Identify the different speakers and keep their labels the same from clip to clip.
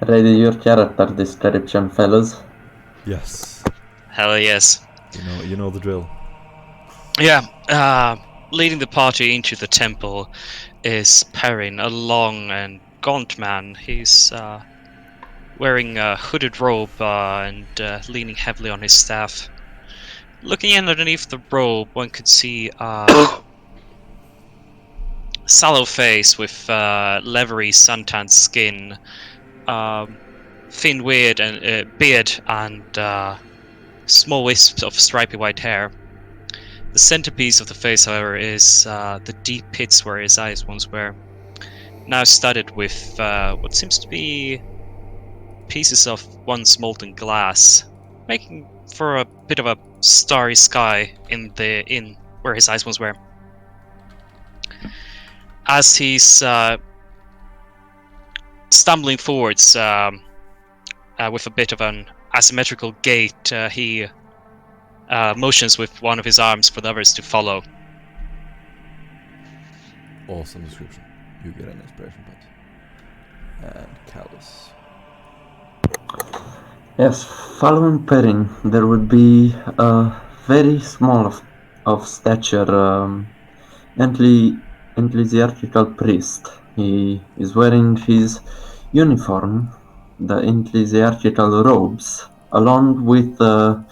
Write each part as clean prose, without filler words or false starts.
Speaker 1: Ready your character description, fellas?
Speaker 2: Yes.
Speaker 3: Hell yes.
Speaker 2: You know the drill.
Speaker 3: Yeah, leading the party into the temple is Perrin, a long and gaunt man. He's wearing a hooded robe and leaning heavily on his staff. Looking in underneath the robe, one could see a sallow face with leathery suntanned skin, thin beard, and small wisps of stripy white hair. The centerpiece of the face, however, is the deep pits where his eyes once were, now studded with what seems to be pieces of once molten glass, making for a bit of a starry sky in where his eyes once were. As he's stumbling forwards with a bit of an asymmetrical gait, he motions with one of his arms for the others to follow.
Speaker 2: Awesome description. You get an inspiration point. And Callus.
Speaker 1: Yes, following Perrin, there would be a very small of stature ecclesiastical priest. He is wearing his uniform, the ecclesiastical robes, along with the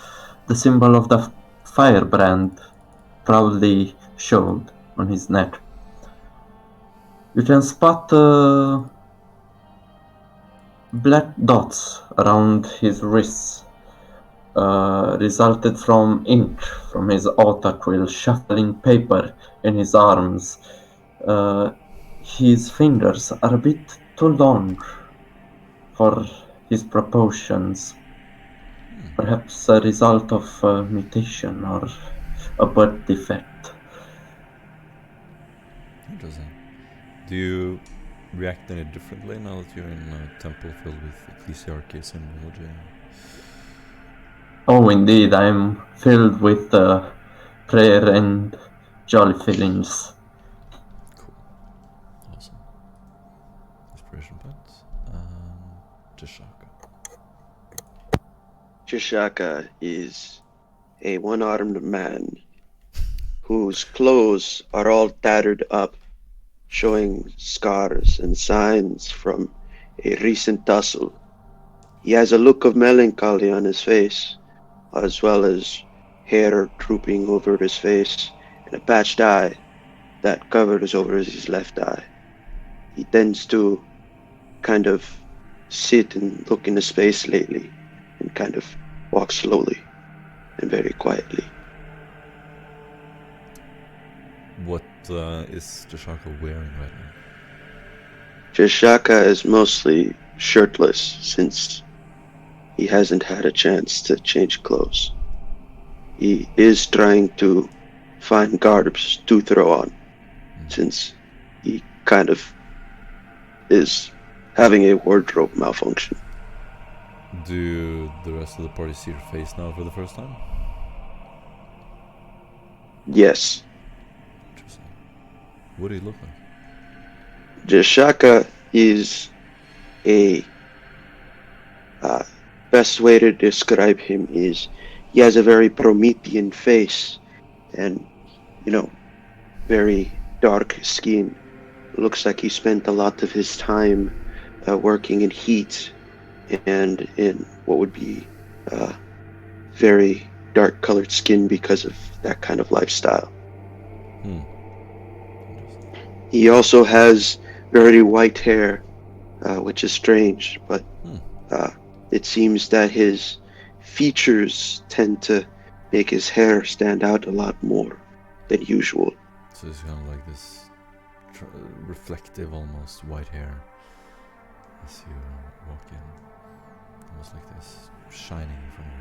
Speaker 1: symbol of the firebrand proudly showed on his neck. You can spot black dots around his wrists, resulted from ink from his autoquill shuffling paper in his arms. His fingers are a bit too long for his proportions, perhaps a result of mutation or a birth defect.
Speaker 2: Interesting. Do you react any differently now that you're in a temple filled with ecclesiarchy symbology?
Speaker 1: Oh, indeed, I'm filled with prayer and jolly feelings.
Speaker 2: Cool. Awesome. Inspiration points. Jashaka.
Speaker 4: Jashaka is a one-armed man whose clothes are all tattered up, showing scars and signs from a recent tussle. He has a look of melancholy on his face, as well as hair drooping over his face and a patched eye that covers over his left eye. He tends to kind of sit and look into space lately and kind of walk slowly and very quietly.
Speaker 2: What is Jashaka wearing right now?
Speaker 4: Jashaka is mostly shirtless since he hasn't had a chance to change clothes. He is trying to find garbs to throw on since he kind of is having a wardrobe malfunction.
Speaker 2: Do the rest of the party see your face now for the first time?
Speaker 4: Yes,
Speaker 2: Interesting. What do you look like?
Speaker 4: Jashaka is a best way to describe him is he has a very Promethean face and, very dark skin. Looks like he spent a lot of his time working in heat and in what would be very dark colored skin because of that kind of lifestyle. He also has very white hair, which is strange, but it seems that his features tend to make his hair stand out a lot more than usual.
Speaker 2: So it's kind of like this reflective, almost white hair as you walk in, almost like this shining from your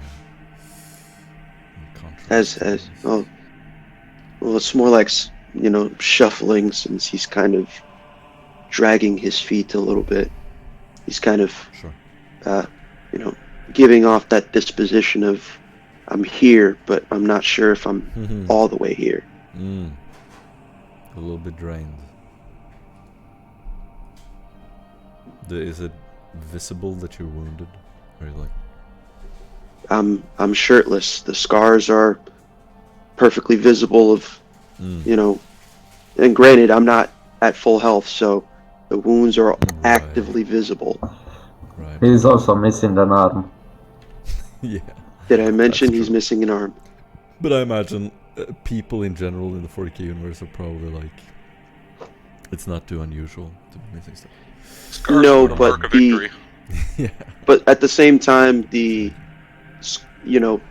Speaker 2: hair.
Speaker 4: Well, it's more like shuffling since he's kind of dragging his feet a little bit. He's kind of
Speaker 2: Sure.
Speaker 4: giving off that disposition of I'm here, but I'm not sure if I'm all the way here.
Speaker 2: A little bit drained. Is it visible that you're wounded? Or like?
Speaker 4: I'm shirtless. The scars are perfectly visible of, you know, and granted, I'm not at full health, so the wounds are actively visible.
Speaker 2: Right.
Speaker 1: He is also missing an arm.
Speaker 2: Yeah.
Speaker 4: Did I mention
Speaker 2: That's
Speaker 4: he's
Speaker 2: true.
Speaker 4: missing an arm?
Speaker 2: But I imagine people in general in the 40k universe are probably like, it's not too unusual to be missing stuff.
Speaker 5: Scars
Speaker 4: No,
Speaker 5: are the mark
Speaker 4: but
Speaker 5: of victory.
Speaker 2: Yeah.
Speaker 4: but at the same time, the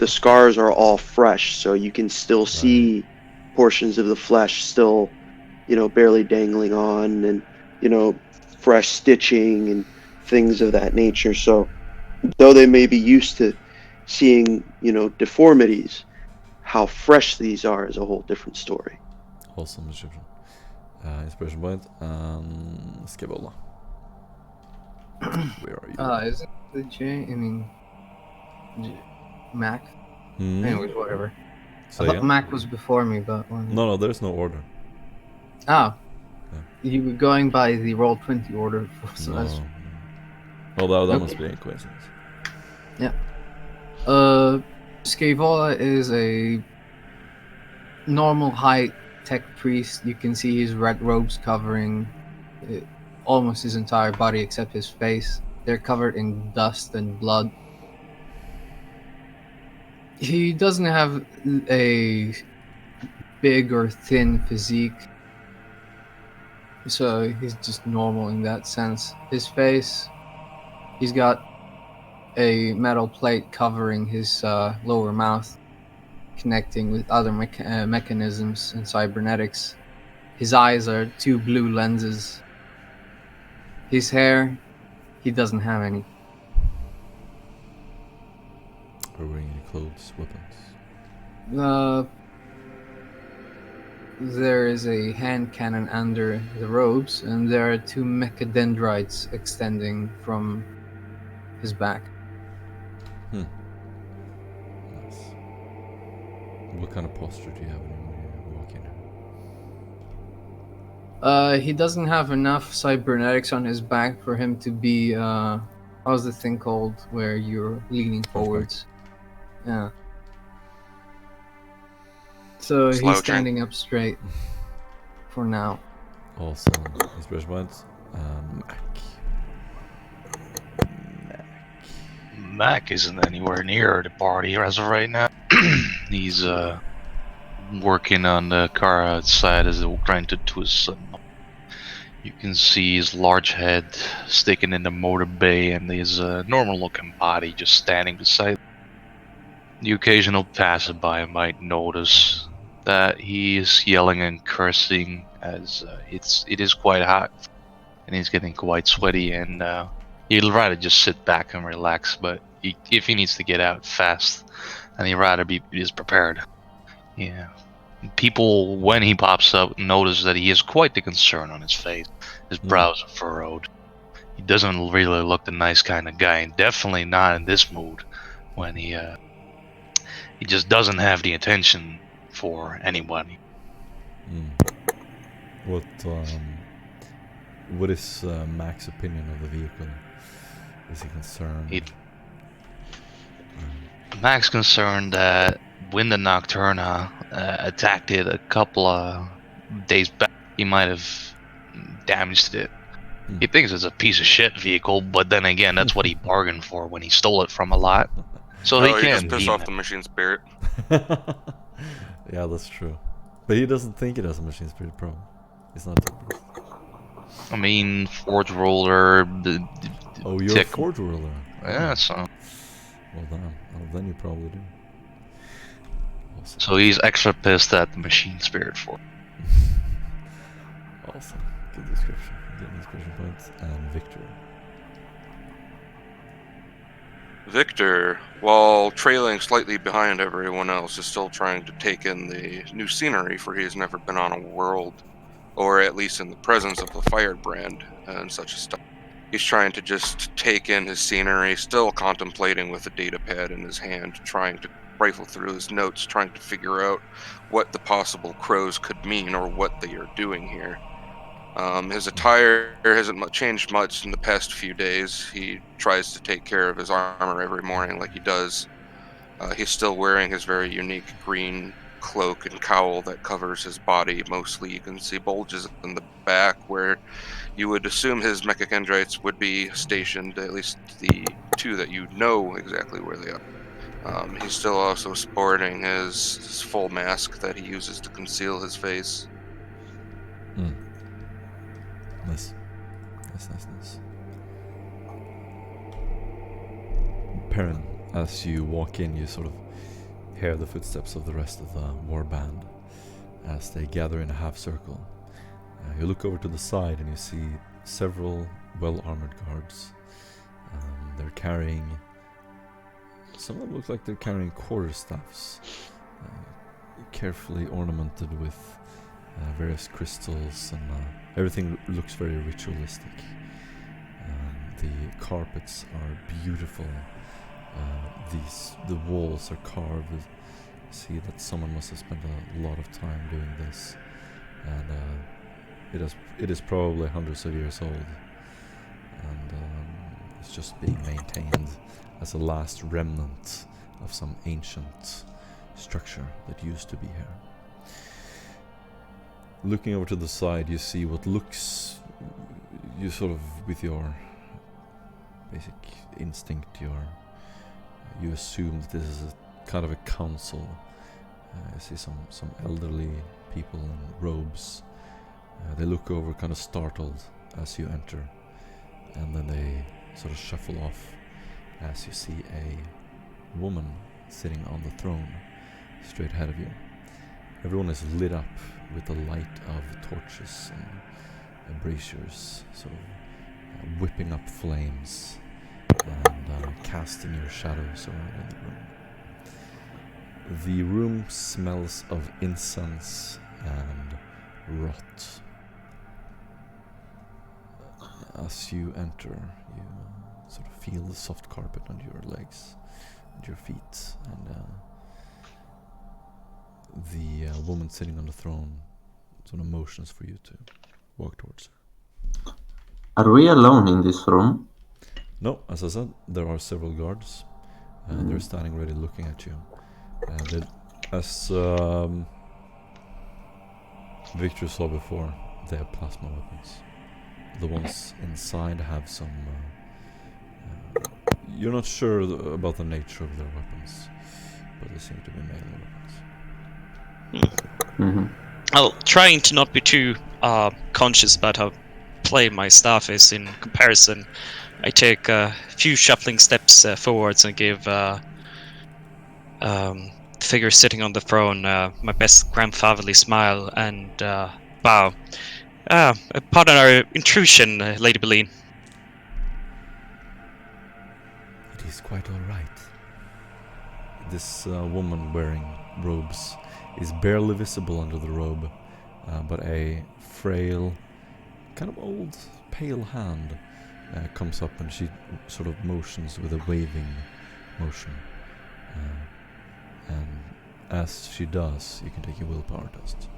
Speaker 4: scars are all fresh, so you can still see portions of the flesh still, barely dangling on, and fresh stitching and things of that nature. So though they may be used to seeing, deformities, how fresh these are is a whole different story.
Speaker 2: Awesome description. Inspiration point. Scabola. Where are you?
Speaker 6: Isn't the Mac?
Speaker 2: Hmm?
Speaker 6: Anyways, whatever.
Speaker 2: Say
Speaker 6: I thought
Speaker 2: again?
Speaker 6: Mac was before me, but
Speaker 2: No, there's no order.
Speaker 6: Oh.
Speaker 2: Yeah.
Speaker 6: You were going by the Roll20 order. So
Speaker 2: No.
Speaker 6: that's...
Speaker 2: Well, that
Speaker 6: Okay.
Speaker 2: must be a coincidence.
Speaker 6: Yeah. Scaevola is a normal height tech priest. You can see his red robes covering almost his entire body except his face. They're covered in dust and blood. He doesn't have a big or thin physique, so he's just normal in that sense. His face, he's got a metal plate covering his lower mouth, connecting with other mechanisms and cybernetics. His eyes are two blue lenses. His hair, he doesn't have any.
Speaker 2: Or wearing any clothes, weapons.
Speaker 6: There is a hand cannon under the robes, and there are two mechadendrites extending from his back.
Speaker 2: Nice. What kind of posture do you have when you walk in?
Speaker 6: He doesn't have enough cybernetics on his back for him to be, how's the thing called where you're leaning forwards? Yeah. So
Speaker 5: Slouching.
Speaker 6: he's standing up straight for now.
Speaker 2: Awesome. Inspiration points. Mac.
Speaker 7: Mac isn't anywhere near the party as of right now. He's working on the car outside as it granted to his son. You can see his large head sticking in the motor bay and his normal looking body just standing beside. The occasional passerby might notice that he is yelling and cursing as it is quite hot and he's getting quite sweaty, and he'd rather just sit back and relax, but if he needs to get out fast, then he'd rather be prepared. Yeah. People, when he pops up, notice that he has quite the concern on his face. His brows are furrowed. He doesn't really look the nice kind of guy, and definitely not in this mood when he just doesn't have the attention for anybody.
Speaker 2: What is Mac's opinion of the vehicle? Is he concerned?
Speaker 7: Mac's concerned that when the Nocturna attacked it a couple of days back, he might have damaged it. He thinks it's a piece of shit vehicle, but then again, that's what he bargained for when he stole it from a lot. So he
Speaker 5: He
Speaker 7: can't
Speaker 5: just piss
Speaker 7: be
Speaker 5: off
Speaker 7: mad.
Speaker 5: the machine spirit.
Speaker 2: Yeah, that's true. But he doesn't think it has a machine spirit problem. It's not.
Speaker 7: I mean, Forge Roller.
Speaker 2: Oh, you're a Forge Roller.
Speaker 7: Yeah, so.
Speaker 2: Well, damn. Well, then you probably do. Awesome.
Speaker 7: So he's extra pissed at the machine spirit for.
Speaker 2: Awesome. Good description. Good inspiration points. And Victor.
Speaker 5: Victor, while trailing slightly behind everyone else, is still trying to take in the new scenery, for he has never been on a world, or at least in the presence of the firebrand and such stuff. He's trying to just take in his scenery, still contemplating with a data pad in his hand, trying to rifle through his notes, trying to figure out what the possible crows could mean or what they are doing here. His attire hasn't changed much in the past few days. He tries to take care of his armor every morning like he does. He's still wearing his very unique green cloak and cowl that covers his body mostly. You can see bulges in the back where you would assume his mechachondrites would be stationed, at least the two that you know exactly where they are. He's still also sporting his full mask that he uses to conceal his face.
Speaker 2: Nice. Perrin, as you walk in, you sort of hear the footsteps of the rest of the war band as they gather in a half circle. You look over to the side and you see several well-armored guards. They're carrying... Some of them look like they're carrying quarterstaffs, carefully ornamented with various crystals, and everything looks very ritualistic. The carpets are beautiful. The walls are carved. You see that someone must have spent a lot of time doing this, and it is probably hundreds of years old, and it's just being maintained as a last remnant of some ancient structure that used to be here. Looking over to the side, you see what looks, you sort of, with your basic instinct, you assume that this is a kind of a council. You see some elderly people in robes. They look over kind of startled as you enter, and then they sort of shuffle off as you see a woman sitting on the throne straight ahead of you. Everyone is lit up with the light of torches and braziers, sort of whipping up flames and casting your shadows around in the room. The room smells of incense and rot. As you enter, you sort of feel the soft carpet under your legs and your feet, and the woman sitting on the throne sort of motions for you to walk towards her.
Speaker 1: Are we alone in this room?
Speaker 2: No, as I said, there are several guards. They're standing ready looking at you. As Victor saw before, they have plasma weapons. The ones inside have some... you're not sure about the nature of their weapons, but they seem to be melee weapons.
Speaker 3: Well, trying to not be too conscious about how plain my staff is in comparison, I take a few shuffling steps forwards and give the figure sitting on the throne my best grandfatherly smile and bow. Pardon our intrusion, Lady Beline.
Speaker 2: It is quite all right. This woman wearing robes is barely visible under the robe, but a frail, kind of old, pale hand comes up and she sort of motions with a waving motion. And as she does, you can take a willpower test.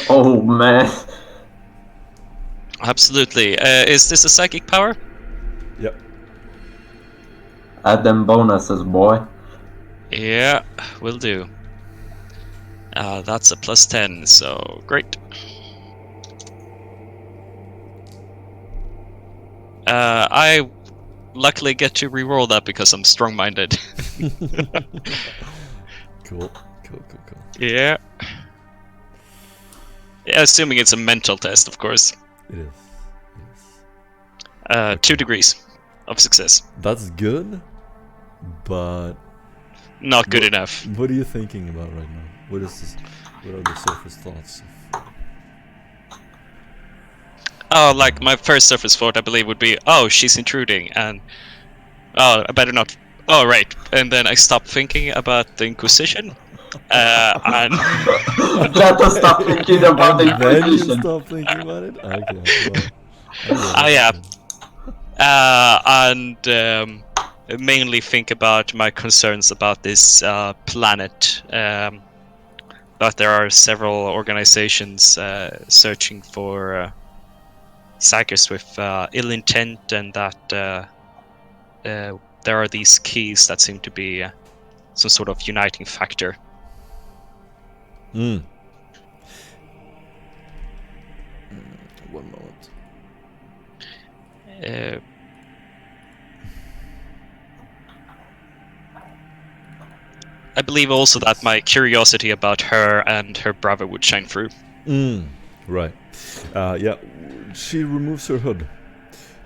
Speaker 1: Oh man.
Speaker 3: Absolutely. Is this a psychic power?
Speaker 2: Yep.
Speaker 1: Add them bonuses, boy.
Speaker 3: Yeah, will do. That's a +10, so great. I luckily get to reroll that because I'm strong-minded.
Speaker 2: Cool.
Speaker 3: Yeah. Assuming it's a mental test, of course.
Speaker 2: It is.
Speaker 3: 2 degrees of success.
Speaker 2: That's good, but
Speaker 3: Not good enough.
Speaker 2: what are you thinking about right now? What are the surface thoughts?
Speaker 3: Oh, like my first surface thought, I believe, would be, oh, she's intruding, and oh, I better not. Oh, right. And then I stopped thinking about the Inquisition. And
Speaker 1: Let us stop thinking about the
Speaker 2: Then you
Speaker 1: Inquisition.
Speaker 2: stop thinking about it? Okay.
Speaker 3: and mainly think about my concerns about this planet. But there are several organizations searching for psychics with ill intent, and that there are these keys that seem to be some sort of uniting factor.
Speaker 2: One moment.
Speaker 3: I believe also that my curiosity about her and her brother would shine through.
Speaker 2: Right. Yeah, she removes her hood.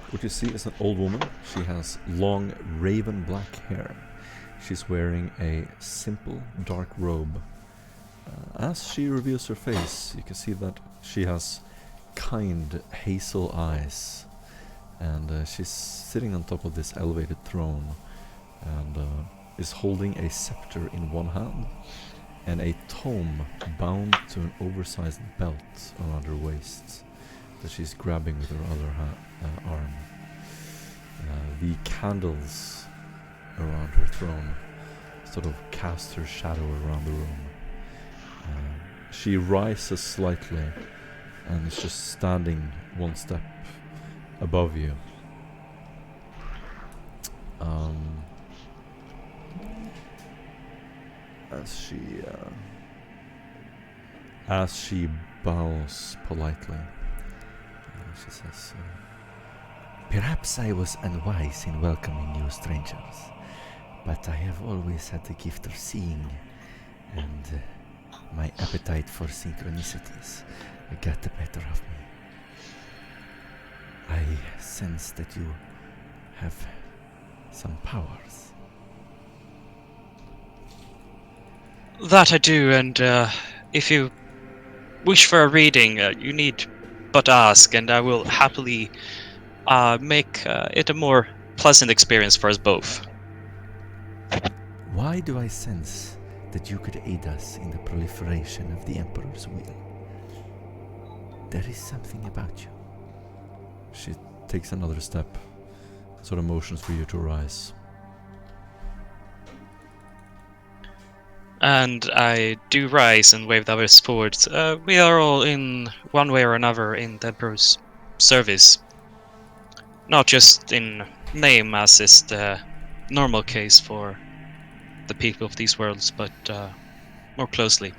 Speaker 2: What you see is an old woman. She has long raven black hair. She's wearing a simple dark robe. As she reveals her face, you can see that she has kind hazel eyes. And she's sitting on top of this elevated throne and is holding a scepter in one hand and a tome bound to an oversized belt around her waist that she's grabbing with her other arm. The candles around her throne sort of cast her shadow around the room. She rises slightly and is just standing one step above you. As she bows politely, she says,
Speaker 8: Perhaps I was unwise in welcoming you strangers, but I have always had the gift of seeing, and my appetite for synchronicities got the better of me. I sense that you have some powers.
Speaker 3: That I do, and if you wish for a reading, you need but ask, and I will happily make it a more pleasant experience for us both.
Speaker 8: Why do I sense that you could aid us in the proliferation of the Emperor's will? There is something about you.
Speaker 2: she takes another step, sort of motions for you to rise.
Speaker 3: And I do rise and wave the others forward. We are all in one way or another in the Emperor's service. Not just in name, as is the normal case for the people of these worlds, but more closely.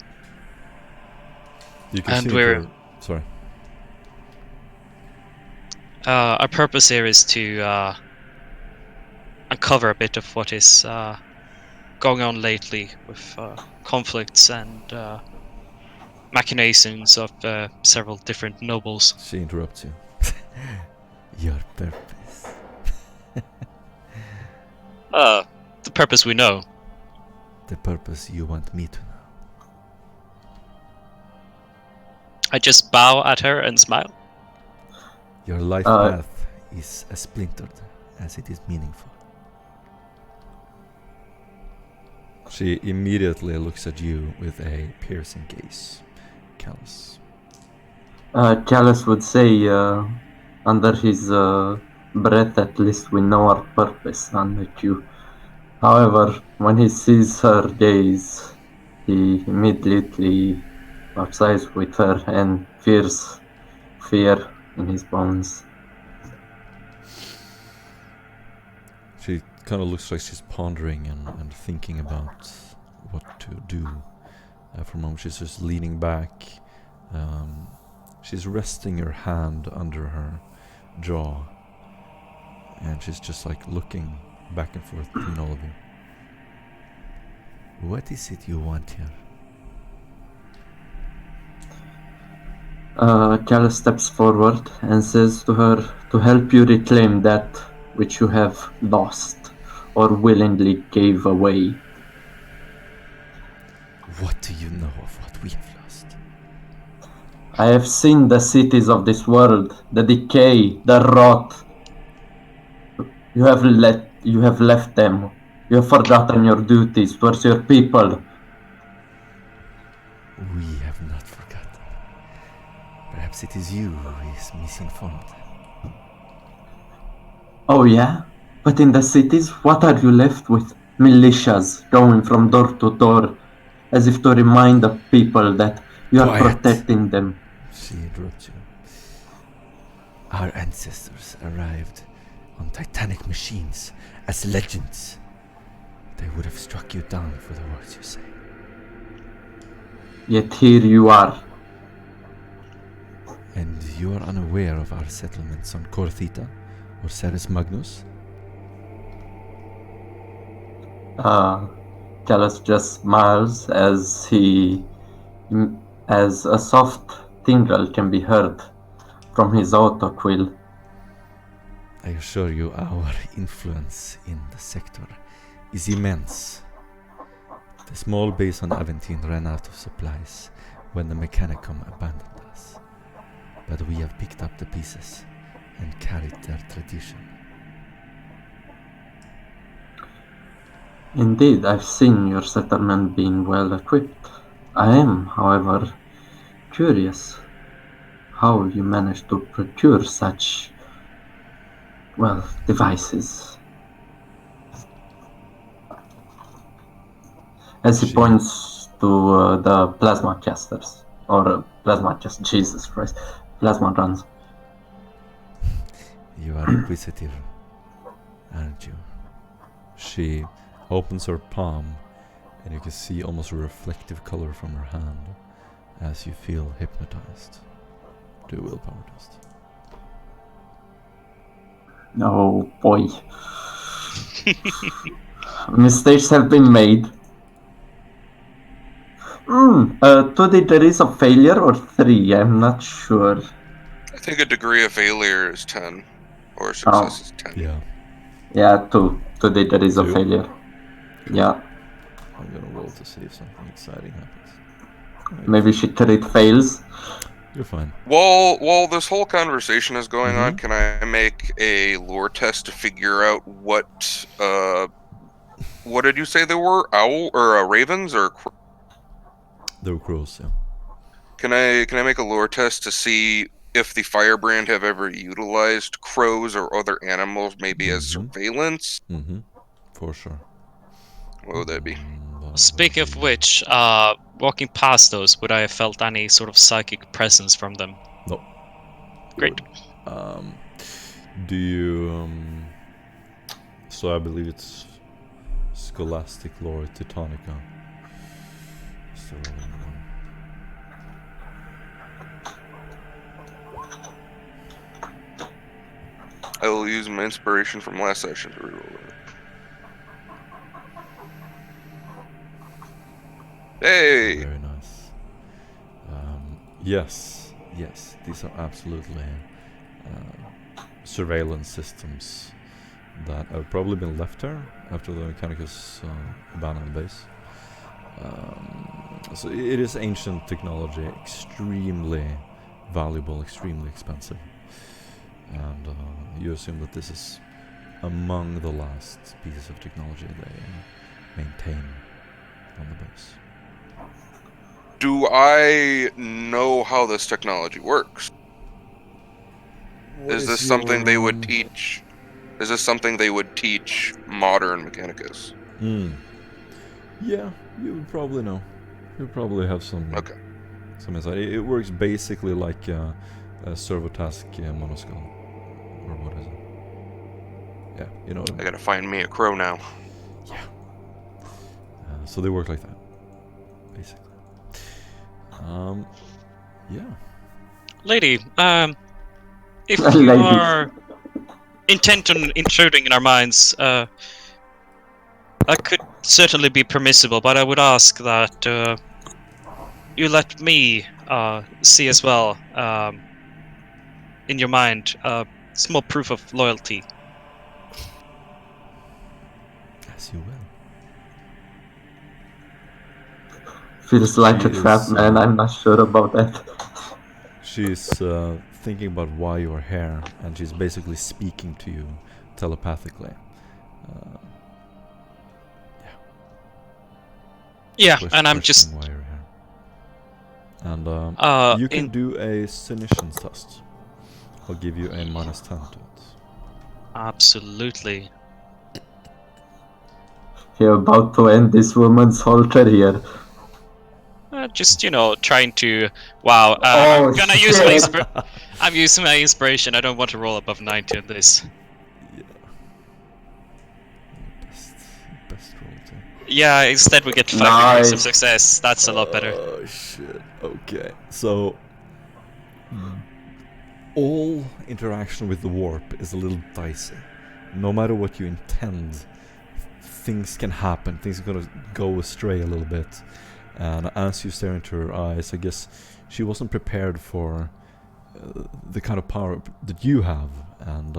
Speaker 2: You can
Speaker 3: And
Speaker 2: see
Speaker 3: we're...
Speaker 2: Sorry.
Speaker 3: Our purpose here is to uncover a bit of what is going on lately with conflicts and machinations of several different nobles.
Speaker 2: She interrupts you.
Speaker 8: Your purpose.
Speaker 3: The purpose we know.
Speaker 8: The purpose you want me to know.
Speaker 3: I just bow at her and smile.
Speaker 8: Your life path is as splintered as it is meaningful.
Speaker 2: She immediately looks at you with a piercing gaze. Callus.
Speaker 1: Callus would say, under his breath, at least we know our purpose, unlike you. However, when he sees her gaze, he immediately locks eyes with her and fears fear in his bones.
Speaker 2: She kind of looks like she's pondering and thinking about what to do. For a moment, she's just leaning back. She's resting her hand under her jaw. And she's just like looking back and forth between all of you.
Speaker 8: What is it you want here?
Speaker 1: Callus steps forward and says to her to help you reclaim that which you have lost or willingly gave away.
Speaker 8: What do you know of what we have lost?
Speaker 1: I have seen the cities of this world, the decay, the rot. You have left them. You have forgotten your duties towards your people.
Speaker 8: We have not forgotten. Perhaps it is you who is misinformed.
Speaker 1: Oh yeah? But in the cities, what are you left with? Militias going from door to door, as if to remind the people that you are
Speaker 8: Quiet.
Speaker 1: protecting them.
Speaker 8: She interrupts you. Our ancestors arrived on titanic machines as legends. They would have struck you down for the words you say.
Speaker 1: Yet here you are.
Speaker 8: And you are unaware of our settlements on Corthita or Ceres Magnus?
Speaker 1: Callus just smiles as a soft tingle can be heard from his autoquill.
Speaker 8: I assure you our influence in the sector is immense. The small base on Aventine ran out of supplies when the Mechanicum abandoned us. But we have picked up the pieces and carried their tradition.
Speaker 1: Indeed, I've seen your settlement being well equipped. I am, however, curious how you managed to procure such, devices. As he points to the plasma casters, or Jesus Christ, plasma guns.
Speaker 8: You are inquisitive, aren't you? She opens her palm, and you can see almost a reflective color from her hand as you feel hypnotized. Do a willpower test.
Speaker 1: Oh boy. Mistakes have been made. 2D there is a failure or 3, I'm not sure.
Speaker 5: I think a degree of failure is 10, or success is 10.
Speaker 8: Yeah.
Speaker 1: Yeah, 2. 2D there is a
Speaker 8: 2?
Speaker 1: failure. Yeah.
Speaker 8: I'm gonna roll to see if something exciting happens.
Speaker 1: Maybe she crit fails.
Speaker 8: You're fine.
Speaker 5: While this whole conversation is going on, can I make a lore test to figure out what did you say they were? Owl or ravens or?
Speaker 8: They were crows, yeah.
Speaker 5: Can I make a lore test to see if the firebrand have ever utilized crows or other animals, maybe as surveillance?
Speaker 8: For sure.
Speaker 5: What would that be?
Speaker 3: Speaking of which, walking past those, would I have felt any sort of psychic presence from them?
Speaker 8: No.
Speaker 3: Great.
Speaker 8: Do you... So I believe it's Scholastic Lore Teutonica. So,
Speaker 5: I will use my inspiration from last session to reroll it. Hey!
Speaker 8: Very nice. Yes, these are absolutely surveillance systems that have probably been left there after the Mechanicus abandoned the base. So it is ancient technology, extremely valuable, extremely expensive. And you assume that this is among the last pieces of technology they maintain on the base.
Speaker 5: Do I know how this technology works? Is this something they would teach? Is this something they would teach modern Mechanicus?
Speaker 8: Yeah, you would probably know. You would probably have some insight. It works basically like a servotask monoskull. Or what is it? Yeah, you know what I mean.
Speaker 5: I gotta find me a crow now.
Speaker 8: Yeah. So they work like that, basically. Yeah.
Speaker 3: Lady, if you are intent on intruding in our minds, that could certainly be permissible, but I would ask that you let me see as well, in your mind, small proof of loyalty.
Speaker 8: As you will.
Speaker 1: Feels like a trap, man. I'm not sure about that.
Speaker 8: She's thinking about why you are here, and she's basically speaking to you telepathically.
Speaker 3: Yeah, and I'm just...
Speaker 8: why you're here. And you can do a Synicians test. I'll give you a -10 to it.
Speaker 3: Absolutely.
Speaker 1: You're about to end this woman's whole career.
Speaker 3: Just trying to. Wow.
Speaker 1: Oh,
Speaker 3: I'm gonna use my
Speaker 1: shit.
Speaker 3: I'm using my inspiration. I don't want to roll above 90 on this.
Speaker 2: Yeah. Best roll too.
Speaker 3: Yeah. Instead, we get 5 degrees of
Speaker 1: Nice.
Speaker 3: success. That's a lot better.
Speaker 2: Oh shit. Okay. So all interaction with the warp is a little dicey. No matter what you intend, things can happen. Things are gonna go astray a little bit. And as you stare into her eyes, I guess she wasn't prepared for the kind of power that you have, and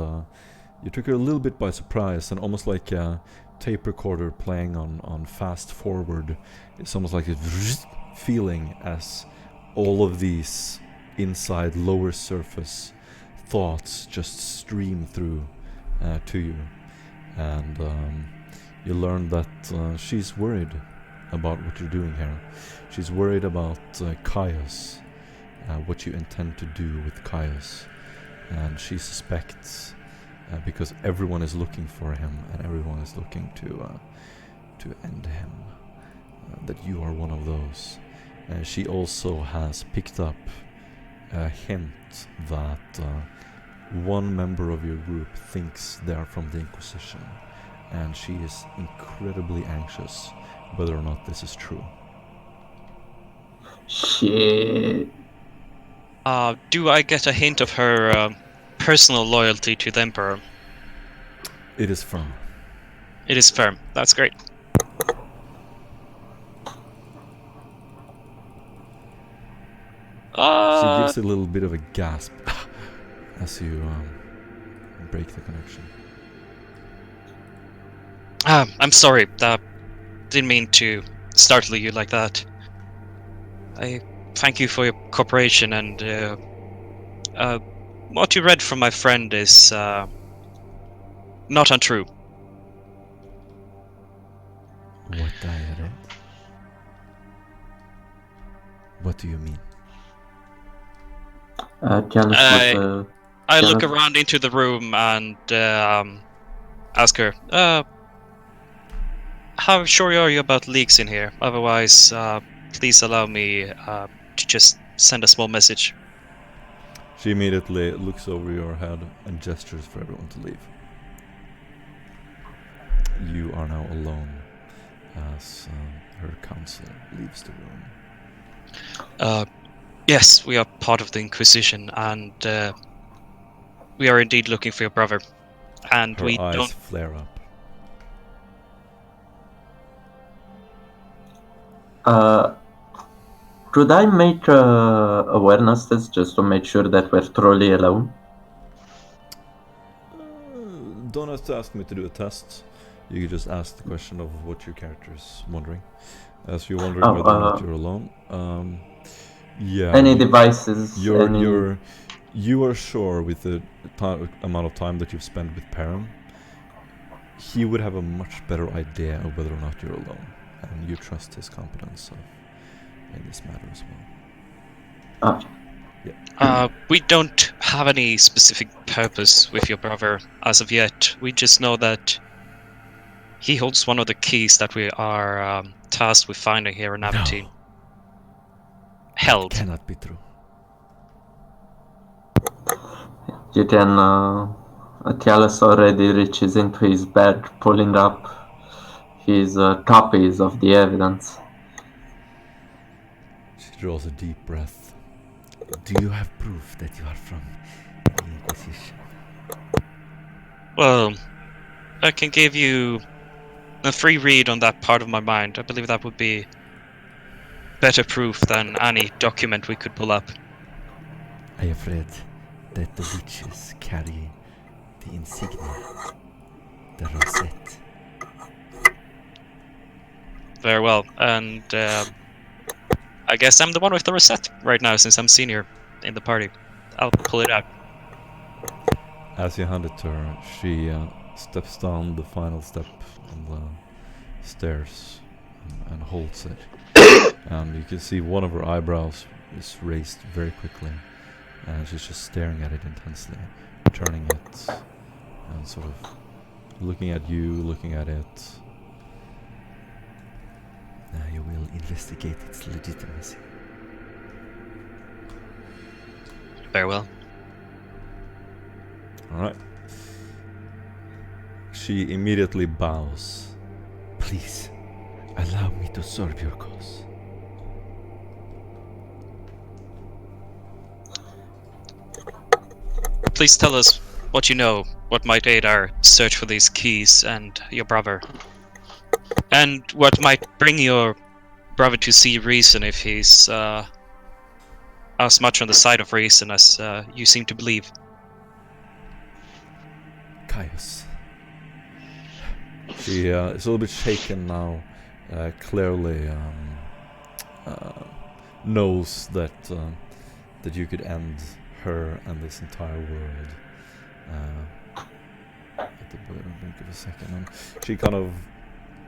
Speaker 2: you took her a little bit by surprise, and almost like a tape recorder playing on fast forward. It's almost like a feeling as all of these inside lower surface thoughts just stream through to you, and you learn that she's worried about what you're doing here. She's worried about Caius, what you intend to do with Caius, and she suspects because everyone is looking for him and everyone is looking to end him, that you are one of those. She also has picked up a hint that one member of your group thinks they are from the Inquisition, and she is incredibly anxious whether or not this is true.
Speaker 1: Shit.
Speaker 3: Do I get a hint of her personal loyalty to the Emperor?
Speaker 2: It is firm.
Speaker 3: It is firm. That's great.
Speaker 2: She gives a little bit of a gasp as you break the connection.
Speaker 3: I'm sorry. Didn't mean to startle you like that. I thank you for your cooperation, and what you read from my friend is not untrue.
Speaker 2: What I read? What do you mean?
Speaker 1: Callus would,
Speaker 3: I look
Speaker 1: Callus-
Speaker 3: around into the room and ask her, how sure are you about leaks in here? Otherwise, please allow me to just send a small message.
Speaker 2: She immediately looks over your head and gestures for everyone to leave. You are now alone as her counsel leaves the room.
Speaker 3: Yes, we are part of the Inquisition, and we are indeed looking for your brother. And
Speaker 2: Her
Speaker 3: we
Speaker 2: eyes
Speaker 3: don't.
Speaker 2: flare up.
Speaker 1: Could I make awareness test just to make sure that we're truly alone?
Speaker 2: Don't have to ask me to do a test. You can just ask the question of what your character is wondering. As you're wondering whether or not you're alone. Yeah.
Speaker 1: Any devices?
Speaker 2: You are sure with the amount of time that you've spent with Perrin, he would have a much better idea of whether or not you're alone, and you trust his competence in this matter as well.
Speaker 3: We don't have any specific purpose with your brother as of yet. We just know that he holds one of the keys that we are tasked with finding here in Aventine.
Speaker 2: No.
Speaker 3: Held.
Speaker 2: That cannot be true.
Speaker 1: You can. Callus already reaches into his bag, pulling up his copies of the evidence.
Speaker 2: She draws a deep breath. Do you have proof that you are from the Inquisition?
Speaker 3: Well, I can give you a free read on that part of my mind. I believe that would be better proof than any document we could pull up.
Speaker 8: I have read that the witches carry the insignia, the rosette.
Speaker 3: Very well, and I guess I'm the one with the rosette right now since I'm senior in the party. I'll pull it out.
Speaker 2: As you hand it to her, she steps down the final step on the stairs and holds it. And you can see one of her eyebrows is raised very quickly, and she's just staring at it intensely, turning it and sort of looking at you, looking at it.
Speaker 8: I will investigate its legitimacy.
Speaker 3: Very well.
Speaker 2: Alright. She immediately bows.
Speaker 8: Please, allow me to serve your cause.
Speaker 3: Please tell us what you know, what might aid our search for these keys and your brother. And what might bring your brother to see reason if he's as much on the side of reason as you seem to believe.
Speaker 8: Caius,
Speaker 2: She is a little bit shaken now. Clearly knows that that you could end her and this entire world. At the blink of a second, and she kind of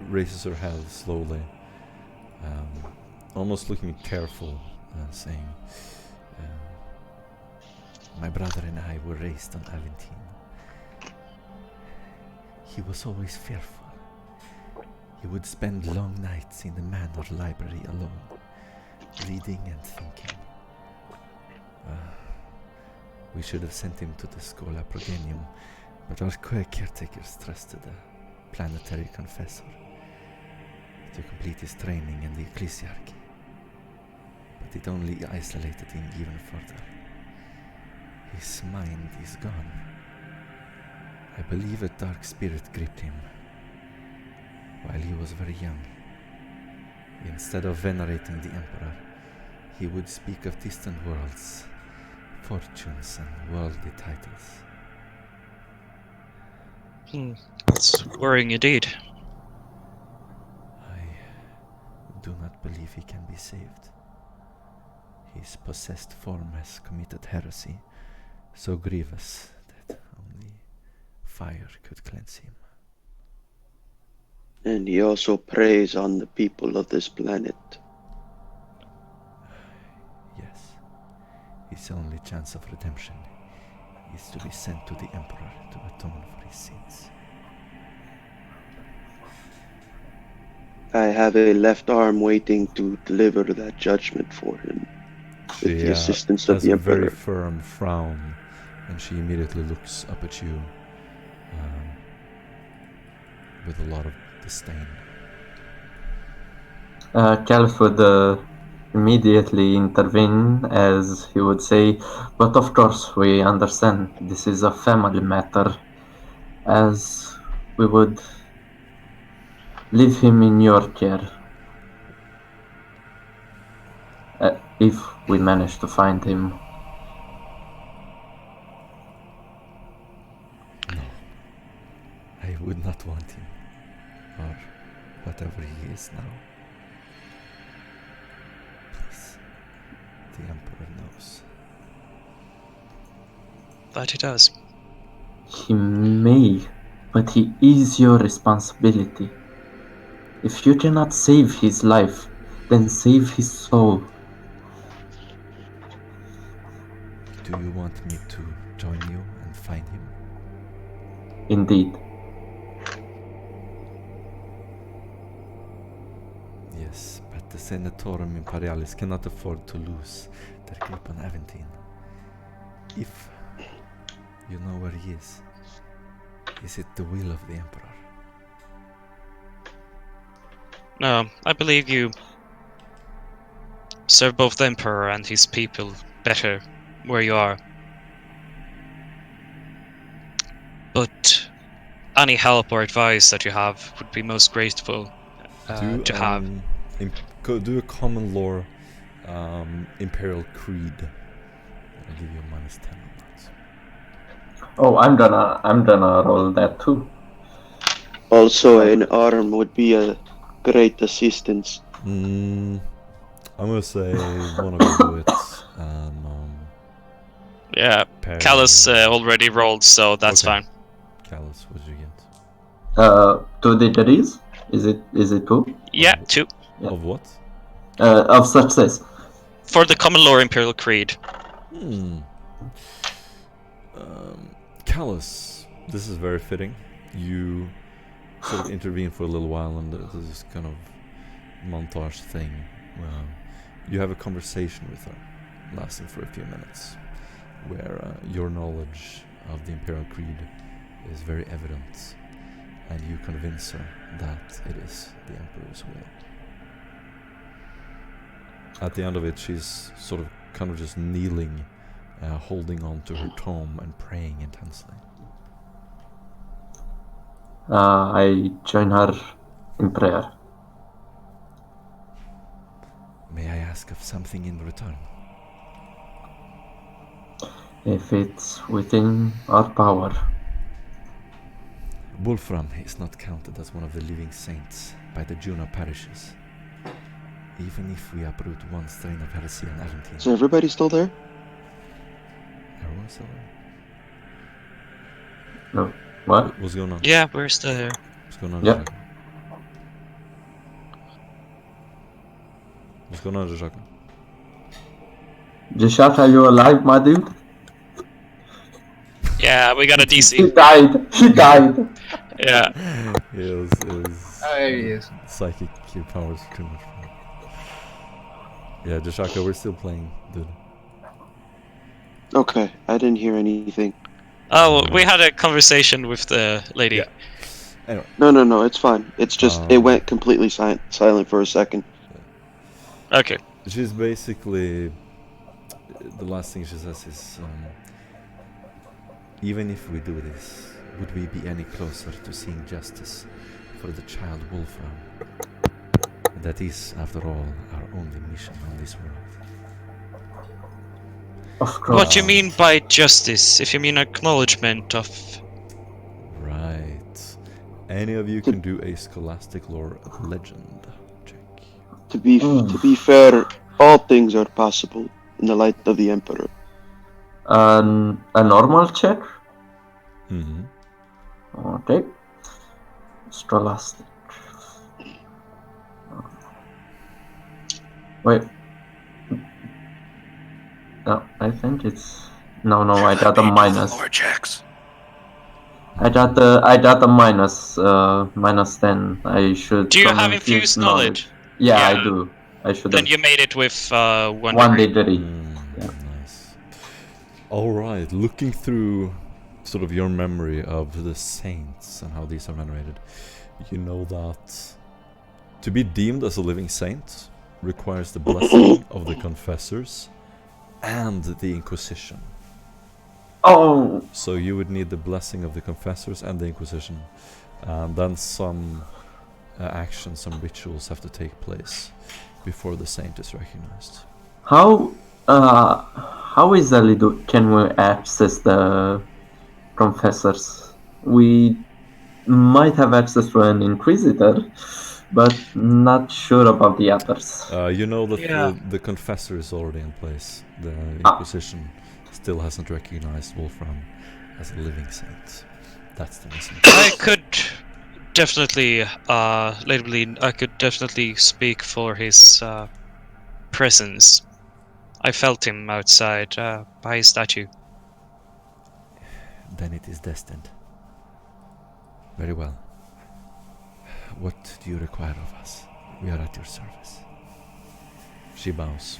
Speaker 2: raises her head slowly, almost looking careful, saying,
Speaker 8: my brother and I were raised on Aventine. He was always fearful. He would spend long nights in the manor library alone, reading and thinking. We should have sent him to the Schola Progenium, but our caretakers trusted a planetary confessor to complete his training in the ecclesiarchy. But it only isolated him even further. His mind is gone. I believe a dark spirit gripped him while he was very young. Instead of venerating the Emperor, he would speak of distant worlds, fortunes and worldly titles.
Speaker 3: That's worrying indeed.
Speaker 8: I do not believe he can be saved. His possessed form has committed heresy so grievous that only fire could cleanse him.
Speaker 4: And he also preys on the people of this planet.
Speaker 8: Yes. His only chance of redemption is to be sent to the Emperor to atone for his sins.
Speaker 4: I have a left arm waiting to deliver that judgment for him. With
Speaker 2: she
Speaker 4: the assistance of
Speaker 2: has
Speaker 4: the
Speaker 2: a very
Speaker 4: Emperor.
Speaker 2: firm frown, and she immediately looks up at you with a lot of disdain.
Speaker 1: Caliph would immediately intervene as he would say, but of course we understand this is a family matter, as we would leave him in your care if we manage to find him.
Speaker 8: No. I would not want him, or whatever he is now. Please, the Emperor knows.
Speaker 3: That he does.
Speaker 1: He may, but he is your responsibility. If you cannot save his life, then save his soul.
Speaker 8: Do you want me to join you and find him?
Speaker 1: Indeed.
Speaker 8: Yes, but the Senatorum Imperialis cannot afford to lose their grip on Aventine. If you know where he is it the will of the Emperor?
Speaker 3: No, I believe you serve both the Emperor and his people better where you are. But any help or advice that you have would be most grateful to have.
Speaker 2: Do a common lore Imperial Creed. I'll give you a -10 on that.
Speaker 1: Oh, I'm gonna roll that too.
Speaker 4: Also, an arm would be a great assistance.
Speaker 2: I'm gonna say one of you do it.
Speaker 3: Yeah,
Speaker 2: Perry.
Speaker 3: Callus already rolled, so that's
Speaker 2: Okay.
Speaker 3: fine.
Speaker 2: Callus, what did you get?
Speaker 1: 2 degrees? Is it 2?
Speaker 3: Yeah, 2.
Speaker 1: Yeah.
Speaker 2: Of what?
Speaker 1: Of success.
Speaker 3: For the common lore Imperial Creed.
Speaker 2: Callus, this is very fitting. You sort of intervene for a little while, and this kind of montage thing. You have a conversation with her, lasting for a few minutes, where your knowledge of the Imperial Creed is very evident, and you convince her that it is the Emperor's will. At the end of it, she's sort of kind of just kneeling, holding on to her tome and praying intensely.
Speaker 1: I join her in prayer.
Speaker 8: May I ask of something in return?
Speaker 1: If it's within our power.
Speaker 8: Wolfram is not counted as one of the living saints by the Juno parishes. Even if we uproot one strain of heresy and Argentine.
Speaker 4: Is everybody still there?
Speaker 8: Everyone's still there?
Speaker 1: No. What?
Speaker 2: What's going on?
Speaker 3: Yeah, we're still here.
Speaker 2: What's going on,
Speaker 1: Yeah.
Speaker 2: Jacques? What's going on, Jacques?
Speaker 1: Jishak, are you alive, my dude?
Speaker 3: Yeah, we got a
Speaker 1: He
Speaker 3: DC.
Speaker 1: died. He died.
Speaker 3: Yeah.
Speaker 2: His
Speaker 6: There he is.
Speaker 2: psychic powers are too much for him. Yeah, Jashaka, we're still playing, dude.
Speaker 4: Okay, I didn't hear anything.
Speaker 3: Oh, we had a conversation with the lady.
Speaker 2: Yeah. Anyway,
Speaker 4: No, it's fine. It's just it went completely silent for a second.
Speaker 3: Okay.
Speaker 2: she's basically, the last thing she says is,
Speaker 8: Even if we do this, would we be any closer to seeing justice for the child Wolfram? That is, after all, our only mission on this world.
Speaker 1: Of course.
Speaker 3: What do you mean by justice? If you mean acknowledgement of...
Speaker 2: right. Any of you can do a scholastic lore legend check.
Speaker 4: To be fair, all things are possible in the light of the Emperor.
Speaker 1: A normal check?
Speaker 2: Mm-hmm.
Speaker 1: Okay. Scholastic. Wait. No, I think it's... No, I got a minus.
Speaker 5: Lore checks.
Speaker 1: I got a minus 10. I should...
Speaker 3: Do you
Speaker 1: from
Speaker 3: have infused knowledge?
Speaker 1: Yeah, I
Speaker 3: Yeah.
Speaker 1: do. I should
Speaker 3: Then
Speaker 1: have.
Speaker 3: you made it with one
Speaker 1: One
Speaker 3: degree.
Speaker 1: degree. Yeah.
Speaker 2: Nice. Alright, looking through sort of your memory of the saints and how these are venerated, you know that to be deemed as a living saint requires the blessing of the confessors and the Inquisition.
Speaker 1: Oh!
Speaker 2: So you would need the blessing of the confessors and the Inquisition, and then some actions, some rituals have to take place before the saint is recognized.
Speaker 1: How easily can we access the confessors? We might have access to an inquisitor, but not sure about the others.
Speaker 2: You know that
Speaker 3: Yeah.
Speaker 2: the confessor is already in place. The Inquisition still hasn't recognized Wolfram as a living saint. That's the missing.
Speaker 3: I could definitely, Lady Bleed, I could definitely speak for his presence. I felt him outside by his statue.
Speaker 8: Then it is destined. Very well. What do you require of us? We are at your service.
Speaker 2: She bows.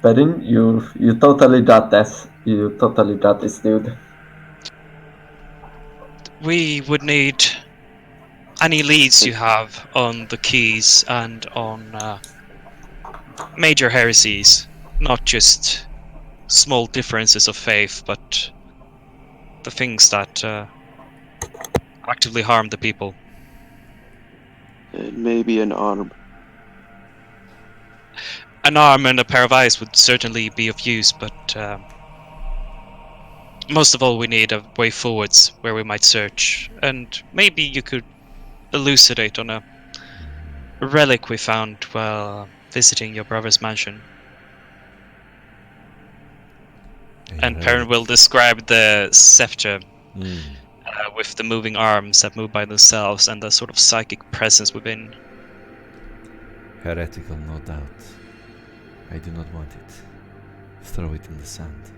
Speaker 1: Perrin, you totally got this. You totally got this, dude.
Speaker 3: We would need any leads you have on the keys and on major heresies, not just small differences of faith, but the things that actively harm the people.
Speaker 4: And maybe an arm.
Speaker 3: An arm and a pair of eyes would certainly be of use, but most of all we need a way forwards where we might search, and maybe you could elucidate on a relic we found while visiting your brother's mansion. And Perrin will describe the scepter with the moving arms that move by themselves and the sort of psychic presence within.
Speaker 8: Heretical, no doubt. I do not want it. Throw it in the sand.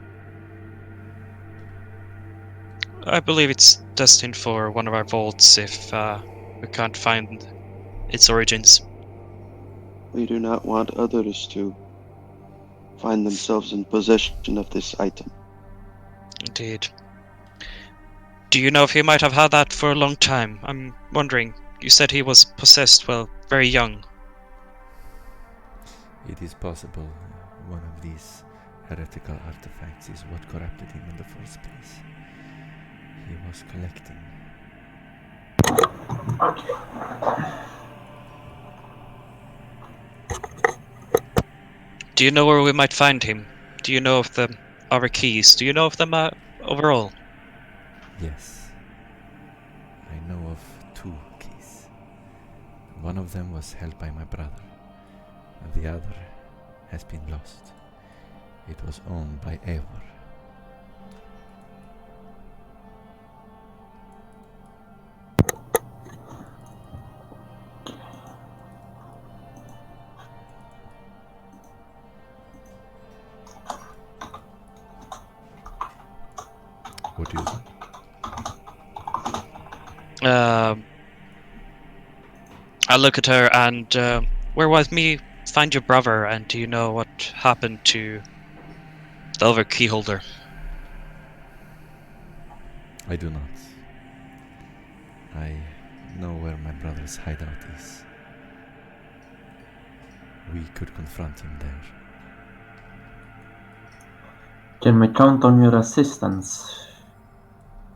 Speaker 3: I believe it's destined for one of our vaults if we can't find its origins.
Speaker 4: We do not want others to find themselves in possession of this item.
Speaker 3: Indeed. Do you know if he might have had that for a long time? I'm wondering. You said he was possessed, well, very young.
Speaker 8: It is possible one of these heretical artifacts is what corrupted him in the first place. He was collecting.
Speaker 3: Do you know where we might find him? Do you know of our keys? Do you know of them overall?
Speaker 8: Yes. I know of 2 keys. One of them was held by my brother, and the other has been lost. It was owned by Eivor.
Speaker 2: What do you do?
Speaker 3: I look at her and where was me? Find your brother, and do you know what happened to the other key holder?
Speaker 8: I do not. I know where my brother's hideout is. We could confront him there.
Speaker 1: Can we count on your assistance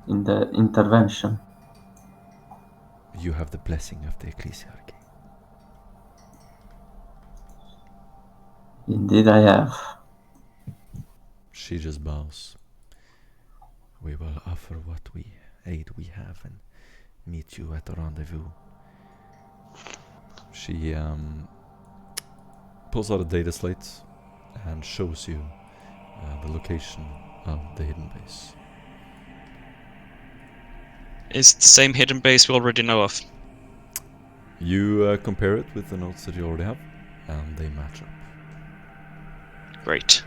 Speaker 1: in the intervention?
Speaker 8: You have the blessing of the Ecclesiarchy.
Speaker 1: Indeed I have.
Speaker 2: She just bows.
Speaker 8: We will offer what aid we have and meet you at the rendezvous.
Speaker 2: She pulls out a data slate and shows you the location of the hidden base.
Speaker 3: It's the same hidden base we already know of.
Speaker 2: You compare it with the notes that you already have, and they match up.
Speaker 3: Great.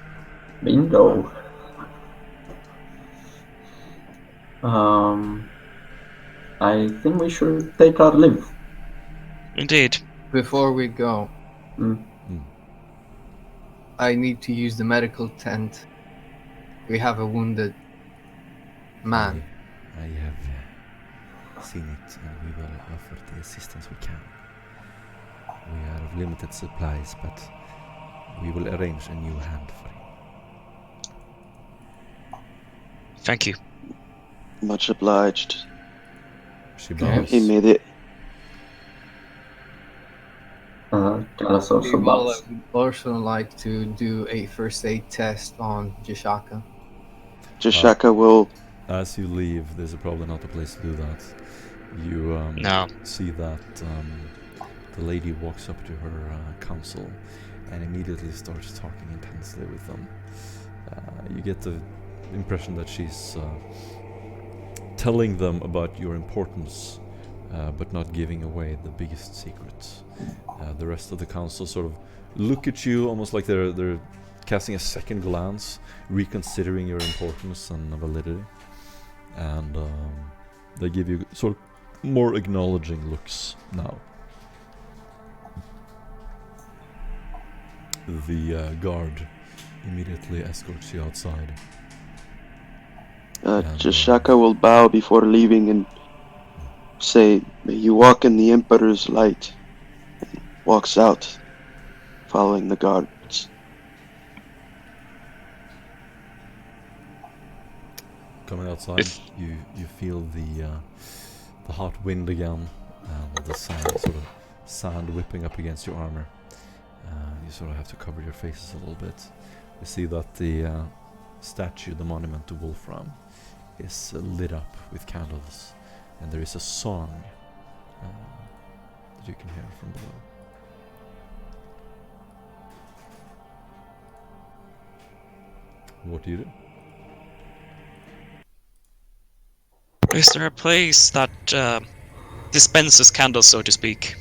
Speaker 1: Bingo. I think we should take our leave.
Speaker 3: Indeed.
Speaker 6: Before we go,
Speaker 1: Mm.
Speaker 6: I need to use the medical tent. We have a wounded man.
Speaker 8: I have seen it, and we will offer the assistance we can. We are of limited supplies, but we will arrange a new hand for him.
Speaker 3: Thank you.
Speaker 4: Much obliged.
Speaker 2: She
Speaker 6: Okay.
Speaker 2: bows.
Speaker 4: He made it.
Speaker 1: Callas also
Speaker 6: I
Speaker 1: bows.
Speaker 6: would also like to do a first aid test on Jashaka.
Speaker 4: Jashaka will.
Speaker 2: As you leave, this is probably not the place to do that. You
Speaker 3: No.
Speaker 2: see that the lady walks up to her council and immediately starts talking intensely with them. You get the impression that she's telling them about your importance, but not giving away the biggest secrets. The rest of the council sort of look at you almost like they're casting a second glance, reconsidering your importance and validity, and they give you sort of more acknowledging looks now. The guard immediately escorts you outside.
Speaker 4: Jashaka will bow before leaving and say, "May you walk in the Emperor's light." And walks out, following the guards.
Speaker 2: Coming outside, you feel the hot wind again, and the sort of sand whipping up against your armor. You sort of have to cover your faces a little bit. You see that the statue, the monument to Wolfram, is lit up with candles, and there is a song that you can hear from below. What do you do?
Speaker 3: Is there a place that dispenses candles, so to speak?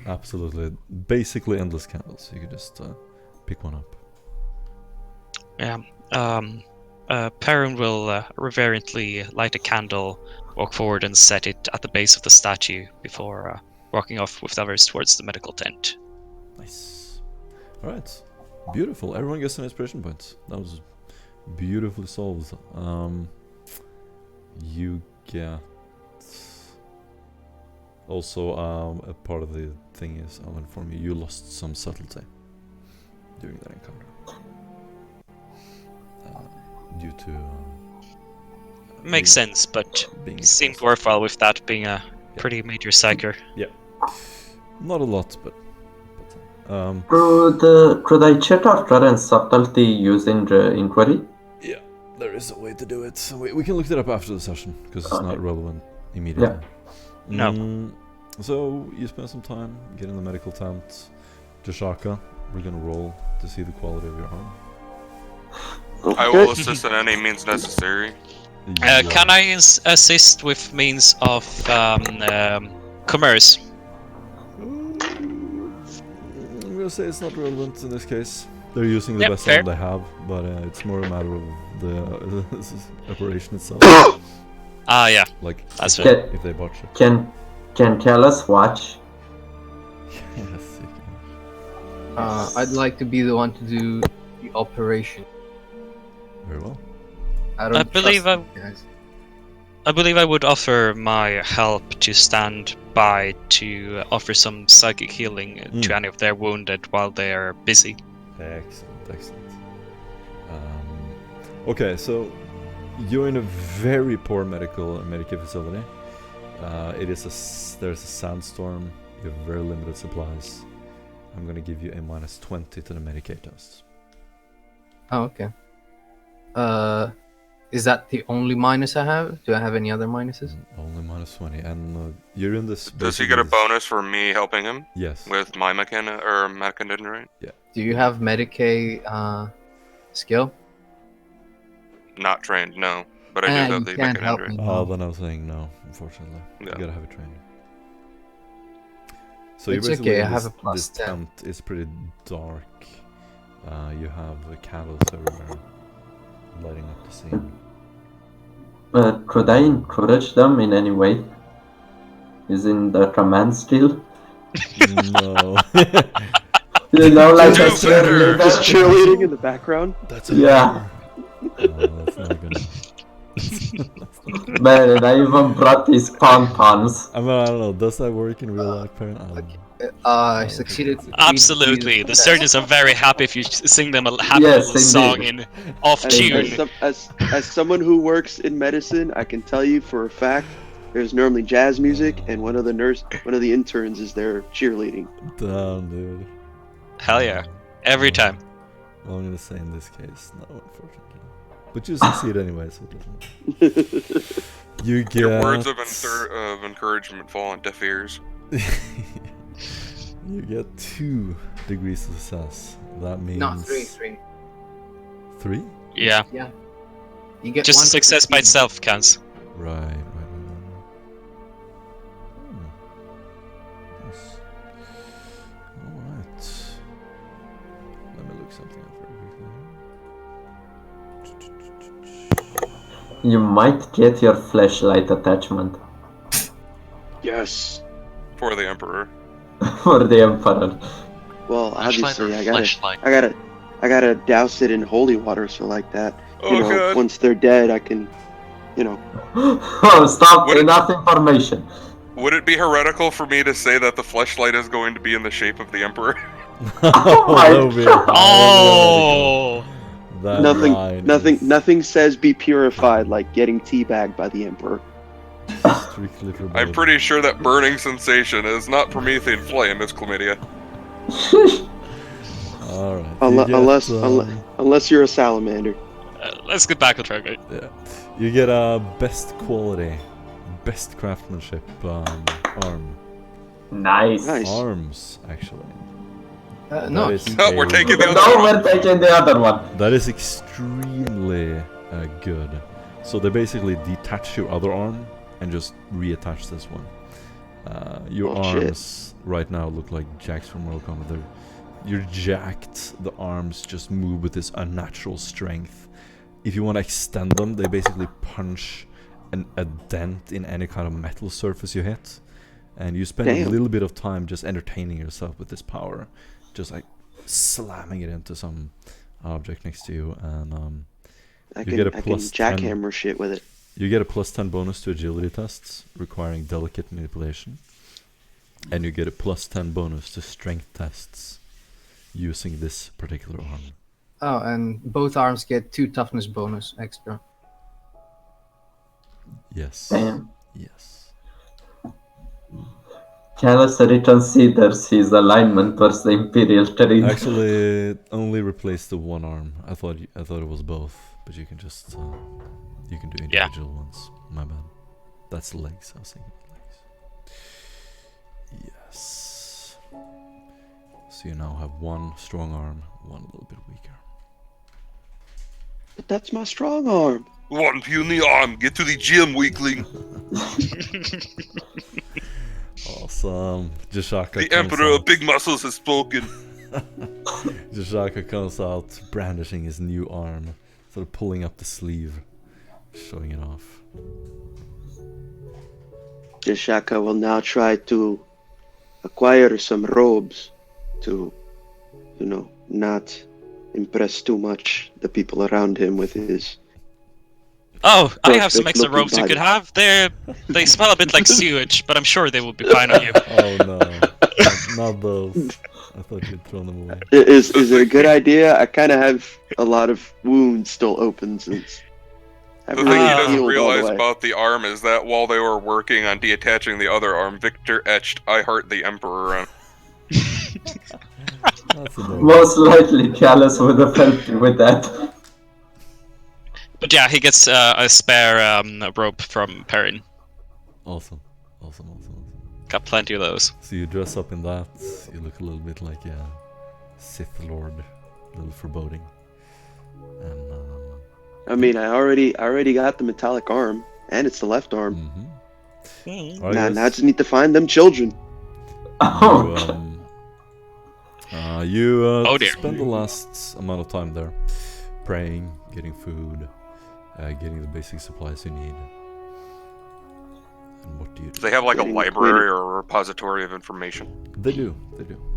Speaker 2: Absolutely, basically endless candles. You could just pick one up.
Speaker 3: Yeah. Perrin will reverently light a candle, walk forward and set it at the base of the statue before walking off with the others towards the medical tent.
Speaker 2: Nice. Alright. Beautiful. Everyone gets an inspiration point. That was beautifully solved. You get... Also, a part of the thing is, I'll inform you, you lost some subtlety during that encounter. Due to...
Speaker 3: Makes sense, but
Speaker 2: being
Speaker 3: seemed
Speaker 2: exposed.
Speaker 3: worthwhile with that being a pretty major psyker.
Speaker 2: Not a lot, but
Speaker 1: Could I check our current subtlety using the inquiry?
Speaker 2: yeah, there is a way to do it. We can look it up after the session, because it's
Speaker 1: Okay.
Speaker 2: not relevant immediately.
Speaker 3: No.
Speaker 2: So, you spend some time getting the medical tent. Jashaka, we're gonna roll to see the quality of your arm.
Speaker 5: I will assist in any means necessary.
Speaker 3: Can I assist with means of commerce?
Speaker 2: I'm gonna say it's not relevant in this case. They're using the
Speaker 3: Yep,
Speaker 2: best
Speaker 3: fair.
Speaker 2: arm they have, but it's more a matter of the operation itself.
Speaker 3: Ah, yeah.
Speaker 2: Like,
Speaker 3: That's
Speaker 2: if,
Speaker 1: fair.
Speaker 2: if they botch it.
Speaker 1: Can Callus watch?
Speaker 2: Yes, you can.
Speaker 6: I'd like to be the one to do the operation.
Speaker 2: Very well.
Speaker 6: I don't
Speaker 3: I believe
Speaker 6: trust you guys.
Speaker 3: I believe I would offer my help to stand by to offer some psychic healing to any of their wounded while they are busy.
Speaker 2: Excellent, excellent. Okay, so you're in a very poor medical facility. There's a sandstorm. You have very limited supplies. I'm gonna give you a -20 to the Medicaid test.
Speaker 6: Oh, okay. Is that the only minus I have? Do I have any other minuses?
Speaker 2: Only -20, and you're in this.
Speaker 5: Does he get a
Speaker 2: basically
Speaker 5: bonus for me helping him
Speaker 2: Yes.
Speaker 5: with my mechanic, right?
Speaker 6: Do you have Medicaid skill?
Speaker 5: Not trained, no. But I do
Speaker 6: You
Speaker 5: have the
Speaker 6: can't help
Speaker 5: mechanic.
Speaker 6: me.
Speaker 2: Oh, then I'm saying no, unfortunately.
Speaker 5: Yeah.
Speaker 2: You gotta have a training. So
Speaker 6: It's
Speaker 2: you're basically
Speaker 6: okay,
Speaker 2: in
Speaker 6: I have
Speaker 2: this,
Speaker 6: a plus
Speaker 2: this
Speaker 6: 10.
Speaker 2: tent is pretty dark. You have candles everywhere, lighting up the scene.
Speaker 1: Could I encourage them in any way? Using the command skill?
Speaker 2: No.
Speaker 1: You know, like
Speaker 5: Do
Speaker 1: a
Speaker 5: better.
Speaker 1: cheerleader?
Speaker 4: Just cheerleading in the background.
Speaker 2: That's a
Speaker 1: Yeah.
Speaker 2: that's not gonna.
Speaker 1: Man, and I even brought these pom-poms.
Speaker 2: I don't know. Does that work in real life, Perrin? I don't know.
Speaker 6: I succeeded.
Speaker 3: Absolutely. The surgeons are very happy if you sing them a happy
Speaker 1: Yes,
Speaker 3: little song
Speaker 1: indeed.
Speaker 3: in off tune.
Speaker 4: As someone who works in medicine, I can tell you for a fact there's normally jazz music, and one of the interns is there cheerleading.
Speaker 2: Damn, dude.
Speaker 3: Hell yeah. Every time.
Speaker 2: Well, I'm gonna say in this case, no, unfortunately. But you succeed anyway, so it doesn't. You get.
Speaker 5: Your words of encouragement fall on deaf ears.
Speaker 2: You get 2 degrees of success. That means.
Speaker 6: No, three.
Speaker 2: 3?
Speaker 3: Yeah.
Speaker 6: Yeah. You get
Speaker 3: Just
Speaker 6: one
Speaker 3: a success by
Speaker 6: for
Speaker 3: itself counts.
Speaker 2: Right. Nice. Alright. Let me look something up very quickly.
Speaker 1: You might get your flashlight attachment
Speaker 4: Yes.
Speaker 5: For the Emperor.
Speaker 1: for the Emperor.
Speaker 4: Well, obviously,
Speaker 7: Flashlight.
Speaker 4: I gotta douse it in holy water, so like that.
Speaker 5: Oh, God.
Speaker 4: Once they're dead, I can,
Speaker 1: Oh, stop!
Speaker 5: What-
Speaker 1: Enough information.
Speaker 5: Would it be heretical for me to say that the fleshlight is going to be in the shape of the Emperor?
Speaker 1: my
Speaker 2: that would be- that would be
Speaker 3: Oh!
Speaker 2: radical. That line is
Speaker 4: nothing says be purified like getting teabagged by the Emperor.
Speaker 2: strictly forbidden.
Speaker 5: I'm pretty sure that burning sensation is not Promethean flame, it's chlamydia.
Speaker 2: Alright.
Speaker 4: Unless you're a salamander.
Speaker 3: Let's get back on track, right?
Speaker 2: Yeah. You get a best quality, best craftsmanship arm.
Speaker 1: Nice.
Speaker 4: Nice.
Speaker 2: Arms, actually.
Speaker 6: No,
Speaker 2: That is
Speaker 5: Oh, we're
Speaker 2: a-
Speaker 5: taking the other
Speaker 1: No,
Speaker 5: one.
Speaker 1: we're taking the other one.
Speaker 2: That is extremely good. So they basically detach your other arm and just reattach this one. Your
Speaker 4: Oh, shit.
Speaker 2: arms right now look like jacks from Mortal Kombat. You're jacked. The arms just move with this unnatural strength. if you want to extend them, they basically punch a dent in any kind of metal surface you hit. And you spend a
Speaker 4: Damn.
Speaker 2: little bit of time just entertaining yourself with this power. Just like slamming it into some object next to you. And
Speaker 4: I
Speaker 2: you
Speaker 4: can
Speaker 2: get a plus 10.
Speaker 4: jackhammer shit with it.
Speaker 2: You get a plus 10 bonus to agility tests requiring delicate manipulation. And you get a plus 10 bonus to strength tests using this particular arm.
Speaker 6: Oh, and both arms get 2 toughness bonus extra.
Speaker 2: Yes.
Speaker 1: Damn.
Speaker 2: Yes.
Speaker 1: Callus reconsiders his alignment towards the Imperial terrain.
Speaker 2: Actually, only replace the one arm. I thought it was both, but you can just you can do individual ones. My bad. That's legs. I was thinking legs. Yes. So you now have one strong arm, one a little bit weaker.
Speaker 4: But that's my strong arm.
Speaker 5: One puny arm. Get to the gym, weakling.
Speaker 2: Awesome. Jashaka
Speaker 5: The
Speaker 2: comes
Speaker 5: Emperor
Speaker 2: out.
Speaker 5: of Big Muscles has spoken.
Speaker 2: Jashaka comes out brandishing his new arm, sort of pulling up the sleeve, showing it off.
Speaker 4: Jashaka will now try to acquire some robes to, not impress too much the people around him with his.
Speaker 3: Oh, I have some
Speaker 4: Perfect
Speaker 3: extra
Speaker 4: looking
Speaker 3: robes you
Speaker 4: body.
Speaker 3: could have. They smell a bit like sewage, but I'm sure they would be fine on you.
Speaker 2: Oh no, not those. I thought you'd thrown them away.
Speaker 4: Is it a good idea? I kind of have a lot of wounds still open since I
Speaker 5: The
Speaker 4: haven't
Speaker 5: thing he
Speaker 4: really
Speaker 5: doesn't
Speaker 4: healed all the
Speaker 5: realize
Speaker 4: way.
Speaker 5: about the arm is that while they were working on detaching the other arm, Victor etched "I heart the Emperor" on.
Speaker 2: That's adorable.
Speaker 1: Most likely Callus would have helped you with that.
Speaker 3: But yeah, he gets a spare rope from Perrin.
Speaker 2: Awesome.
Speaker 3: Got plenty of those.
Speaker 2: So you dress up in that. You look a little bit like a Sith Lord, a little foreboding. And
Speaker 4: I mean, I already got the metallic arm, and it's the left arm.
Speaker 2: Oh,
Speaker 4: Now I
Speaker 2: yes.
Speaker 4: just need to find them children.
Speaker 2: You
Speaker 3: Oh, dear.
Speaker 2: spend the last amount of time there, praying, getting food, getting the basic supplies you need. And what do you do?
Speaker 5: They have like a
Speaker 4: Getting
Speaker 5: library or a repository of information.
Speaker 2: They do.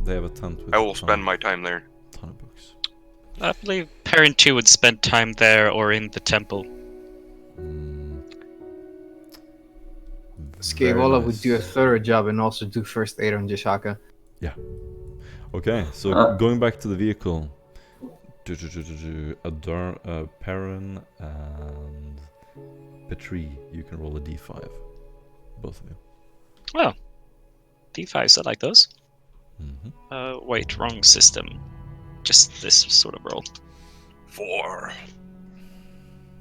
Speaker 2: They have a tent with
Speaker 5: I will
Speaker 2: a
Speaker 5: spend my time there.
Speaker 2: ton of books.
Speaker 3: I believe Perrin too would spend time there or in the temple.
Speaker 6: Skevola would do a thorough job and also do first aid on Jashaka.
Speaker 2: Okay, so going back to the vehicle, Perrin and Petri, you can roll a d5, both of you.
Speaker 3: Oh, D5s, I like those.
Speaker 2: Mm-hmm.
Speaker 3: Wait, wrong system. Just this sort of roll.
Speaker 5: 4.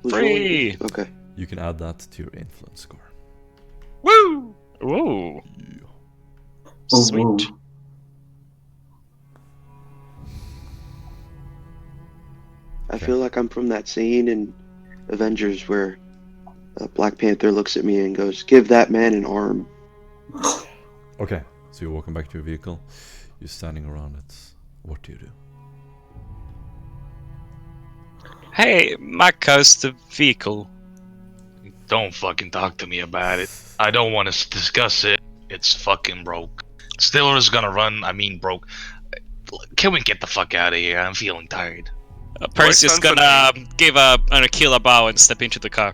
Speaker 4: Who's
Speaker 3: 3!
Speaker 4: rolling? Okay.
Speaker 2: You can add that to your influence score.
Speaker 5: Woo!
Speaker 3: Ooh,
Speaker 1: Oh,
Speaker 3: sweet.
Speaker 1: whoa.
Speaker 4: I feel like I'm from that scene in Avengers where Black Panther looks at me and goes, "Give that man an arm."
Speaker 2: Okay, so you're walking back to your vehicle. You're standing around it. What do you do?
Speaker 3: Hey, Mac, how's the vehicle?
Speaker 7: Don't fucking talk to me about it. I don't want to discuss it. It's fucking broke. Stiller's gonna run. I mean, broke. Can we get the fuck out of here? I'm feeling tired.
Speaker 3: Percy's
Speaker 5: sense
Speaker 3: gonna give an Aquila bow and step into the car.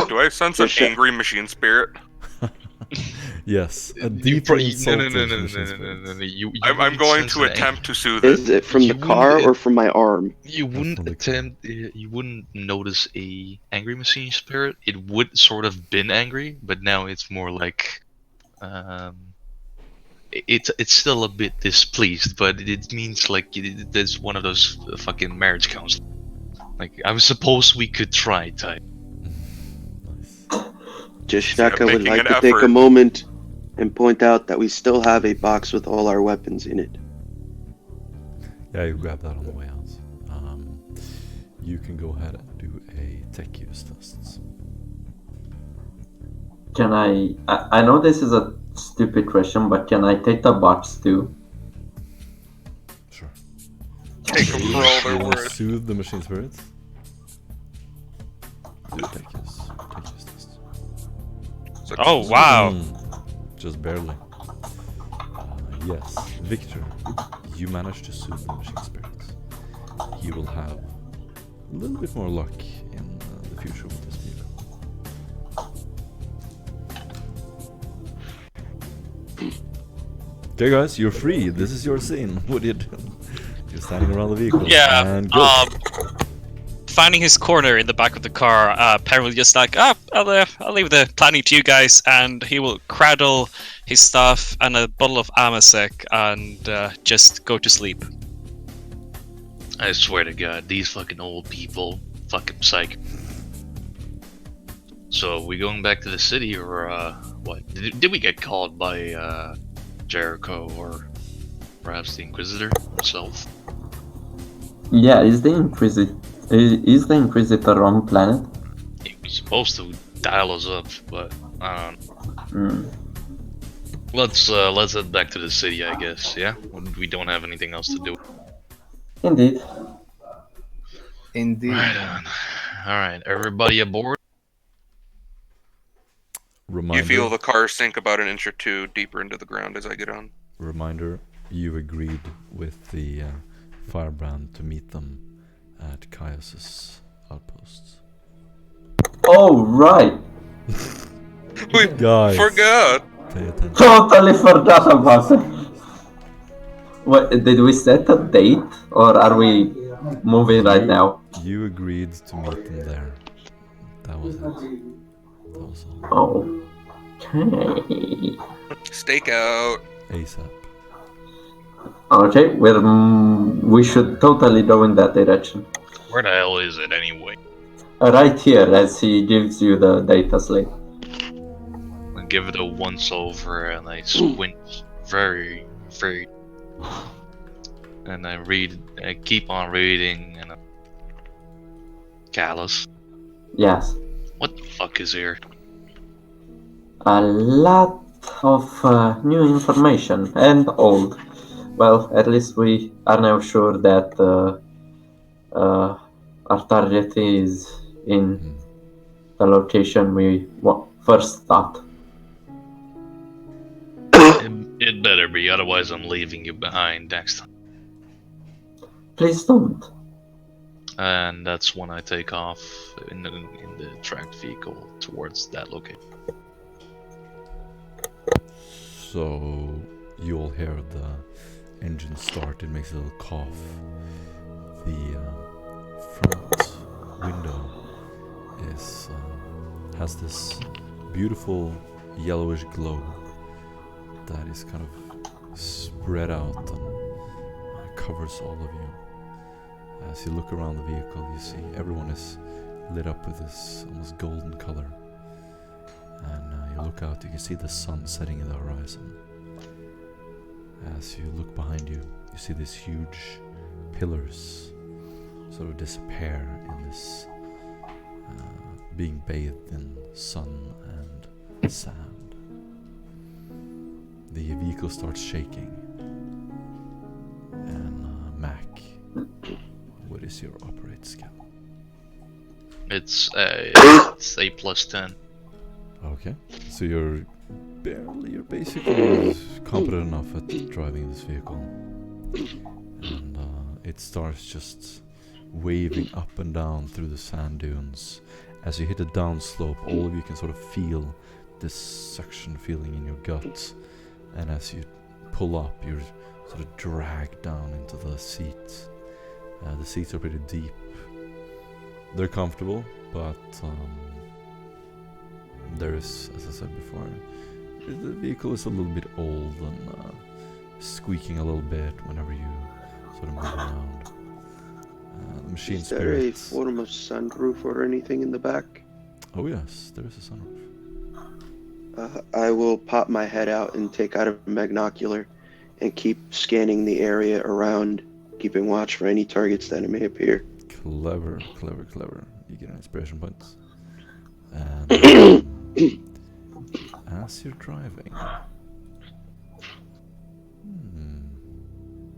Speaker 5: Do I sense an angry machine spirit?
Speaker 2: Yes, a
Speaker 7: You
Speaker 2: deep
Speaker 7: no.
Speaker 5: I'm going to attempt to soothe it.
Speaker 4: Is it from the car or from my arm?
Speaker 7: You wouldn't
Speaker 2: from the
Speaker 7: attempt. You wouldn't notice a angry machine spirit. It would sort of been angry, but now it's more like, it's still a bit displeased, but it means like there's one of those fucking marriage counselors. Like I suppose we could try type.
Speaker 4: Jashaka would
Speaker 5: making
Speaker 4: like
Speaker 5: an
Speaker 4: to take a
Speaker 5: effort.
Speaker 4: moment and point out that we still have a box with all our weapons in it.
Speaker 2: Yeah, you grab that on the way out. You can go ahead and do a tech use test.
Speaker 1: Can I know this is a stupid question, but can I take the box too?
Speaker 2: Sure.
Speaker 5: Take them for all
Speaker 2: You
Speaker 5: they're
Speaker 2: want to
Speaker 5: worth.
Speaker 2: soothe the machine spirits?
Speaker 3: Oh, wow.
Speaker 2: Just barely. Yes, Victor, you managed to soothe the machine spirits. You will have a little bit more luck in the future with this vehicle. Okay, guys, you're free. This is your scene. What do you do? You're standing around the vehicle.
Speaker 3: Yeah,
Speaker 2: And go.
Speaker 3: Finding his corner in the back of the car, Perrin will just like, I'll leave the planning to you guys, and he will cradle his stuff and a bottle of Amasec and just go to sleep.
Speaker 7: I swear to God, these fucking old people, fucking psych. So, we going back to the city, or what? Did we get called by Jericho, or perhaps the Inquisitor himself?
Speaker 1: Yeah, is the Inquisitor on planet?
Speaker 7: He's supposed to dial us up, but I don't know.
Speaker 1: Mm.
Speaker 7: Let's head back to the city, I guess. Yeah, we don't have anything else to do.
Speaker 1: Indeed.
Speaker 6: Indeed.
Speaker 7: Right on. All right, everybody aboard.
Speaker 2: Reminder,
Speaker 5: You feel the car sink about an inch or two deeper into the ground as I get on.
Speaker 2: Reminder, you agreed with the Firebrand to meet them at Caius's outposts.
Speaker 1: Oh, right.
Speaker 5: We
Speaker 2: Guys,
Speaker 5: forgot!
Speaker 2: pay attention.
Speaker 1: Totally forgot about it. What, did we set a date, or are we moving right now?
Speaker 2: You agreed to meet them there. That was it. That was all.
Speaker 1: Oh. Okay.
Speaker 5: Stakeout.
Speaker 2: ASAP.
Speaker 1: Okay, we should totally go in that direction.
Speaker 7: Where the hell is it anyway?
Speaker 1: Right here, as he gives you the data slate.
Speaker 7: I give it a once over and I squint very, very. And I keep on reading and Callus.
Speaker 1: Yes.
Speaker 7: What the fuck is here?
Speaker 1: A lot of new information, and old. Well, at least we are now sure that our target is in the location we first thought.
Speaker 7: It better be, otherwise I'm leaving you behind next time.
Speaker 1: Please don't.
Speaker 7: And that's when I take off in the tracked vehicle towards that location.
Speaker 2: So you all hear the engine start. It makes a little cough. The front window has this beautiful yellowish glow that is kind of spread out and covers all of you. As you look around the vehicle, you see everyone is lit up with this almost golden color. And you look out, you can see the sun setting in the horizon. As you look behind you, you see these huge pillars sort of disappear in this being bathed in sun and sand. The vehicle starts shaking. And Mac, what is your operate skill?
Speaker 7: It's a plus 10.
Speaker 2: Okay, so you're basically competent enough at driving this vehicle, and it starts just waving up and down through the sand dunes. As you hit a downslope, all of you can sort of feel this suction feeling in your gut, and as you pull up, you're sort of dragged down into the seats. The seats are pretty deep. They're comfortable, but there is, as I said before, the vehicle is a little bit old and squeaking a little bit whenever you sort of move around. The machine
Speaker 4: Is there
Speaker 2: spirits.
Speaker 4: a form of sunroof or anything in the back?
Speaker 2: Oh yes, there is a sunroof.
Speaker 4: I will pop my head out and take out a magnocular and keep scanning the area around, keeping watch for any targets that may appear.
Speaker 2: Clever. You get an inspiration points. And as you're driving,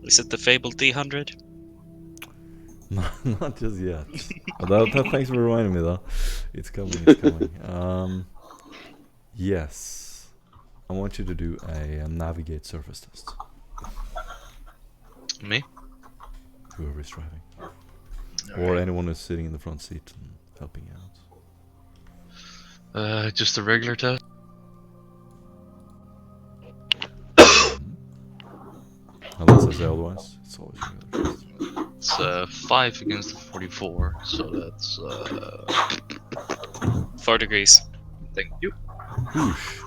Speaker 3: Is it the fabled D100?
Speaker 2: not just yet. Thanks for reminding me though. It's coming. Yes. I want you to do a navigate surface test.
Speaker 7: Me?
Speaker 2: Whoever is driving. Or
Speaker 7: Alright.
Speaker 2: anyone who's sitting in the front seat and helping you out.
Speaker 7: Just a regular test.
Speaker 2: Unless I say otherwise, it's always a regular test.
Speaker 7: It's 5 against the 44, so that's
Speaker 3: 4 degrees.
Speaker 7: thank you.
Speaker 2: Whoosh.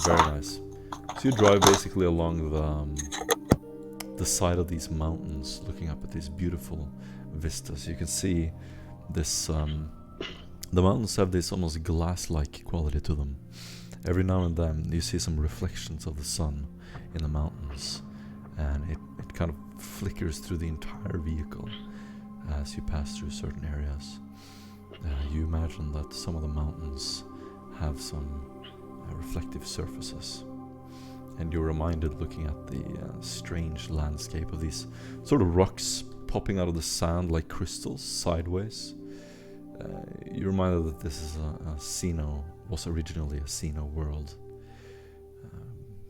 Speaker 2: Very nice. So you drive basically along the side of these mountains, looking up at these beautiful vistas. You can see this. The mountains have this almost glass-like quality to them. Every now and then you see some reflections of the sun in the mountains, and it kind of flickers through the entire vehicle as you pass through certain areas. You imagine that some of the mountains have some reflective surfaces, and you're reminded, looking at the strange landscape of these sort of rocks popping out of the sand like crystals sideways. You're reminded that this is a Sino, was originally a Sino world,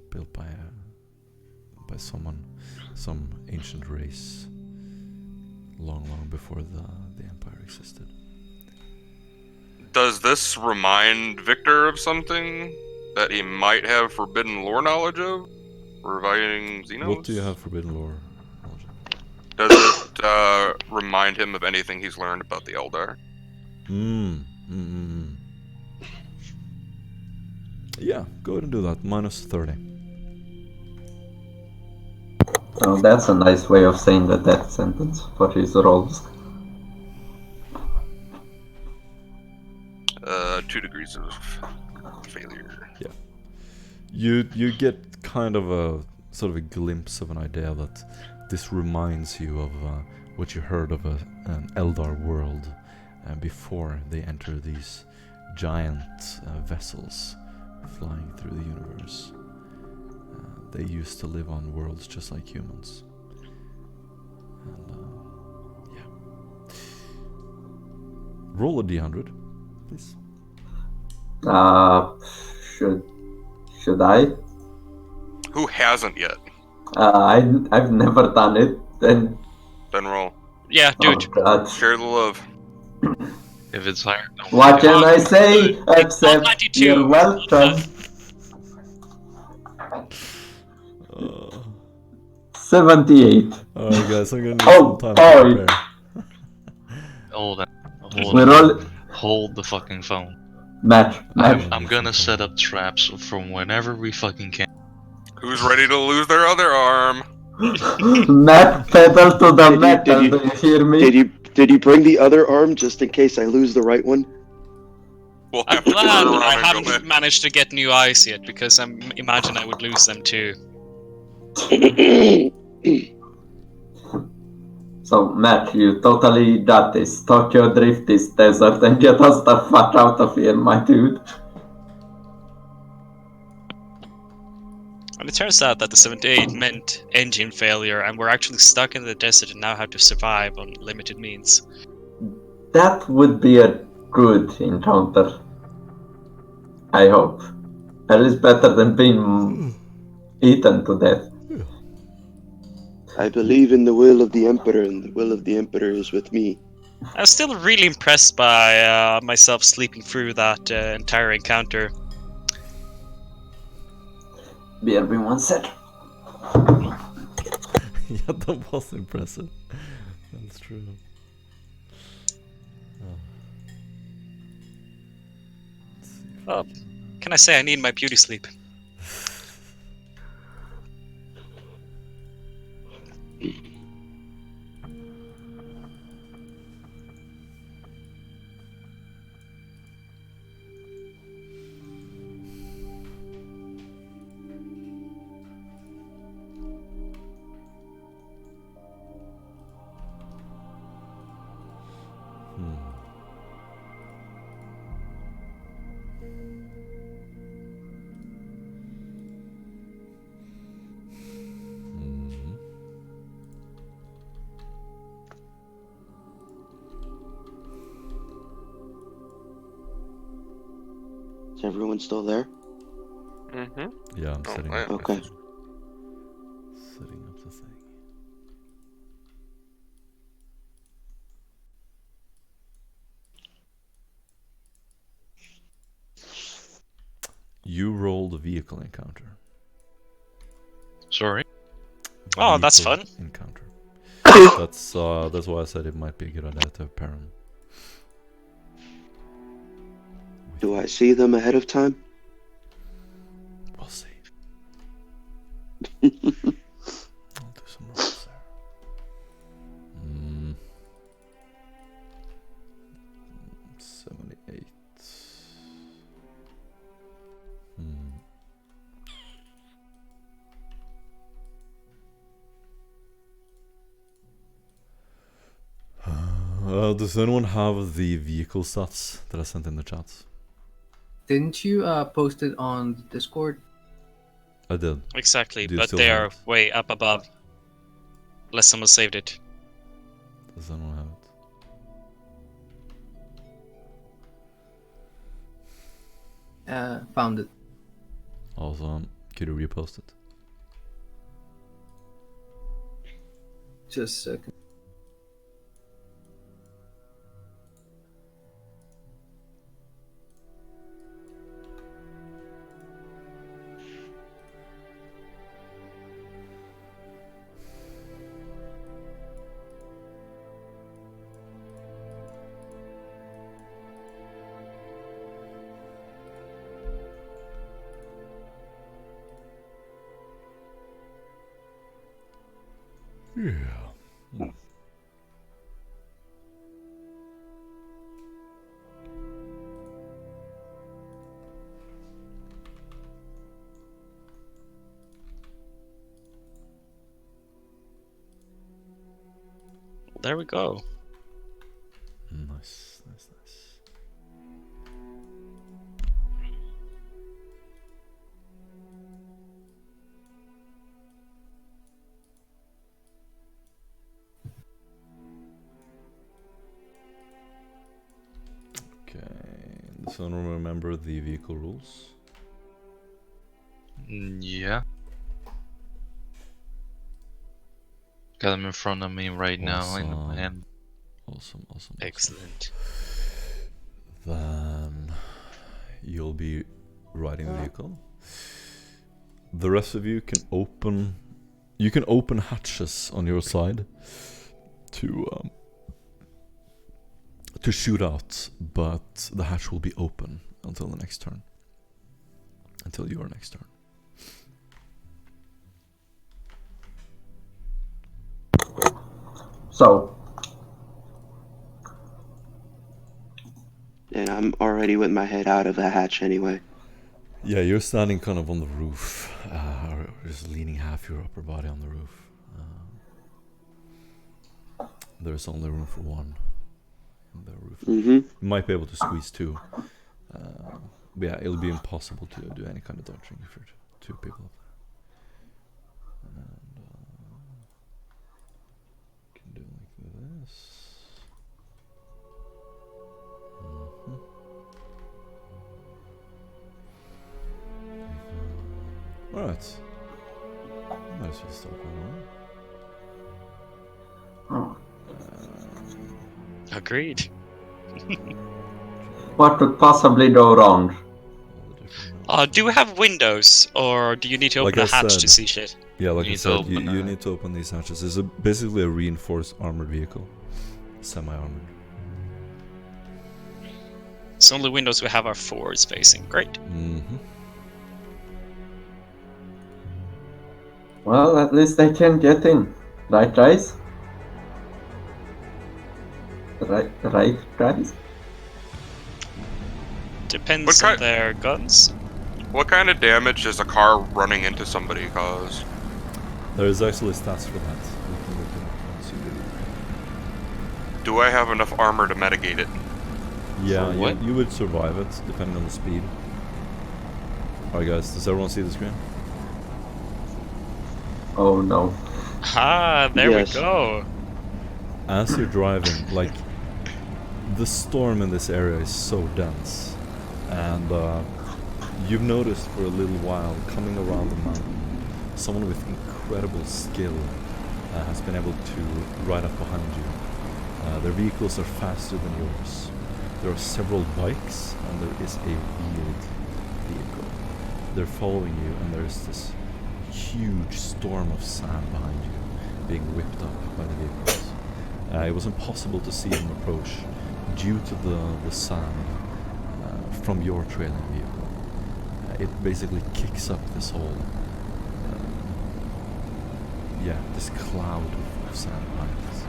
Speaker 2: built by someone, some ancient race, long before the Empire existed.
Speaker 5: Does this remind Victor of something that he might have forbidden lore knowledge of? Reviving Xenos?
Speaker 2: What do you have forbidden lore knowledge of?
Speaker 5: Does it remind him of anything he's learned about the Eldar?
Speaker 2: Yeah, go ahead and do that. Minus 30.
Speaker 1: Oh, that's a nice way of saying the death sentence for his rolls.
Speaker 5: 2 degrees of failure.
Speaker 2: Yeah. You get kind of a sort of a glimpse of an idea that this reminds you of what you heard of an Eldar world before they enter these giant vessels flying through the universe. They used to live on worlds just like humans. And yeah. Roll a d100, please.
Speaker 1: Should I?
Speaker 5: Who hasn't yet?
Speaker 1: I've never done it. Then
Speaker 5: Then roll.
Speaker 3: Yeah, do it.
Speaker 1: God.
Speaker 5: Share the love.
Speaker 7: If it's higher, don't
Speaker 1: What
Speaker 7: take it.
Speaker 1: can I say
Speaker 3: It's not
Speaker 1: except
Speaker 3: 92.
Speaker 1: you're welcome? 78.
Speaker 2: Alright guys, I'm gonna need
Speaker 1: Oh,
Speaker 2: some time to
Speaker 1: boy.
Speaker 2: prepare.
Speaker 7: Hold on.
Speaker 1: We're all
Speaker 7: Hold the fucking phone.
Speaker 1: match.
Speaker 7: I'm gonna set up traps from whenever we fucking can.
Speaker 5: Who's ready to lose their other arm?
Speaker 1: Matt, pedal to the
Speaker 4: Did you-
Speaker 1: metal.
Speaker 4: did you-
Speaker 1: Do you hear me?
Speaker 4: Did you bring the other arm just in case I lose the right one?
Speaker 5: We'll
Speaker 3: I'm
Speaker 5: have to turn
Speaker 3: glad
Speaker 5: around
Speaker 3: I
Speaker 5: and go
Speaker 3: haven't
Speaker 5: back.
Speaker 3: managed to get new eyes yet, because I imagine I would lose them too.
Speaker 1: So, Matt, you totally got this. Tokyo Drift this desert and get us the fuck out of here, my dude.
Speaker 3: And it turns out that the 78 meant engine failure, and we're actually stuck in the desert and now have to survive on limited means.
Speaker 1: That would be a good encounter. I hope. At least better than being eaten to death.
Speaker 4: I believe in the will of the Emperor, and the will of the Emperor is with me.
Speaker 3: I was still really impressed by myself sleeping through that entire encounter.
Speaker 1: BRB 1 sec.
Speaker 2: Yeah, that was impressive. That's true.
Speaker 3: Oh, can I say I need my beauty sleep?
Speaker 4: Is everyone still there?
Speaker 5: Mm-hmm.
Speaker 2: Yeah, I'm
Speaker 5: Oh,
Speaker 2: setting
Speaker 5: yeah.
Speaker 2: up.
Speaker 4: Okay.
Speaker 2: Setting up the thing. You roll the vehicle encounter.
Speaker 7: Sorry.
Speaker 3: Oh, that's
Speaker 2: Vehicle
Speaker 3: fun.
Speaker 2: Encounter. That's why I said it might be a good idea to have Perrin.
Speaker 4: Do I see them ahead of time?
Speaker 2: We'll see. I'll do some rolls there. 78. Does anyone have the vehicle stats that I sent in the chat?
Speaker 6: Didn't you post it on the Discord?
Speaker 2: I did.
Speaker 3: Exactly,
Speaker 2: Do you
Speaker 3: but
Speaker 2: still
Speaker 3: they
Speaker 2: have
Speaker 3: are
Speaker 2: it?
Speaker 3: way up above. Unless someone saved it.
Speaker 2: Does anyone have it?
Speaker 6: Found it.
Speaker 2: Awesome. Could you repost it?
Speaker 6: Just a second.
Speaker 2: Yeah.
Speaker 3: There we go.
Speaker 2: Nice, nice, nice. Okay, does anyone remember the vehicle rules?
Speaker 7: Yeah. Got them in front of me right now in my hand.
Speaker 2: Awesome, awesome.
Speaker 3: Excellent.
Speaker 2: Then you'll be riding the vehicle. The rest of you can open. You can open hatches on your side to shoot out, but the hatch will be open until the next turn. Until your next turn.
Speaker 1: So,
Speaker 4: And I'm already with my head out of the hatch anyway.
Speaker 2: Yeah, you're standing kind of on the roof, or just leaning half your upper body on the roof. There's only room for one in the roof.
Speaker 4: Mm-hmm.
Speaker 2: You might be able to squeeze two. But yeah, it'll be impossible to do any kind of dodging if you're two people up there. And can do like this. Alright. Might as well start right away.
Speaker 3: Agreed.
Speaker 1: what could possibly go wrong?
Speaker 3: Do we have windows, or do you need to open
Speaker 2: Like
Speaker 3: a
Speaker 2: I
Speaker 3: hatch
Speaker 2: said,
Speaker 3: to see shit?
Speaker 2: Yeah, like
Speaker 7: You
Speaker 2: I
Speaker 7: need to
Speaker 2: said,
Speaker 7: open
Speaker 2: you
Speaker 7: a-
Speaker 2: need to open these hatches. It's basically a reinforced armored vehicle. Semi-armored.
Speaker 3: So only windows we have are forwards facing. Great.
Speaker 2: Mm-hmm.
Speaker 1: Well, at least they can get in. Right, guys? Right, guys?
Speaker 3: Depends
Speaker 5: What
Speaker 3: on
Speaker 5: kind-
Speaker 3: their guns.
Speaker 5: What kind of damage does a car running into somebody cause?
Speaker 2: There is actually stats for that. You can look it up once you do
Speaker 5: Do I have enough armor to mitigate it?
Speaker 2: it. Yeah,
Speaker 7: For what?
Speaker 2: you would survive it, depending on the speed. Alright guys, does everyone see the screen?
Speaker 1: Oh no.
Speaker 3: Ah, there
Speaker 4: Yes.
Speaker 3: we go.
Speaker 2: As you're driving, like, the storm in this area is so dense. And You've noticed for a little while, coming around the mountain, someone with incredible skill has been able to ride up behind you. Their vehicles are faster than yours. There are several bikes, and there is a wheeled vehicle. They're following you, and there's this huge storm of sand behind you, being whipped up by the vehicles. It was impossible to see them approach due to the sand from your trailing vehicle. It basically kicks up this whole, this cloud of sand behind us.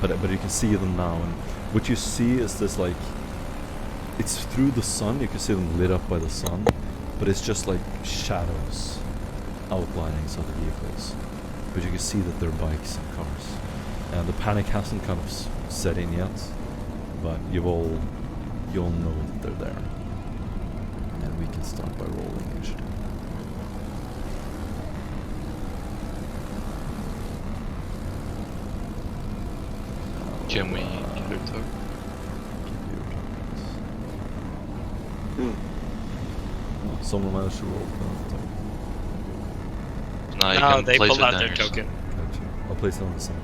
Speaker 2: But you can see them now, and what you see is this, like, it's through the sun. You can see them lit up by the sun, but it's just like shadows, outlinings of the vehicles. But you can see that they're bikes and cars. And the panic hasn't kind of set in yet, but you'll know that they're there. And we can start by rolling initiative.
Speaker 7: Can we get her to?
Speaker 2: Someone managed to roll for that.
Speaker 7: No, you
Speaker 3: No,
Speaker 7: can
Speaker 3: they
Speaker 7: place
Speaker 3: pulled
Speaker 7: it
Speaker 3: out
Speaker 7: down
Speaker 3: their
Speaker 7: yourself.
Speaker 3: token.
Speaker 2: Gotcha. I'll place it on the side.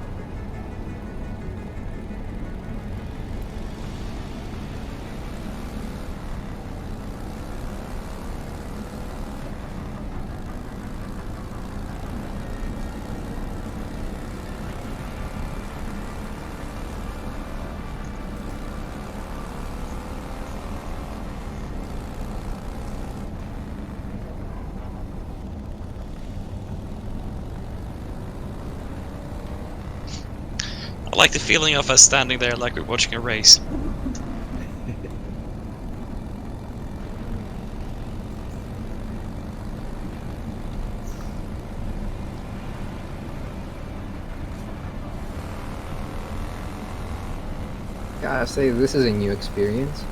Speaker 3: I like the feeling of us standing there like we're watching a race.
Speaker 6: Gotta say, this is a new experience.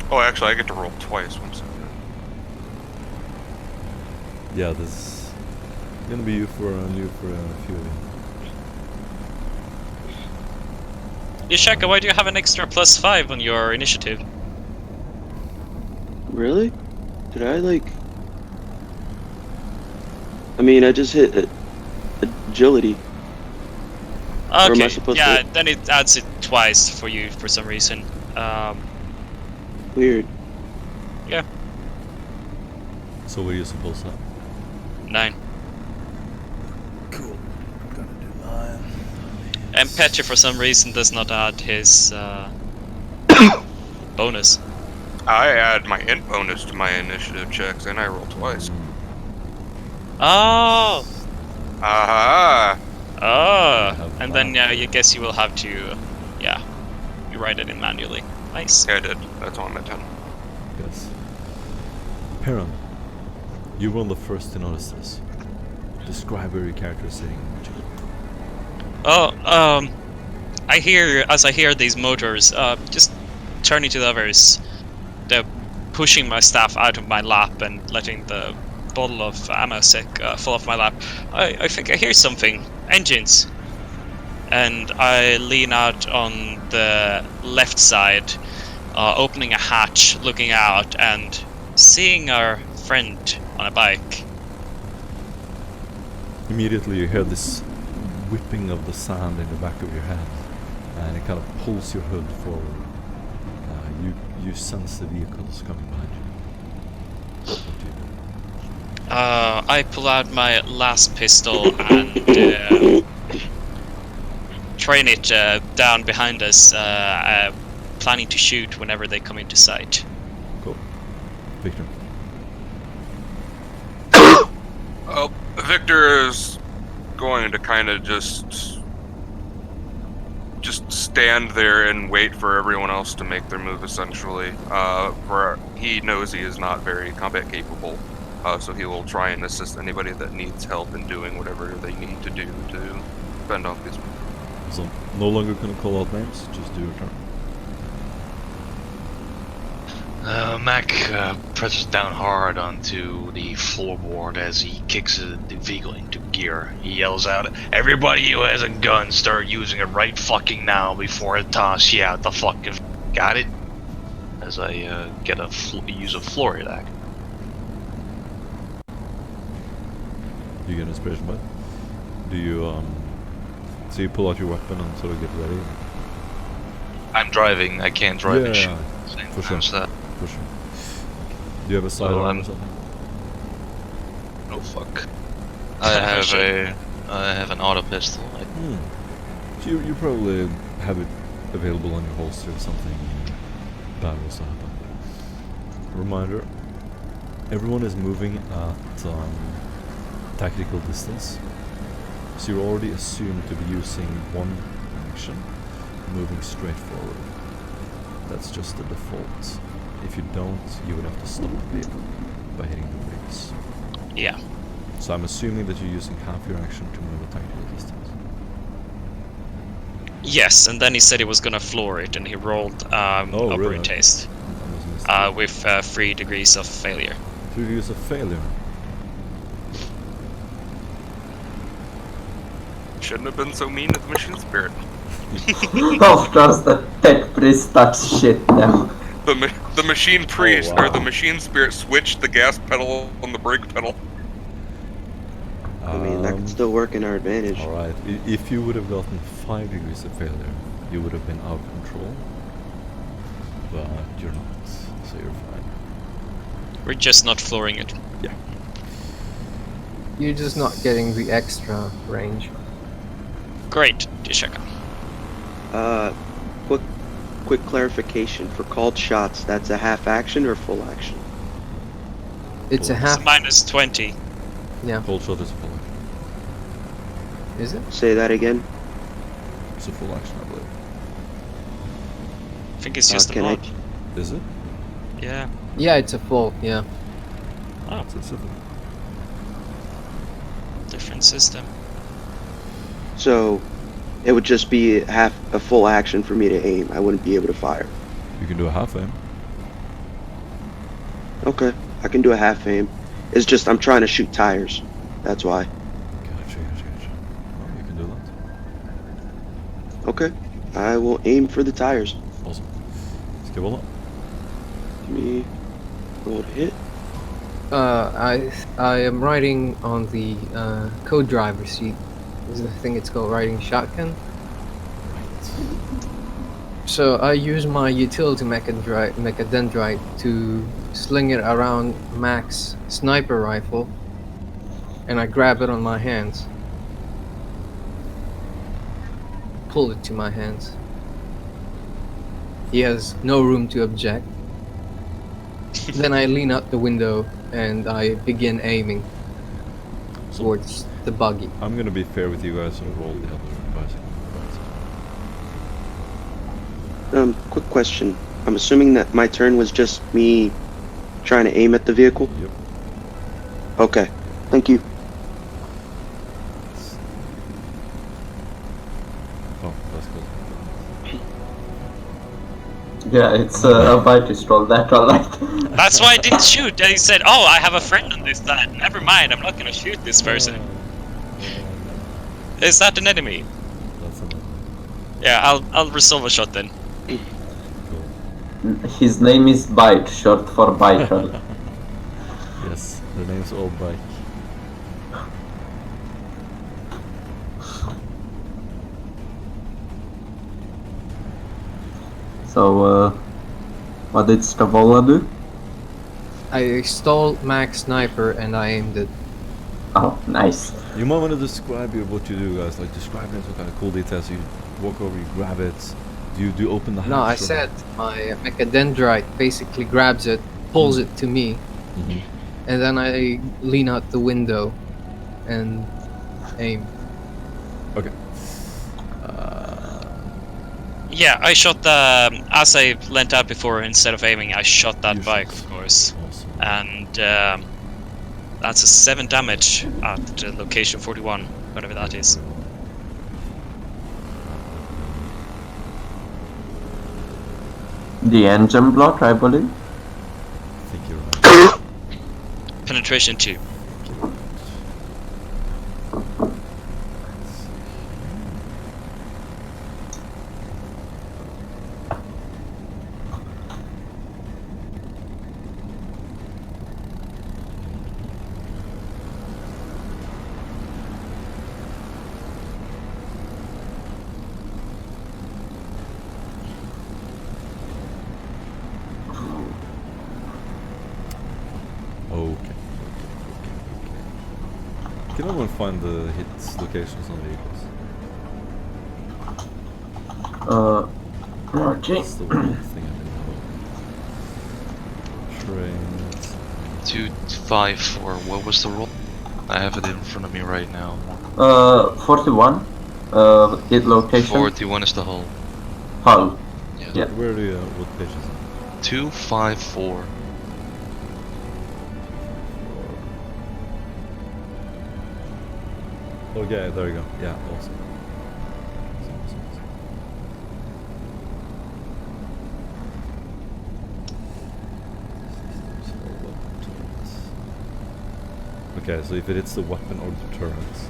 Speaker 5: Oh, actually, I get to roll twice once.
Speaker 2: Yeah, this is gonna be new for a few of you.
Speaker 3: Yashaka, why do you have an extra +5 on your initiative?
Speaker 4: Really? Did I like? I mean, I just hit agility. Or am I
Speaker 3: Okay,
Speaker 4: supposed
Speaker 3: yeah,
Speaker 4: to?
Speaker 3: then it adds it twice for you for some reason.
Speaker 4: Weird.
Speaker 3: Yeah,
Speaker 2: So what are you supposed to have?
Speaker 3: 9.
Speaker 2: Cool. Gonna do 9.
Speaker 3: And Petri for some reason does not add his bonus.
Speaker 5: I add my int bonus to my initiative checks, and I roll twice.
Speaker 3: Oh!
Speaker 5: Aha!
Speaker 3: Oh! And then you guess you will have to, you write it in manually. Nice.
Speaker 5: Yeah, I did. That's on my 10.
Speaker 2: Yes. Perrin, you were the first to notice this. Describe where your character is sitting.
Speaker 3: Oh, as I hear these motors, just turning to the others, they're pushing my staff out of my lap and letting the bottle of ammo fall off my lap. I think I hear something. Engines. And I lean out on the left side, opening a hatch, looking out, and seeing our friend on a bike.
Speaker 2: Immediately you hear this whipping of the sand in the back of your head, and it kind of pulls your hood forward. You sense the vehicles coming behind you. What do you do?
Speaker 3: I pull out my last pistol and train it down behind us, planning to shoot whenever they come into sight.
Speaker 2: Cool. Victor.
Speaker 5: Oh, Victor is going to kind of just stand there and wait for everyone else to make their move, essentially. For he knows he is not very combat capable, so he will try and assist anybody that needs help in doing whatever they need to do to fend off these people.
Speaker 2: So, no longer gonna call out names, just do your turn.
Speaker 7: Mac presses down hard onto the floorboard as he kicks the vehicle into gear. He yells out, "Everybody who has a gun, start using it right fucking now before I toss you out the fucking..." Got it? as I use a floor attack.
Speaker 2: You get inspiration by it? Do you so you pull out your weapon and sort of get ready?
Speaker 7: I'm driving. I can't drive and shoot.
Speaker 2: Yeah,
Speaker 7: at the same
Speaker 2: for
Speaker 7: time,
Speaker 2: sure.
Speaker 7: so that-
Speaker 2: For sure. Do you have a sidearm or something?
Speaker 7: Oh fuck. I have an auto pistol.
Speaker 2: So you probably have it available on your holster if something bad was to happen. Reminder, everyone is moving at tactical distance. So you're already assumed to be using one action, moving straight forward. That's just the default. If you don't, you would have to stop the vehicle by hitting the brakes.
Speaker 3: Yeah.
Speaker 2: So I'm assuming that you're using half your action to move a tactical distance.
Speaker 3: Yes, and then he said he was gonna floor it, and he rolled
Speaker 2: really?
Speaker 3: operate taste with 3 degrees of failure.
Speaker 2: 3 degrees of failure.
Speaker 5: Shouldn't have been so mean to the machine spirit.
Speaker 1: Of course, the tech priest starts shit now.
Speaker 5: The machine priest,
Speaker 2: wow.
Speaker 5: or the machine spirit switched the gas pedal on the brake pedal.
Speaker 4: I mean, that could still work in our advantage.
Speaker 2: Alright, if you would have gotten 5 degrees of failure, you would have been out of control. But you're not, so you're fine.
Speaker 3: We're just not flooring it.
Speaker 2: Yeah.
Speaker 6: You're just not getting the extra range.
Speaker 3: Great, Dishaka.
Speaker 4: Quick clarification. For called shots, that's a half action or full action?
Speaker 6: It's a
Speaker 3: It's
Speaker 6: half.
Speaker 3: minus 20.
Speaker 6: Yeah.
Speaker 2: Cold shot is a full action.
Speaker 6: Is it?
Speaker 4: Say that again.
Speaker 2: It's a full action, I believe.
Speaker 3: I think it's just a
Speaker 4: can I-
Speaker 3: mod.
Speaker 2: Is it?
Speaker 3: Yeah.
Speaker 6: Yeah, it's a full. Yeah.
Speaker 3: Oh,
Speaker 2: It's a civil.
Speaker 3: different system.
Speaker 4: So, it would just be a full action for me to aim. I wouldn't be able to fire.
Speaker 2: You can do a half aim.
Speaker 4: Okay, I can do a half aim. It's just I'm trying to shoot tires. That's why.
Speaker 2: Gotcha. Well, you can do that.
Speaker 4: Okay, I will aim for the tires.
Speaker 2: Awesome. Let's give all up.
Speaker 4: Give me roll to hit.
Speaker 6: I am riding on the co-driver seat. I think it's called riding shotgun. So I use my utility mechadendrite to sling it around Mac's sniper rifle, and I grab it on my hands. Pull it to my hands. He has no room to object. Then I lean out the window and I begin aiming towards the buggy.
Speaker 2: I'm gonna be fair with you guys and roll the other bicycle.
Speaker 4: Quick question. I'm assuming that my turn was just me trying to aim at the vehicle?
Speaker 2: Yep.
Speaker 4: Okay, thank you.
Speaker 2: Oh, that's cool.
Speaker 1: Yeah, it's a Vitus roll, that alright.
Speaker 3: That's why I didn't shoot. And he said, "Oh, I have a friend on this side. Never mind. I'm not gonna shoot this person." Is that an enemy?
Speaker 2: That's another.
Speaker 3: Yeah, I'll resolve a shot then.
Speaker 2: Cool.
Speaker 1: His name is Bike, short for biker.
Speaker 2: Yes, the name's Old Bike.
Speaker 1: So, what did Stavola do?
Speaker 6: I stole Mac's sniper and I aimed it.
Speaker 1: Oh, nice.
Speaker 2: You might want to describe what you do, guys. Like, describe it, what kind of cool details. You walk over, you grab it. Do you open the hatch?
Speaker 6: No, I
Speaker 2: or-
Speaker 6: said my mechadendrite basically grabs it, pulls it to me,
Speaker 2: Mhm.
Speaker 6: and then I lean out the window and aim.
Speaker 2: Okay.
Speaker 3: Yeah, I shot the. As I leant out before, instead of aiming, I shot that
Speaker 2: You
Speaker 3: bike,
Speaker 2: shot.
Speaker 3: of course.
Speaker 2: Awesome.
Speaker 3: And that's a 7 damage at location 41, whatever that is.
Speaker 1: The engine block, I believe.
Speaker 2: I think you're right.
Speaker 3: Penetration 2.
Speaker 2: can only find the hit locations on vehicles.
Speaker 1: Okay.
Speaker 2: That's the one thing I didn't know. Trains.
Speaker 7: 254. What was the roll? I have it in front of me right now.
Speaker 1: 41. Hit location.
Speaker 7: 41 is the hull.
Speaker 1: Hull.
Speaker 7: Yeah.
Speaker 1: Yeah.
Speaker 2: Where do you, what page is it?
Speaker 7: 254.
Speaker 2: Okay, there you go. Yeah, awesome. Okay, so if it hits the weapon or the turrets,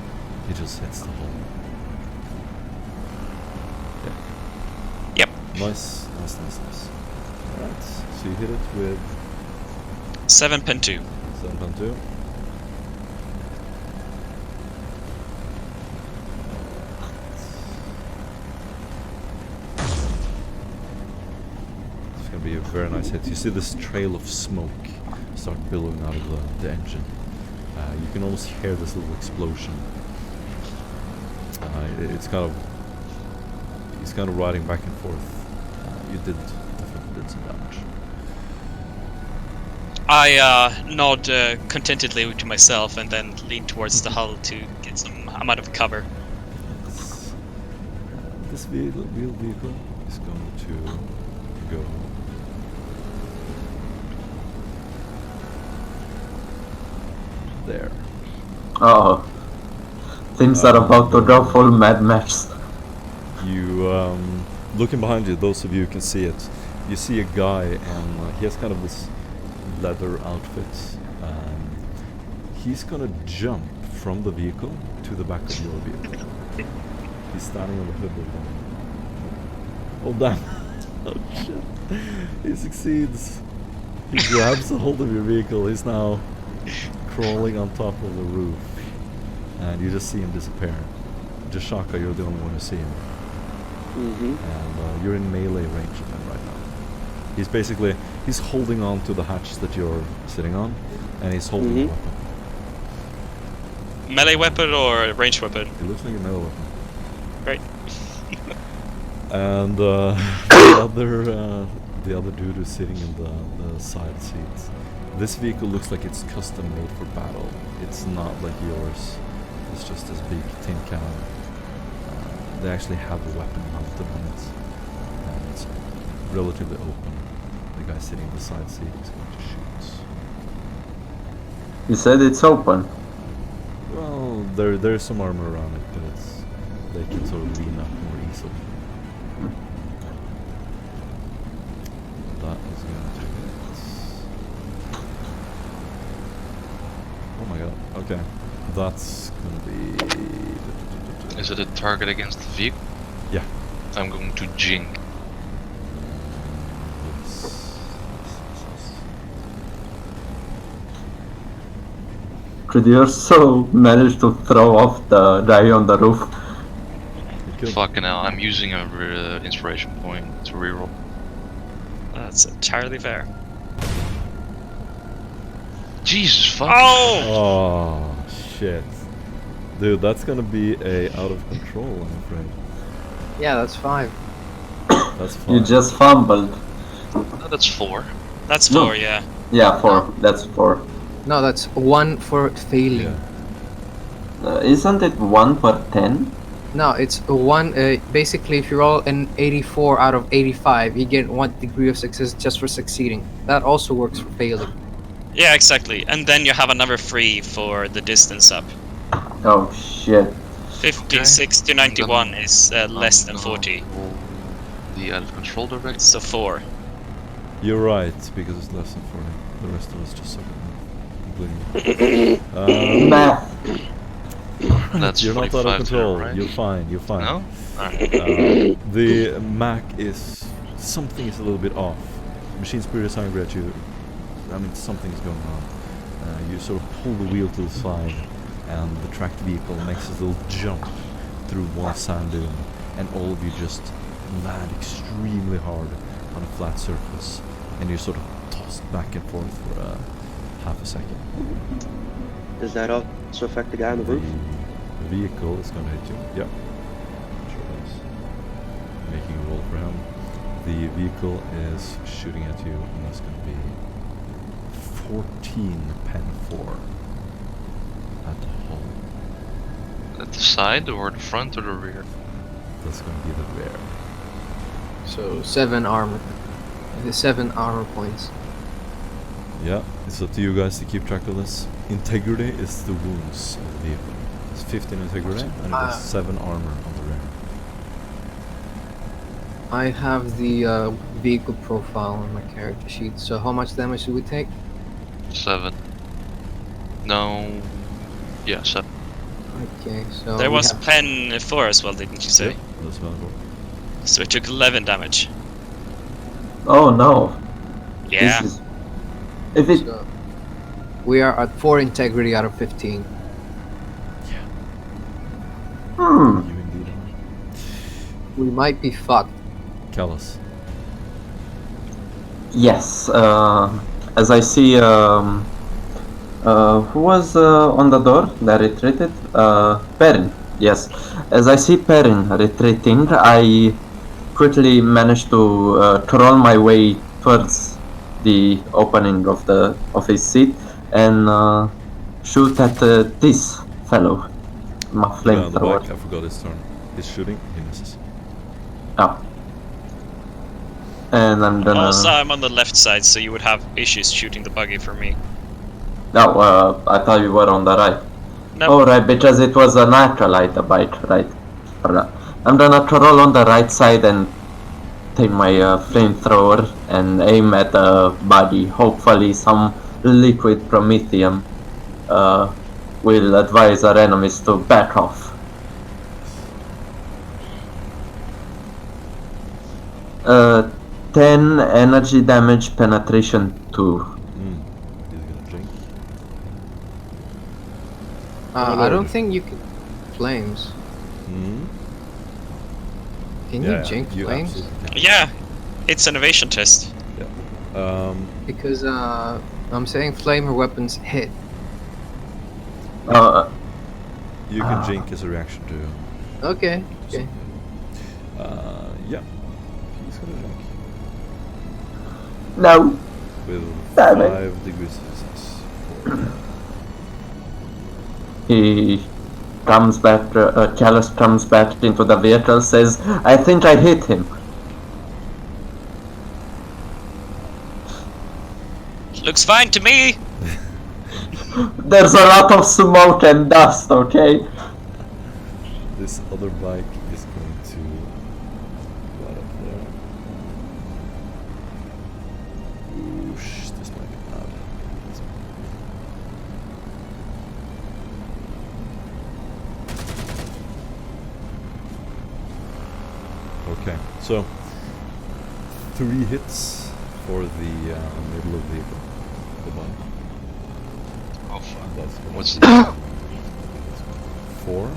Speaker 2: it just hits the hull. Yeah.
Speaker 3: Yep.
Speaker 2: Nice. Alright, so you hit it with
Speaker 3: 7.2.
Speaker 2: 7.2. It's gonna be a very nice hit. You see this trail of smoke start billowing out of the engine. You can almost hear this little explosion. It's kind of riding back and forth. You definitely did some damage.
Speaker 3: I nod contentedly to myself and then lean towards the hull to get some amount of cover.
Speaker 2: This vehicle is going to go there.
Speaker 1: Oh. Things are about to go full Mad Max.
Speaker 2: You, looking behind you, those of you who can see it, you see a guy and he has kind of this leather outfit. He's gonna jump from the vehicle to the back of your vehicle. He's standing on the hood of the... Oh damn! Oh shit! He succeeds! He grabs a hold of your vehicle, he's now crawling on top of the roof. And you just see him disappear. Just Shaka, you're the only one who see him. And you're in melee range of him right now. He's holding on to the hatch that you're sitting on, and he's holding a weapon.
Speaker 3: Melee weapon or ranged weapon?
Speaker 2: It looks like a melee weapon.
Speaker 3: Great.
Speaker 2: And the other dude who's sitting in the side seats. This vehicle looks like it's custom made for battle. It's not like yours. It's just this big tin can. They actually have a weapon mounted on it, and it's relatively open. The guy sitting in the side seat is going to shoot.
Speaker 1: You said it's open.
Speaker 2: Well, there's some armor around it, but they can sort of lean up more easily. That is going to hit. Oh my god, okay. That's going to be...
Speaker 7: Is it a target against the vehicle?
Speaker 2: Yeah.
Speaker 7: I'm going to jink.
Speaker 1: Could you also manage to throw off the guy on the roof?
Speaker 7: Fucking hell, I'm using a inspiration point to reroll.
Speaker 3: That's entirely fair.
Speaker 7: Jesus fucking
Speaker 3: Oh!
Speaker 2: Oh, shit. Dude, that's gonna be a out of control, I'm afraid.
Speaker 6: Yeah, that's 5.
Speaker 2: That's fine.
Speaker 1: You just fumbled.
Speaker 7: No, that's 4.
Speaker 3: That's
Speaker 1: No.
Speaker 3: 4, yeah.
Speaker 1: Yeah, 4. That's 4.
Speaker 6: No, that's 1 for failing.
Speaker 2: Yeah.
Speaker 1: Isn't it 1 per 10?
Speaker 6: No, it's 1. Basically, if you roll an 84 out of 85, you get 1 degree of success just for succeeding. That also works for failing.
Speaker 3: Yeah, exactly. And then you have another 3 for the distance up.
Speaker 1: Oh shit.
Speaker 3: 56 to 91 is less than 40.
Speaker 7: The out of control direct.
Speaker 3: So 4.
Speaker 2: You're right, because it's less than 40. The rest of us just suck at math.
Speaker 1: Math.
Speaker 7: That's
Speaker 2: You're not out of
Speaker 7: 45
Speaker 2: control.
Speaker 7: right?
Speaker 2: You're fine. You're fine.
Speaker 7: No? Alright.
Speaker 2: The Mac is... Something is a little bit off. Machine Spirit is hungry at you. I mean, something's going on. You sort of pull the wheel to the side, and the tracked vehicle makes a little jump through one sand dune, and all of you just land extremely hard on a flat surface, and you're sort of tossed back and forth for half a second.
Speaker 4: Does that also affect the guy on the
Speaker 2: The
Speaker 4: roof?
Speaker 2: vehicle is gonna hit you. Yep. Sure does. Making a roll for him. The vehicle is shooting at you, and that's gonna be 14 pen 4 at the hull.
Speaker 7: At the side or the front or the rear?
Speaker 2: That's gonna be the rear.
Speaker 6: So 7 armor. 7 armor points.
Speaker 2: Yeah, it's up to you guys to keep track of this. Integrity is the wounds of the vehicle. It's 15 integrity and it has 7 armor on the rear.
Speaker 6: I have the vehicle profile on my character sheet. So how much damage do we take?
Speaker 7: 7. No. Yeah, 7.
Speaker 6: Okay, so
Speaker 3: There
Speaker 6: we
Speaker 3: was
Speaker 6: have-
Speaker 3: pen 4 as well, didn't you say?
Speaker 2: Yep, that's valuable.
Speaker 3: So it took 11 damage.
Speaker 1: Oh no.
Speaker 3: Yeah.
Speaker 1: This is... If it...
Speaker 6: So we are at 4 integrity out of 15.
Speaker 1: Hmm.
Speaker 2: You indeed are.
Speaker 6: We might be fucked.
Speaker 2: Callus.
Speaker 1: Yes. As I see... who was on the door that retreated? Perrin. Yes. As I see Perrin retreating, I quickly managed to troll my way towards the opening of his seat and shoot at this fellow, my
Speaker 2: Yeah, on the
Speaker 1: flamethrower.
Speaker 2: back, I forgot his turn. He's shooting, he misses.
Speaker 1: Oh. And I'm gonna...
Speaker 3: Also, I'm on the left side, so you would have issues shooting the buggy for me.
Speaker 1: No, I thought you were on the right.
Speaker 3: No.
Speaker 1: Oh, right, because it was a natural light, the bike, right. I'm gonna roll on the right side and take my flamethrower and aim at the body. Hopefully some liquid promethium will advise our enemies to back off. 10 energy damage, penetration 2.
Speaker 2: He's gonna drink.
Speaker 6: I don't think you can flames.
Speaker 2: Hmm?
Speaker 6: Can you jinx flames?
Speaker 2: absolutely can.
Speaker 3: Yeah, it's an innovation test.
Speaker 6: Because I'm saying flamer weapons hit.
Speaker 2: You can jink as a reaction to
Speaker 6: Okay. Okay.
Speaker 2: yeah. He's gonna drink.
Speaker 1: No.
Speaker 2: With
Speaker 1: Damn it.
Speaker 2: 5 degrees of success.
Speaker 1: He comes back, Callus comes back into the vehicle, says, I think I hit him.
Speaker 3: Looks fine to me!
Speaker 1: There's a lot of smoke and dust, okay?
Speaker 2: This other bike is going to right up there. Oosh, this might be bad. Okay, so 3 hits for the middle of the vehicle. The bike.
Speaker 7: Oh fuck.
Speaker 2: That's gonna
Speaker 7: What's
Speaker 2: be
Speaker 7: the
Speaker 2: 4.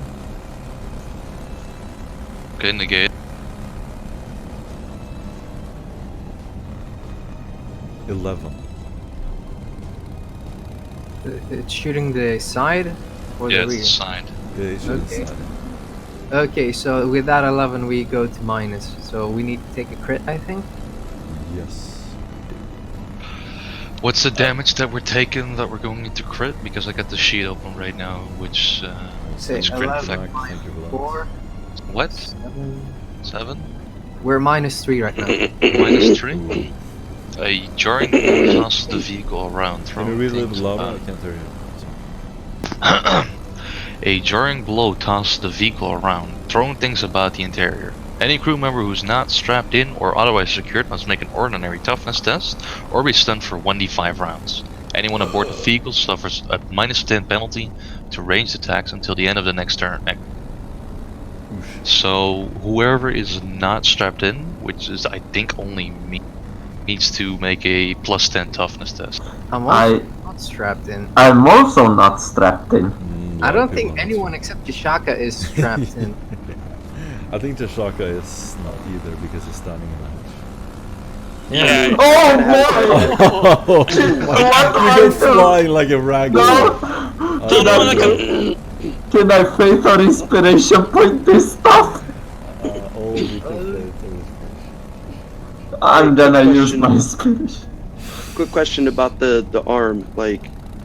Speaker 7: Okay, negate.
Speaker 2: 11.
Speaker 6: It's shooting the side or
Speaker 7: Yeah,
Speaker 6: the rear?
Speaker 7: it's signed.
Speaker 2: Yeah, he should
Speaker 6: Okay.
Speaker 2: decide.
Speaker 6: Okay, so with that 11 we go to minus. So we need to take a crit, I think.
Speaker 2: Yes.
Speaker 7: What's the damage that we're taking that we're going into crit? Because I got the sheet open right now, which
Speaker 6: Say
Speaker 7: which crit
Speaker 6: 11
Speaker 7: effect.
Speaker 2: Thank you for that.
Speaker 6: 4,
Speaker 7: What?
Speaker 6: 7.
Speaker 7: 7?
Speaker 6: We're minus 3 right now.
Speaker 7: Minus 3? A jarring blow tosses the vehicle around,
Speaker 2: Can you
Speaker 7: throwing
Speaker 2: read a little
Speaker 7: things
Speaker 2: louder?
Speaker 7: about.
Speaker 2: I can't hear you.
Speaker 7: A jarring blow tosses the vehicle around, throwing things about the interior. Any crew member who's not strapped in or otherwise secured must make an ordinary toughness test or be stunned for 1d5 rounds. Anyone aboard the vehicle suffers a minus 10 penalty to ranged attacks until the end of the next turn. So whoever is not strapped in, which is I think only me, needs to make a plus 10 toughness test.
Speaker 6: I'm also not strapped in.
Speaker 1: I'm also not strapped in.
Speaker 6: I don't think anyone except Yashaka is strapped in.
Speaker 2: I think Tashaka is not either because he's standing in the
Speaker 3: Yeah.
Speaker 1: Oh boy!
Speaker 2: Oh,
Speaker 1: What
Speaker 2: you
Speaker 1: do I
Speaker 2: go
Speaker 1: do?
Speaker 2: flying like a rag.
Speaker 1: No!
Speaker 3: Don't
Speaker 1: I-
Speaker 3: wanna come.
Speaker 1: Can I faith or inspiration point this stuff?
Speaker 2: All of you can faith or inspiration.
Speaker 1: I'm
Speaker 4: quick
Speaker 1: gonna use
Speaker 4: question.
Speaker 1: my inspiration.
Speaker 4: Quick question about the arm. Like,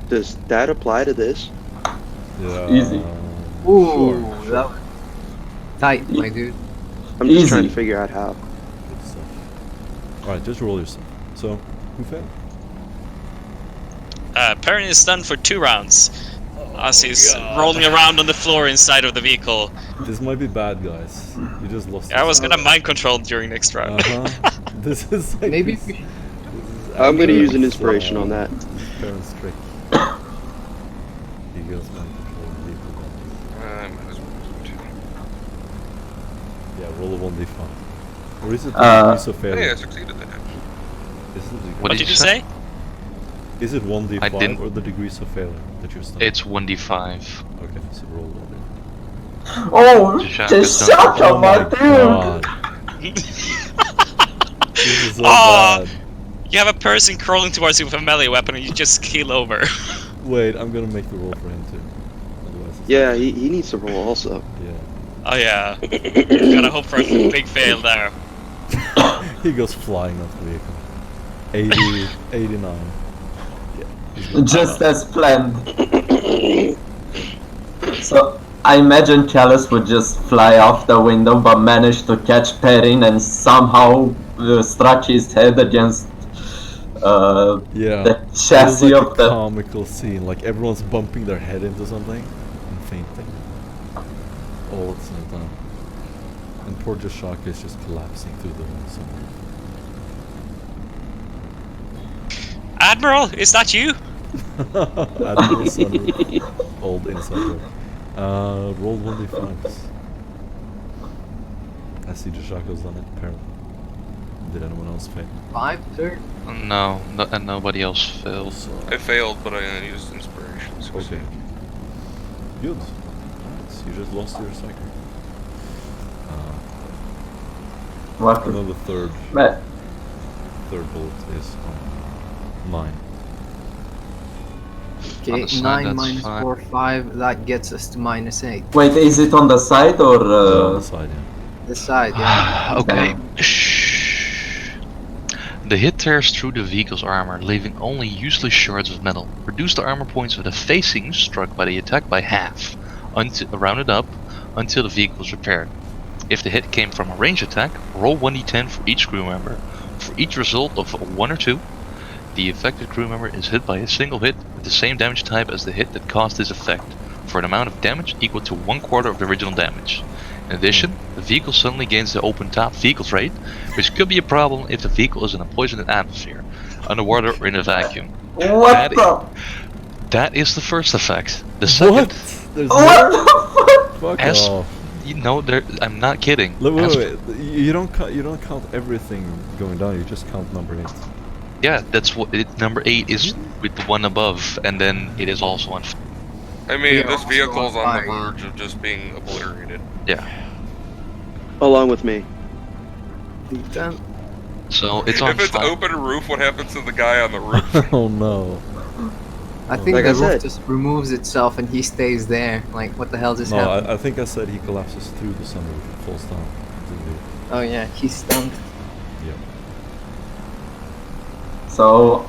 Speaker 4: does that apply to this?
Speaker 2: Yeah.
Speaker 1: Easy.
Speaker 6: Ooh,
Speaker 2: Sure.
Speaker 6: that was tight, my dude.
Speaker 4: I'm just trying to
Speaker 1: Easy.
Speaker 4: figure out how.
Speaker 2: Good stuff. Alright, just roll yourself. So, who failed?
Speaker 3: Perrin is stunned for 2 rounds as he's rolling around on the floor inside of the vehicle.
Speaker 2: This might be bad, guys. You just lost.
Speaker 3: I was
Speaker 2: yourself.
Speaker 3: gonna mind control during next round.
Speaker 2: This is like
Speaker 6: Maybe
Speaker 2: this,
Speaker 6: we should-
Speaker 2: this is
Speaker 4: I'm gonna use an
Speaker 2: Aaron's,
Speaker 4: inspiration on that.
Speaker 2: Parents trick. He goes mind control and leave the gun.
Speaker 5: I might as well use it.
Speaker 2: Yeah, roll a 1d5. Or is it the degrees of
Speaker 5: Hey, I
Speaker 2: failure?
Speaker 5: succeeded that.
Speaker 2: Is it the degree-
Speaker 3: What did you say?
Speaker 2: Is it 1d5
Speaker 7: I didn't-
Speaker 2: or the degrees of failure that you're stunned?
Speaker 7: It's 1d5.
Speaker 2: Okay, so roll 1d5.
Speaker 1: Oh,
Speaker 7: Shaka's
Speaker 1: the
Speaker 7: done.
Speaker 1: Shaka,
Speaker 2: Oh
Speaker 1: my
Speaker 2: my
Speaker 1: dude!
Speaker 2: god. This is so
Speaker 3: Oh.
Speaker 2: bad.
Speaker 3: You have a person crawling towards you with a melee weapon and you just keel over.
Speaker 2: Wait, I'm gonna make the roll for him too. Otherwise it's
Speaker 4: Yeah, he needs to roll also.
Speaker 2: yeah.
Speaker 3: Oh yeah. Gotta hope for a big fail there.
Speaker 2: He goes flying off the vehicle. 80, 89. Yeah. he's gonna-
Speaker 1: Just as planned. So, I imagine Callus would just fly off the window but manage to catch Perrin and somehow struck his head against
Speaker 2: Yeah.
Speaker 1: the
Speaker 2: It was
Speaker 1: chassis
Speaker 2: like
Speaker 1: of
Speaker 2: a
Speaker 1: the...
Speaker 2: comical scene, like everyone's bumping their head into something and fainting. All at the same time. And poor Jashaka is just collapsing through the sunroof.
Speaker 3: Admiral, is that you?
Speaker 2: Admiral sunroof. Old inside joke. Roll 1d5s. I see Jashaka's done it, apparently. Did anyone else fail?
Speaker 6: 5, sir?
Speaker 7: No, and nobody else fails.
Speaker 5: I failed, but I used inspiration. So
Speaker 2: Okay. Good. Alright, so you just lost your psychic.
Speaker 1: What?
Speaker 2: And then the third
Speaker 1: But,
Speaker 2: bullet is on 9.
Speaker 6: Okay,
Speaker 7: On the side,
Speaker 6: 9
Speaker 7: that's
Speaker 6: minus
Speaker 7: fine.
Speaker 6: 4, 5, that gets us to minus 8.
Speaker 1: wait, is it on the side or...
Speaker 2: On the side, yeah.
Speaker 6: This side, yeah.
Speaker 7: Okay. Shh. The hit tears through the vehicle's armor, leaving only useless shards of metal. Reduce the armor points of the facings struck by the attack by half, rounded up, until the vehicle is repaired. If the hit came from a range attack, roll 1d10 for each crew member. For each result of 1 or 2, the affected crew member is hit by a single hit with the same damage type as the hit that caused this effect, for an amount of damage equal to 1/4 of the original damage. In addition, the vehicle suddenly gains the open top vehicle trait, which could be a problem if the vehicle is in a poisoned atmosphere, underwater or in a vacuum.
Speaker 1: What
Speaker 7: That
Speaker 1: the...
Speaker 7: That is the first effect. The second,
Speaker 2: What? There's
Speaker 1: What
Speaker 2: more?
Speaker 1: the fuck?
Speaker 2: Fuck
Speaker 7: As-
Speaker 2: off.
Speaker 7: you know, I'm not kidding.
Speaker 2: Wait,
Speaker 7: As-
Speaker 2: wait. You don't count everything going down. You just count number 8.
Speaker 7: Yeah, that's what number 8 is with the one above, and then it is also on.
Speaker 5: I mean,
Speaker 6: Yeah,
Speaker 5: this
Speaker 6: also
Speaker 5: vehicle's on the
Speaker 6: fire.
Speaker 5: verge of just being obliterated.
Speaker 7: Yeah,
Speaker 4: Along with me.
Speaker 6: Then
Speaker 7: so it's on
Speaker 5: If it's
Speaker 7: fire.
Speaker 5: open roof, what happens to the guy on the roof?
Speaker 2: Oh no.
Speaker 6: I think
Speaker 4: Like
Speaker 6: the
Speaker 4: I
Speaker 6: roof
Speaker 4: said.
Speaker 6: just removes itself and he stays there. Like, what the hell just
Speaker 2: No,
Speaker 6: happened?
Speaker 2: I think I said he collapses through the sunroof and falls down. into the-
Speaker 6: Oh yeah, he's stunned.
Speaker 2: Yeah.
Speaker 1: So,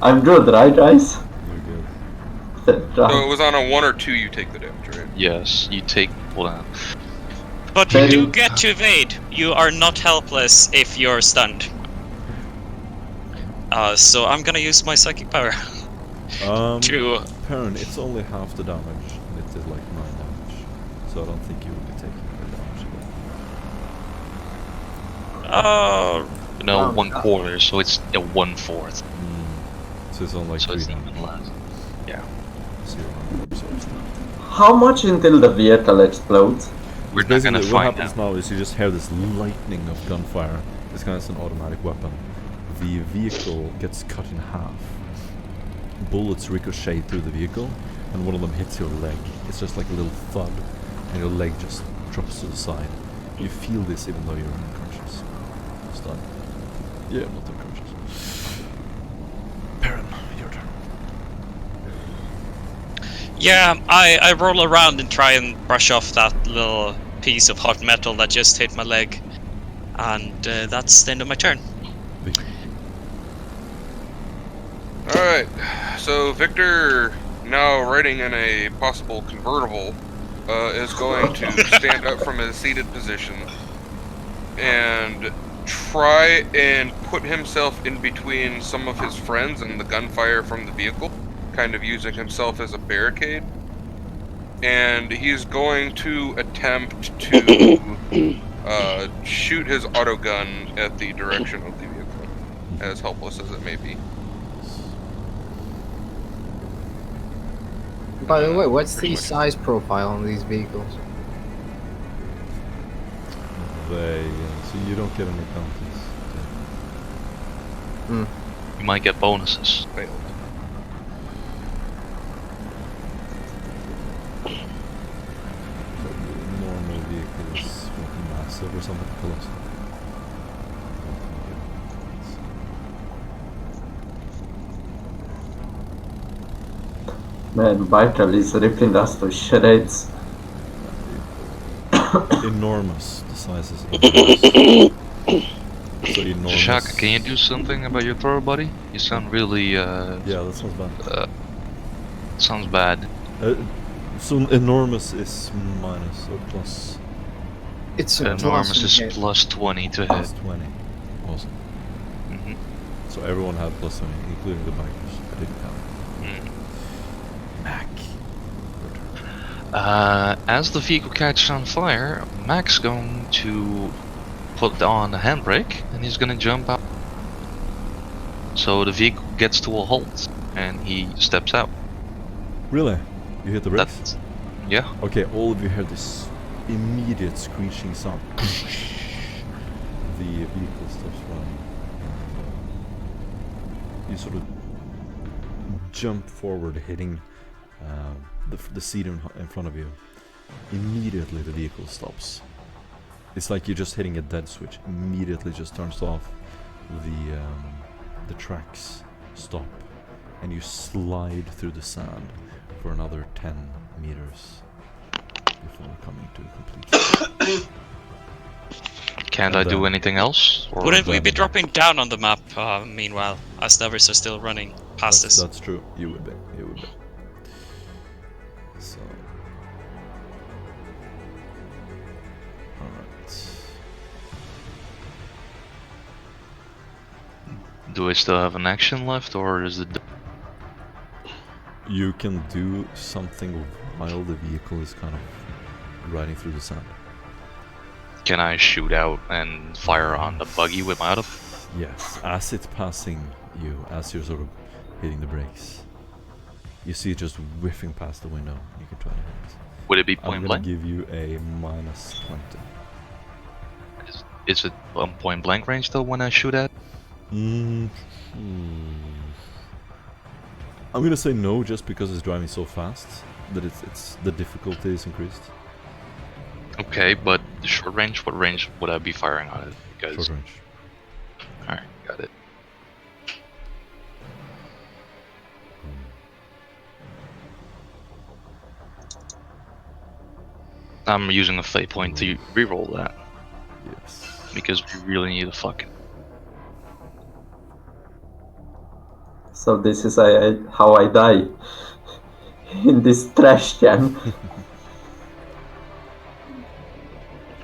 Speaker 1: I'm good, right, guys?
Speaker 2: You're good.
Speaker 5: So it was on a 1 or 2 you take the damage, right?
Speaker 7: Yes, you take. Hold on.
Speaker 3: But you
Speaker 1: Then-
Speaker 3: do get to evade. You are not helpless if you're stunned. So I'm gonna use my psychic power to...
Speaker 2: Perrin, it's only half the damage, and it is like 9 damage. So I don't think you will be taking any damage again.
Speaker 7: No,
Speaker 6: Oh,
Speaker 7: 1/4, so it's a 1/4.
Speaker 2: So it's on like
Speaker 7: So
Speaker 2: 3
Speaker 7: it's
Speaker 2: damage.
Speaker 7: even less. Yeah,
Speaker 2: 0 so it's not.
Speaker 1: How much until the vehicle explodes?
Speaker 7: we're not gonna
Speaker 2: Basically, what
Speaker 7: find
Speaker 2: happens
Speaker 7: out.
Speaker 2: now is you just hear this lightning of gunfire. This guy has an automatic weapon. The vehicle gets cut in half. Bullets ricochet through the vehicle, and one of them hits your leg. It's just like a little thud, and your leg just drops to the side. You feel this even though you're unconscious. Stunned. Yeah, not unconscious. Perrin, your turn.
Speaker 3: Yeah, I roll around and try and brush off that little piece of hot metal that just hit my leg. And that's the end of my turn.
Speaker 2: Victor.
Speaker 5: Alright, so Victor, now riding in a possible convertible, is going to stand up from his seated position and try and put himself in between some of his friends and the gunfire from the vehicle, kind of using himself as a barricade. And he's going to attempt to shoot his autogun at the direction of the vehicle, as helpless as it may be.
Speaker 6: By the way, what's
Speaker 5: Pretty
Speaker 6: the
Speaker 5: much.
Speaker 6: size profile on these vehicles?
Speaker 2: So you don't get any penalties.
Speaker 7: You might get bonuses.
Speaker 5: Failed.
Speaker 2: So the normal vehicle is what, massive or something colossal.
Speaker 1: Man, Vital is ripping us to shreds.
Speaker 2: Enormous. The size is enormous. So enormous.
Speaker 7: Shaka, can you do something about your throw, buddy? You sound really,
Speaker 2: Yeah, that sounds bad.
Speaker 7: sounds bad.
Speaker 2: So enormous is minus or plus
Speaker 6: It's a
Speaker 7: Enormous is
Speaker 6: hit.
Speaker 7: plus 20 to hit.
Speaker 2: plus 20. Awesome.
Speaker 7: hmm
Speaker 2: So everyone had plus 20, including the bikers. I didn't count. Mac.
Speaker 7: As the vehicle catches on fire, Mac's going to put on a handbrake and he's gonna jump out. So the vehicle gets to a halt and he steps out.
Speaker 2: Really? You hit the brakes?
Speaker 7: That's, yeah.
Speaker 2: Okay, all of you heard this immediate screeching sound. The vehicle stops running. You sort of jump forward, hitting the seat in front of you. Immediately the vehicle stops. It's like you're just hitting a dead switch. Immediately just turns off. The tracks stop, and you slide through the sand for another 10 meters before coming to a complete stop.
Speaker 7: Can't
Speaker 2: And
Speaker 7: I do
Speaker 2: then-
Speaker 7: anything else? Or
Speaker 3: Wouldn't we
Speaker 2: then-
Speaker 3: be dropping down on the map meanwhile, as the others are still running past us?
Speaker 2: That's true. You would be. You would be. So. Alright.
Speaker 7: do I still have an action left, or is it?
Speaker 2: You can do something while the vehicle is kind of riding through the sand.
Speaker 7: Can I shoot out and fire on the buggy with my auto?
Speaker 2: Yes, as it's passing you, as you're sort of hitting the brakes, you see it just whiffing past the window. You can try to hit it.
Speaker 7: Would it be
Speaker 2: I'm
Speaker 7: point
Speaker 2: gonna
Speaker 7: blank?
Speaker 2: give you a minus 20.
Speaker 7: Is it on point blank range though when I shoot at?
Speaker 2: I'm gonna say no, just because it's driving so fast that it's the difficulty is increased.
Speaker 7: Okay, but the short range. What range would I be firing on it? Because
Speaker 2: Short range.
Speaker 7: alright, got it. I'm using a fate point to reroll that
Speaker 2: Yes.
Speaker 7: because we really need a fucking.
Speaker 1: So this is how I die in this trash can.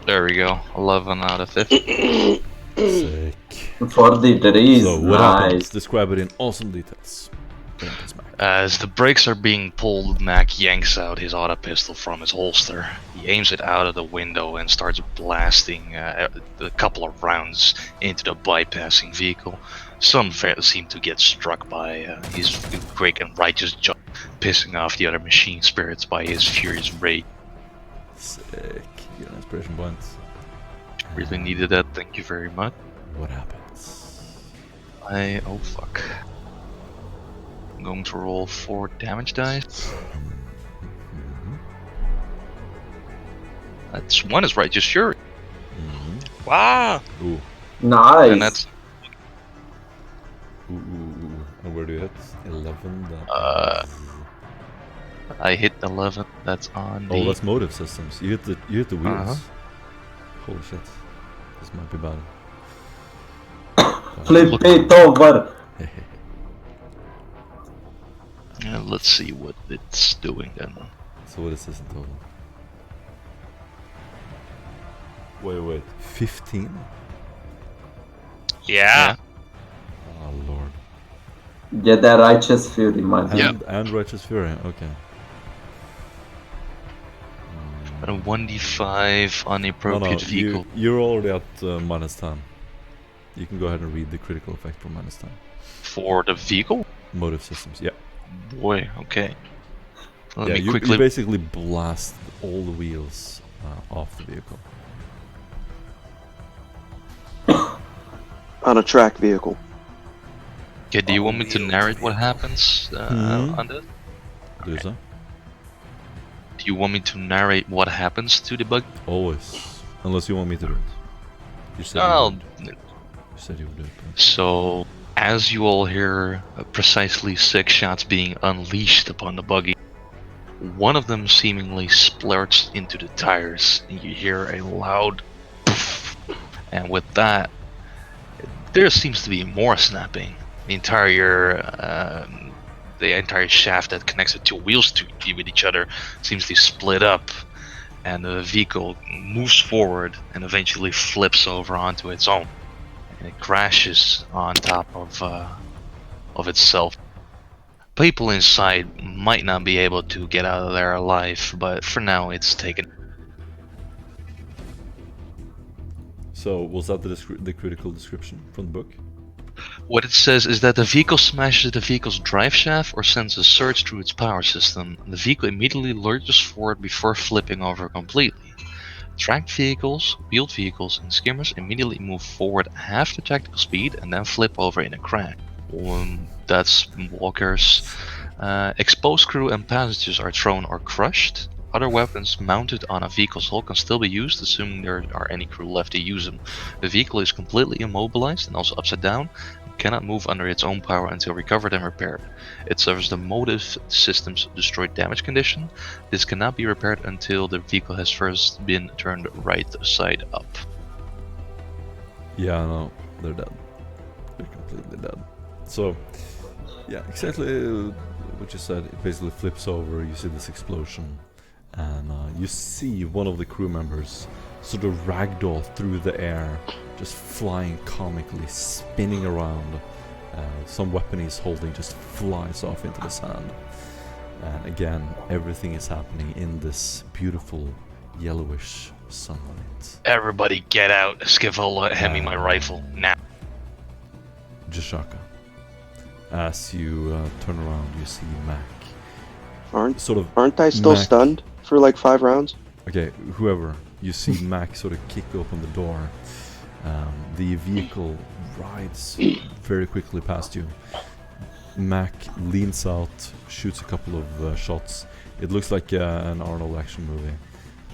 Speaker 7: There we go. 11 out of 50.
Speaker 2: Sick.
Speaker 1: 43 is
Speaker 2: So what happens?
Speaker 1: nice.
Speaker 2: Describe it in awesome details. Thanks, Mac.
Speaker 7: As the brakes are being pulled, Mac yanks out his auto pistol from his holster. He aims it out of the window and starts blasting a couple of rounds into the bypassing vehicle. Some seem to get struck by his great and righteous jump, pissing off the other machine spirits by his furious rage.
Speaker 2: Sick. Get an inspiration point.
Speaker 7: Really needed that, thank you very much.
Speaker 2: What happens?
Speaker 7: Oh fuck. I'm going to roll 4 damage dice. That's one is righteous fury.
Speaker 3: Wow!
Speaker 2: Ooh.
Speaker 1: Nice.
Speaker 7: And that's
Speaker 2: Ooh. And where do you hit? 11. That
Speaker 7: I hit 11. That's on the.
Speaker 2: Oh, that's motive systems. You hit the wheels. Holy shit. This might be bad.
Speaker 1: Flip it over!
Speaker 7: Yeah, let's see what it's doing then.
Speaker 2: So what is this in total? Wait. 15?
Speaker 3: Yeah.
Speaker 2: Oh lord.
Speaker 1: Yeah, the Righteous Fury, man.
Speaker 2: And Righteous Fury, okay.
Speaker 7: But a 1d5 on the appropriate vehicle.
Speaker 2: You're already at minus 10. You can go ahead and read the critical effect for minus 10.
Speaker 7: For the vehicle?
Speaker 2: Motive systems, yeah.
Speaker 7: Boy, okay. Let me
Speaker 2: you
Speaker 7: quickly.
Speaker 2: basically blast all the wheels off the vehicle.
Speaker 4: On a track vehicle.
Speaker 7: Okay, do you want me to narrate what happens on that?
Speaker 2: Do so?
Speaker 7: Do you want me to narrate what happens to the bug?
Speaker 2: Always. Unless you want me to do it. You said you would do it.
Speaker 7: So, as you all hear precisely 6 shots being unleashed upon the buggy, one of them seemingly splurts into the tires, and you hear a loud poof. And with that, there seems to be more snapping. The entire shaft that connects the two wheels with each other seems to split up, and the vehicle moves forward and eventually flips over onto its own, and it crashes on top of itself. People inside might not be able to get out of there alive, but for now it's taken.
Speaker 2: So, was that the critical description from the book?
Speaker 7: What it says is that the vehicle smashes the vehicle's drive shaft or sends a surge through its power system. The vehicle immediately lurches forward before flipping over completely. Tracked vehicles, wheeled vehicles, and skimmers immediately move forward half the tactical speed and then flip over in a crash. That's walkers. Exposed crew and passengers are thrown or crushed. Other weapons mounted on a vehicle's hull can still be used, assuming there are any crew left to use them. The vehicle is completely immobilized and also upside down, and cannot move under its own power until recovered and repaired. It suffers the motive system's destroyed damage condition. This cannot be repaired until the vehicle has first been turned right side up.
Speaker 2: Yeah, no, they're dead. They're completely dead. So, yeah, exactly what you said. It basically flips over, you see this explosion. And you see one of the crew members sort of ragdoll through the air, just flying comically, spinning around. Some weapon he's holding just flies off into the sand. And again, everything is happening in this beautiful yellowish sunlight.
Speaker 7: Everybody get out. Skiffle, hand me my rifle, now.
Speaker 2: Jashaka. As you turn around, you see Mac.
Speaker 4: Aren't I still stunned for like 5 rounds?
Speaker 2: Okay, whoever. You see Mac sort of kick open the door. The vehicle rides very quickly past you. Mac leans out, shoots a couple of shots. It looks like an Arnold action movie.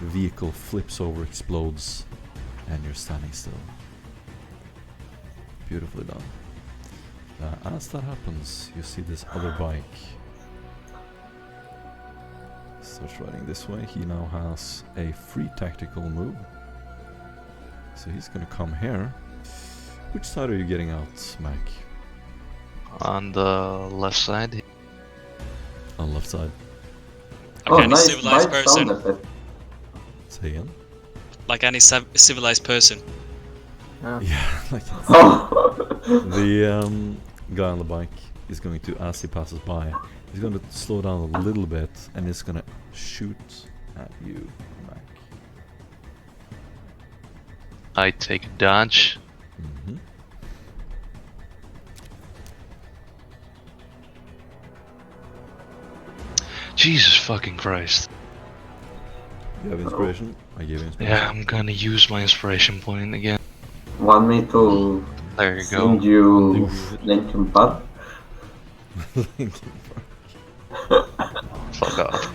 Speaker 2: The vehicle flips over, explodes, and you're standing still. Beautifully done. As that happens, you see this other bike. Starts riding this way. He now has a free tactical move. So he's gonna come here. Which side are you getting out, Mac?
Speaker 7: On the left side.
Speaker 2: On left side.
Speaker 3: Like any
Speaker 1: nice
Speaker 3: civilized
Speaker 1: sound
Speaker 3: person.
Speaker 1: effect.
Speaker 2: Say again?
Speaker 3: Like any civilized person.
Speaker 2: Yeah, like the guy on the bike is going to, as he passes by, he's going to slow down a little bit and he's going to shoot at you, Mac.
Speaker 7: I take a dodge.
Speaker 2: Mm-hmm.
Speaker 7: Jesus fucking Christ.
Speaker 2: You have inspiration? I gave you inspiration.
Speaker 7: Yeah, I'm gonna use my inspiration point again.
Speaker 1: Want me to
Speaker 7: There you
Speaker 1: send
Speaker 7: go.
Speaker 1: you Linkin Park?
Speaker 7: Fuck off.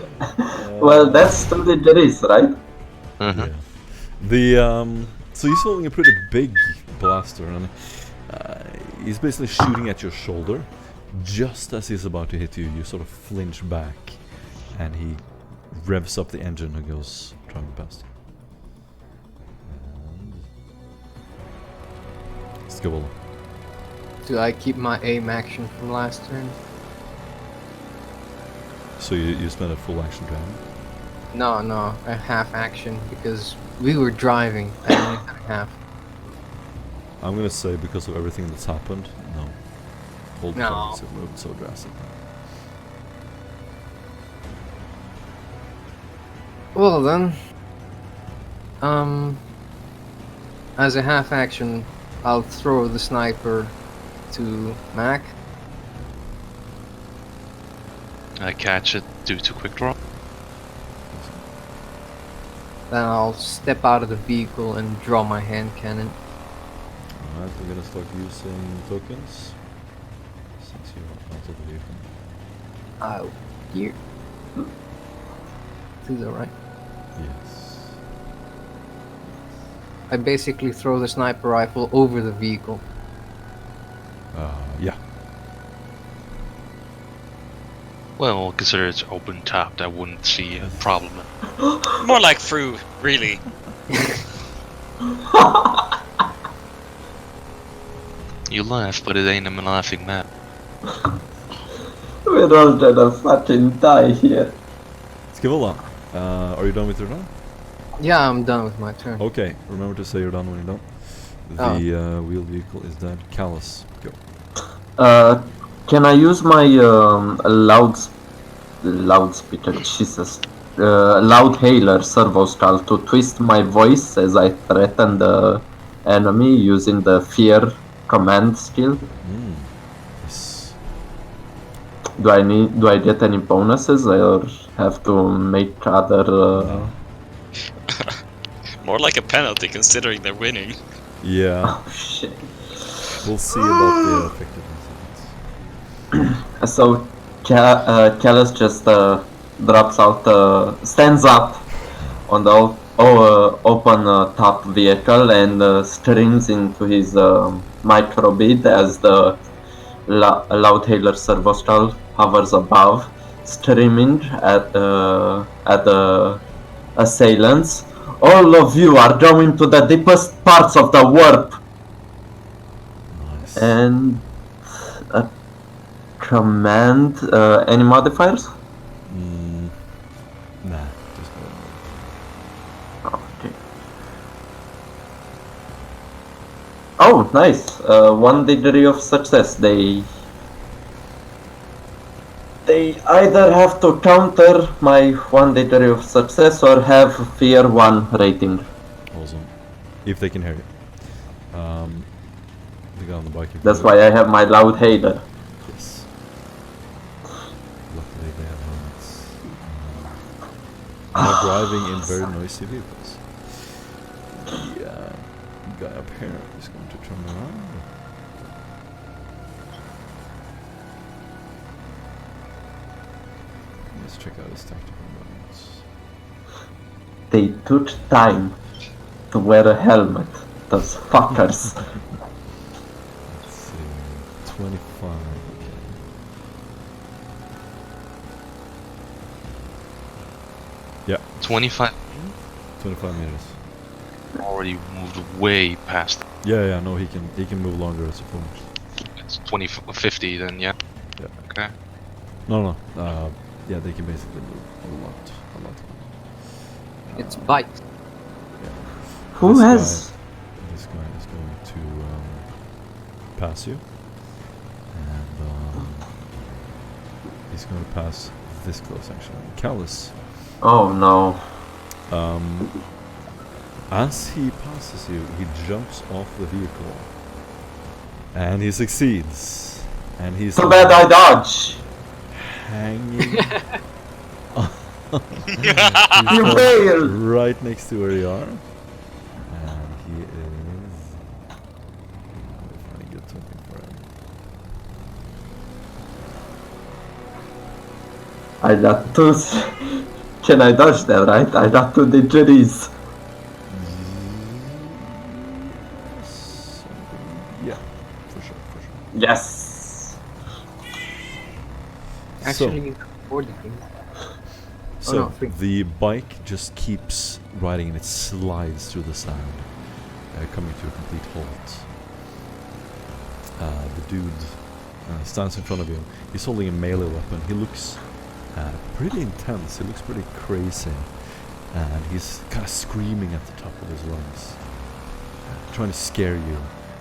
Speaker 1: Well, that's the degrees, right?
Speaker 7: Uh-huh.
Speaker 2: Yeah. The so he's holding a pretty big blaster and he's basically shooting at your shoulder. Just as he's about to hit you, you sort of flinch back And he revs up the engine and goes driving past. And Skibble.
Speaker 6: Do I keep my aim action from last turn?
Speaker 2: So you spent a full action to him?
Speaker 6: No, a half action because we were driving. I only had a half.
Speaker 2: I'm gonna say because of everything that's happened, no. All the
Speaker 6: No.
Speaker 2: targets have moved so drastically.
Speaker 6: Well then, as a half action, I'll throw the sniper to Mac.
Speaker 7: I catch it due to quick draw.
Speaker 6: Then I'll step out of the vehicle and draw my hand cannon.
Speaker 2: Alright, we're gonna start using tokens. Since you're out of the vehicle.
Speaker 6: Oh, here. To the right.
Speaker 2: Yes.
Speaker 6: I basically throw the sniper rifle over the vehicle.
Speaker 2: Yeah.
Speaker 7: Well, consider it's open topped, I wouldn't see a problem.
Speaker 3: More like through, really.
Speaker 7: You laugh, but it ain't a laughing matter.
Speaker 1: We're all gonna fucking die here.
Speaker 2: Skibble, are you done with your turn?
Speaker 6: Yeah, I'm done with my turn.
Speaker 2: Okay, remember to say you're done when you're done. The wheeled vehicle is dead. Callus, go.
Speaker 1: Can I use my loudspeaker, Jesus, loud hailer servo style to twist my voice as I threaten the enemy using the fear command skill?
Speaker 2: Yes.
Speaker 1: Do I get any bonuses or have to make other?
Speaker 2: No.
Speaker 3: More like a penalty considering they're winning.
Speaker 2: Yeah,
Speaker 1: Oh shit!
Speaker 2: we'll see about the effectiveness of it.
Speaker 1: So Callus just drops out, stands up on the open top vehicle and screams into his microbead as the loudhailer servostral hovers above, screaming at the assailants. All of you are going to the deepest parts of the warp.
Speaker 2: Nice.
Speaker 1: And command, any modifiers?
Speaker 2: Nah, just go.
Speaker 1: Okay. Oh, nice. 1 degree of success. They either have to counter my 1 degree of success or have fear 1 rating.
Speaker 2: Awesome. If they can hear you. The guy on the bike.
Speaker 1: That's why I have my loud hailer.
Speaker 2: Yes. Luckily they have helmets. Not driving in very noisy vehicles. The guy up here is going to turn around. Let's check out his tactical modes.
Speaker 1: They took time to wear a helmet. Those fuckers.
Speaker 2: Let's see. 25. Okay. Yeah,
Speaker 7: 25
Speaker 2: 25 meters.
Speaker 7: already moved way past.
Speaker 2: Yeah, no, he can move longer as a bonus.
Speaker 7: It's 50 then, yeah?
Speaker 2: Yeah.
Speaker 7: Okay.
Speaker 2: No. Yeah, they can basically move a lot.
Speaker 6: It's bite.
Speaker 1: Who has?
Speaker 2: This guy is going to pass you, and he's going to pass this close actually. Callus.
Speaker 1: Oh no.
Speaker 2: As he passes you, he jumps off the vehicle, and he succeeds. And he's
Speaker 1: Too bad I dodge.
Speaker 2: hanging.
Speaker 1: You failed.
Speaker 2: Right next to where you are. And he is. If I get something for him.
Speaker 1: I got 2. Can I dodge that, right? I got 2 degrees.
Speaker 2: Yeah, for sure.
Speaker 1: Yes.
Speaker 6: Actually, 4 degrees.
Speaker 2: So
Speaker 6: no, 3.
Speaker 2: the bike just keeps riding and it slides through the sand, coming to a complete halt. The dude stands in front of you. He's holding a melee weapon. He looks pretty intense. He looks pretty crazy. And he's kind of screaming at the top of his lungs, trying to scare you.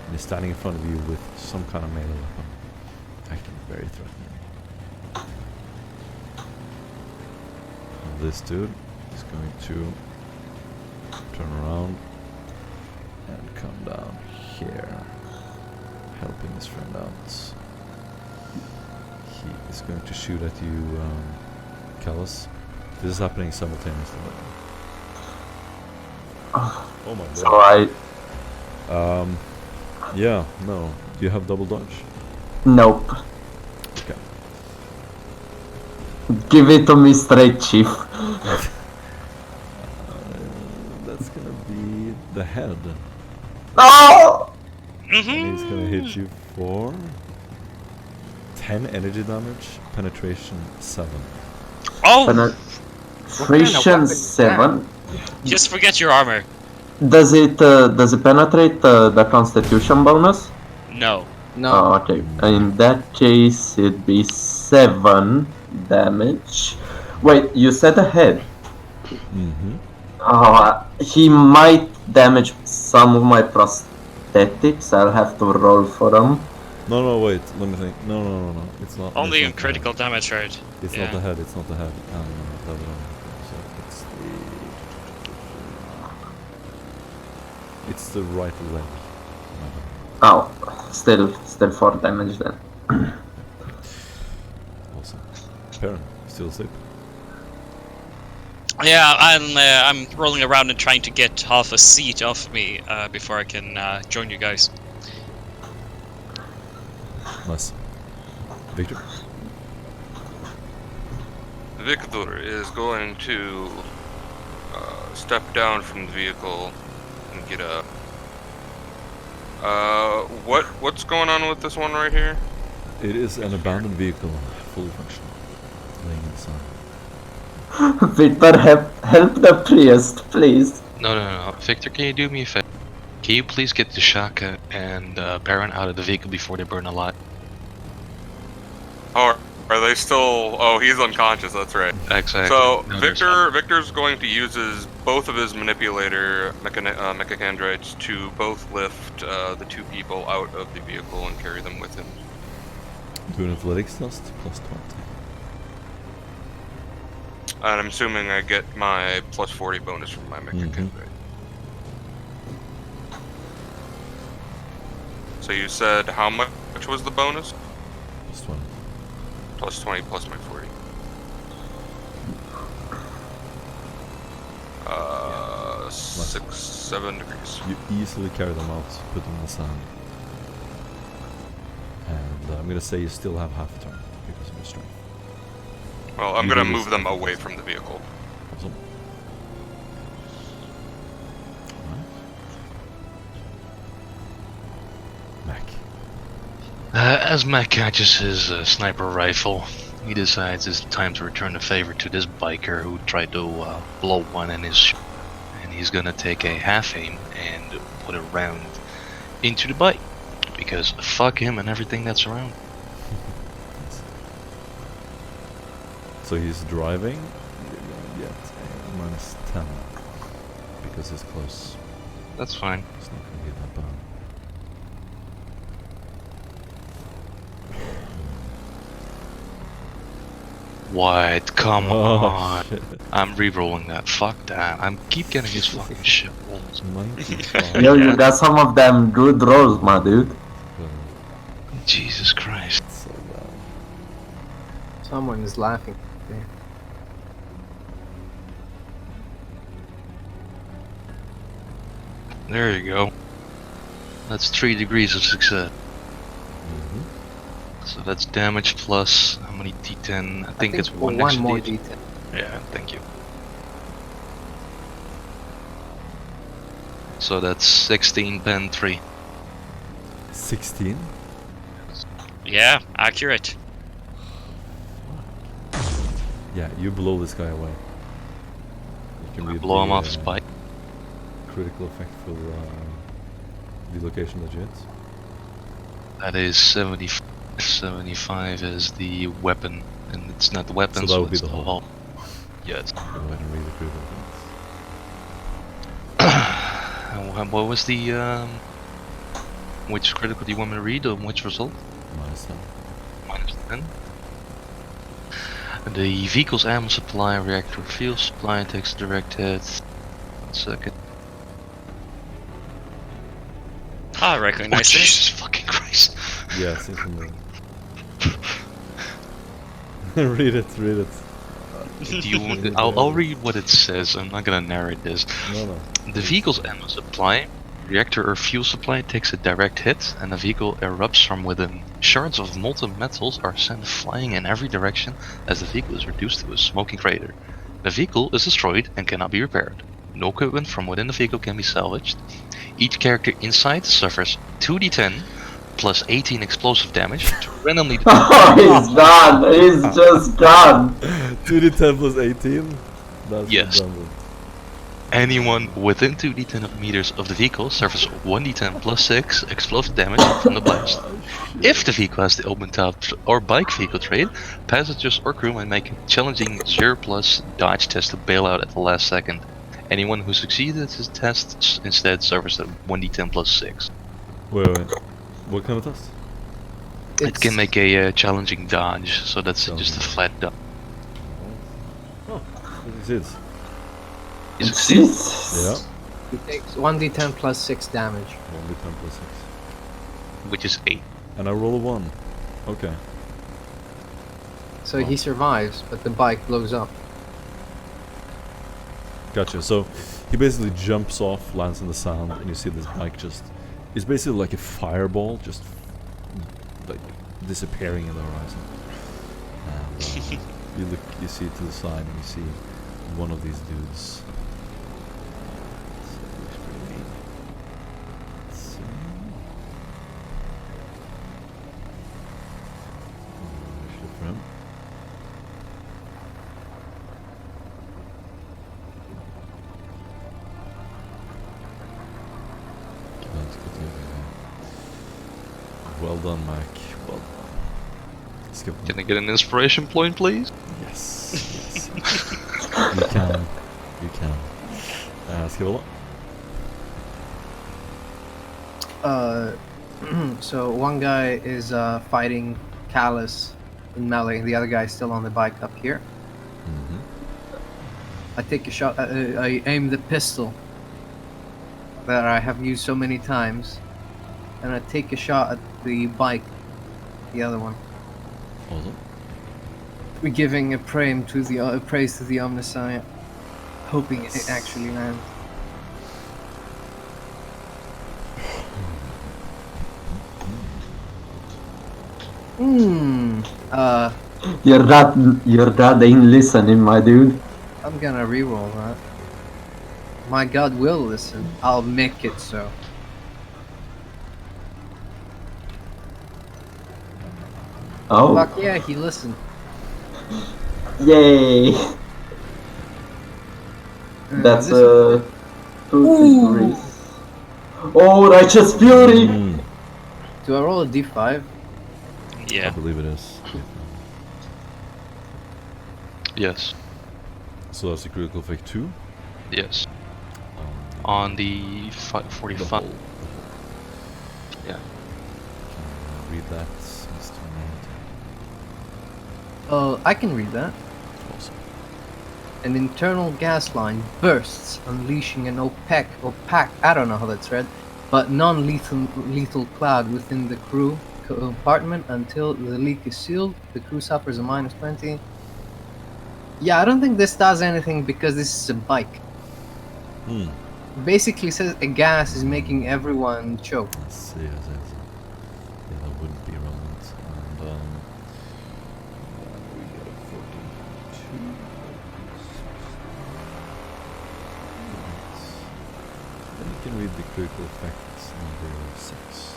Speaker 2: And he's standing in front of you with some kind of melee weapon, acting very threatening. And this dude is going to turn around and come down here, helping his friend out. He is going to shoot at you, Callus. This is happening simultaneously. Oh my god.
Speaker 1: So I...
Speaker 2: Yeah, no. Do you have double dodge?
Speaker 1: Nope.
Speaker 2: Okay.
Speaker 1: Give it to me straight, Chief.
Speaker 2: That's gonna be the head.
Speaker 1: No!
Speaker 2: And he's gonna hit you for 10 energy damage, penetration 7.
Speaker 3: Oh!
Speaker 1: Penetration 7?
Speaker 3: Just forget your armor.
Speaker 1: Does it penetrate the Constitution bonus?
Speaker 3: No.
Speaker 6: No.
Speaker 1: Oh, okay. In that case, it'd be 7 damage. Wait, you said a head?
Speaker 2: Mm-hmm.
Speaker 1: He might damage some of my prosthetics. I'll have to roll for them.
Speaker 2: No, wait. Let me think. No. It's not.
Speaker 3: Only
Speaker 2: it's
Speaker 3: in
Speaker 2: not
Speaker 3: critical damage, right?
Speaker 2: It's
Speaker 3: Yeah.
Speaker 2: not the head. It's not the head. So it's the right leg.
Speaker 1: Oh, still 4 damage then.
Speaker 2: Awesome. Perrin, still asleep.
Speaker 3: Yeah, I'm rolling around and trying to get half a seat off me before I can join you guys.
Speaker 2: Nice. Victor?
Speaker 5: Victor is going to step down from the vehicle and get up. What's going on with this one right here?
Speaker 2: It is an abandoned vehicle, fully functional, laying in the sun.
Speaker 1: Victor, help the priest, please.
Speaker 7: No. Victor, can you do me a favor? Can you please get the Shaka and Baron out of the vehicle before they burn alive?
Speaker 5: Oh, are they still? Oh, he's unconscious. That's right.
Speaker 7: Exactly.
Speaker 5: So
Speaker 7: No,
Speaker 5: Victor's going to use both of his manipulator mechacandrites to both lift the 2 people out of the vehicle and carry them with him.
Speaker 2: Do an athletics test, plus 20.
Speaker 5: And I'm assuming I get my plus 40 bonus from my mechacandrite. So you said how much was the bonus?
Speaker 2: Plus 20.
Speaker 5: Plus 20 plus my 40. 6, 7 degrees.
Speaker 2: You easily carry them out, put them in the sand. And I'm gonna say you still have half a turn because of your strength.
Speaker 5: Well, I'm
Speaker 2: You
Speaker 5: gonna
Speaker 2: do
Speaker 5: move
Speaker 2: this
Speaker 5: them
Speaker 2: second
Speaker 5: away
Speaker 2: first.
Speaker 5: from the vehicle.
Speaker 2: Awesome. Alright. Mac.
Speaker 7: As Mac catches his sniper rifle, he decides it's time to return the favor to this biker who tried to blow one in his ship. And he's gonna take a half aim and put a round into the bike. Because fuck him and everything that's around.
Speaker 2: So he's driving. You're gonna get a minus 10 because he's close.
Speaker 7: That's fine.
Speaker 2: It's not gonna be that bad.
Speaker 7: What? Come on.
Speaker 2: Shit.
Speaker 7: I'm re-rolling that. Fuck that. I'm keep getting his fucking shit rolls.
Speaker 2: 95.
Speaker 1: Yo, you got some of them good rolls, my dude.
Speaker 7: Jesus Christ.
Speaker 2: So bad.
Speaker 6: Someone is laughing there.
Speaker 7: There you go. That's 3 degrees of success. So that's damage plus how many D10? I think it's one extra
Speaker 6: more
Speaker 7: D10.
Speaker 6: D10.
Speaker 7: Yeah, thank you. So that's 16 pen 3.
Speaker 2: 16?
Speaker 3: Yeah, accurate.
Speaker 2: Yeah, you blow this guy away. can read
Speaker 7: Blow him
Speaker 2: the
Speaker 7: off his bike.
Speaker 2: critical effect for the location that you hit.
Speaker 7: That is 75. 75 is the weapon, and it's not the weapon,
Speaker 2: So that would be
Speaker 7: it's
Speaker 2: the hull.
Speaker 7: Yes.
Speaker 2: Go ahead and read the critical effects.
Speaker 7: And what was the which critical do you want me to read, or which result?
Speaker 2: -10.
Speaker 7: -10. The vehicle's ammo supply, reactor fuel supply takes a direct hit. 1 second.
Speaker 3: I recognize
Speaker 7: Oh,
Speaker 3: this.
Speaker 7: Jesus fucking Christ.
Speaker 2: Yeah, it seems familiar. Read it, read it.
Speaker 7: Do you, I'll read what it says. I'm not gonna narrate this.
Speaker 2: No.
Speaker 7: The vehicle's ammo supply, reactor or fuel supply takes a direct hit, and the vehicle erupts from within. Shards of molten metals are sent flying in every direction as the vehicle is reduced to a smoking crater. The vehicle is destroyed and cannot be repaired. No equipment from within the vehicle can be salvaged. Each character inside suffers 2d10 plus 18 explosive damage to randomly.
Speaker 1: Oh, he's gone. He's just gone.
Speaker 2: 2d10 plus 18? That's
Speaker 7: Yes.
Speaker 2: redundant.
Speaker 7: Anyone within 2d10 meters of the vehicle suffers 1d10 plus 6 explosive damage from the blast. If the vehicle has the open top or bike vehicle trait, passengers or crew may make a challenging 0+ dodge test to bail out at the last second. Anyone who succeeded this test instead suffers a 1d10 plus 6.
Speaker 2: Wait. What kind of test?
Speaker 7: It can make a challenging dodge, so that's just a flat dodge.
Speaker 2: Oh, this is
Speaker 7: You succeed,
Speaker 1: Jesus.
Speaker 2: Yeah.
Speaker 6: He takes 1d10 plus 6 damage.
Speaker 2: 1d10 plus 6.
Speaker 7: which is 8.
Speaker 2: And I roll a 1. Okay.
Speaker 6: So he survives, but the bike blows up.
Speaker 2: Gotcha. So he basically jumps off, lands in the sand, and you see this bike just... It's basically like a fireball, just like disappearing in the horizon. And you look, you see to the side, and you see one of these dudes. Well done, Mike. Well done. Let's give
Speaker 7: Can I get an inspiration point, please?
Speaker 2: Yes. You can. You can. Askellon.
Speaker 6: So one guy is fighting Callus in melee, and the other guy is still on the bike up here. I take a shot. I aim the pistol that I have used so many times, and I take a shot at the bike, the other one.
Speaker 2: Awesome.
Speaker 6: We're giving a praise to the Omniscient, hoping it actually lands.
Speaker 1: Your dad ain't listening, my dude.
Speaker 6: I'm gonna reroll that. My God will listen. I'll make it so.
Speaker 1: Oh,
Speaker 6: Fuck yeah, he listened.
Speaker 1: yay! That's
Speaker 6: this-
Speaker 1: 2 degrees. Oh, righteous fury!
Speaker 6: Do I roll a d5?
Speaker 2: I
Speaker 3: Yeah.
Speaker 2: believe it is.
Speaker 7: Yes.
Speaker 2: So that's a critical effect 2.
Speaker 7: Yes.
Speaker 2: Um,
Speaker 7: On the
Speaker 2: the
Speaker 7: 45.
Speaker 2: whole.
Speaker 7: Yeah.
Speaker 2: Can you read that, Mr. Nerd?
Speaker 6: I can read that.
Speaker 2: Awesome.
Speaker 6: An internal gas line bursts, unleashing an opaque, I don't know how that's read, but non-lethal cloud within the crew compartment until the leak is sealed. The crew suffers a -20. Yeah, I don't think this does anything because this is a bike. Basically says a gas is making everyone choke.
Speaker 2: Let's see. Yeah, that wouldn't be relevant. And we got a 42. Then you can read the critical effects number 6.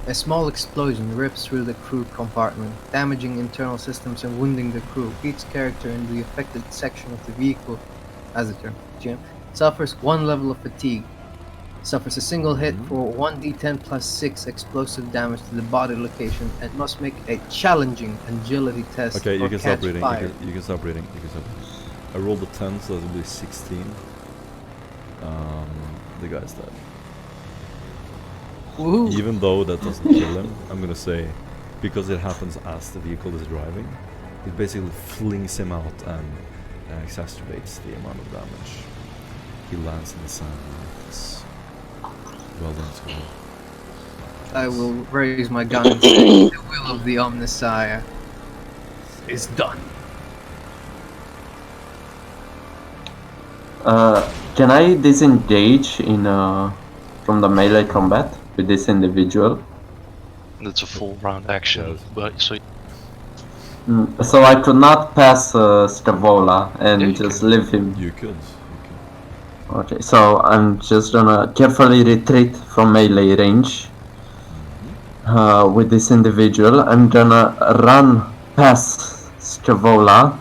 Speaker 6: A small explosion rips through the crew compartment, damaging internal systems and wounding the crew. Each character in the affected section of the vehicle, as a term, Jim, suffers 1 level of fatigue. Suffers a single hit for 1d10 plus 6 explosive damage to the body location and must make a challenging agility test
Speaker 2: Okay,
Speaker 6: or
Speaker 2: you can stop
Speaker 6: catch
Speaker 2: reading.
Speaker 6: fire.
Speaker 2: You can stop reading. I rolled a 10, so that'll be 16. The guy's dead.
Speaker 6: Woohoo!
Speaker 2: Even though that doesn't kill him, I'm gonna say, because it happens as the vehicle is driving, it basically flings him out and exacerbates the amount of damage. He lands in the sand. It's well done, Skull.
Speaker 6: I will raise my gun and say, the will of the Omnissiah is done.
Speaker 1: Can I disengage in from the melee combat with this individual?
Speaker 7: That's a full round action,
Speaker 2: Yes.
Speaker 7: but so
Speaker 1: So I could not pass Scavola and
Speaker 7: Yeah, you
Speaker 1: just
Speaker 7: can.
Speaker 1: leave him.
Speaker 2: You could.
Speaker 1: Okay, so I'm just gonna carefully retreat from melee range with this individual. I'm gonna run past Scavola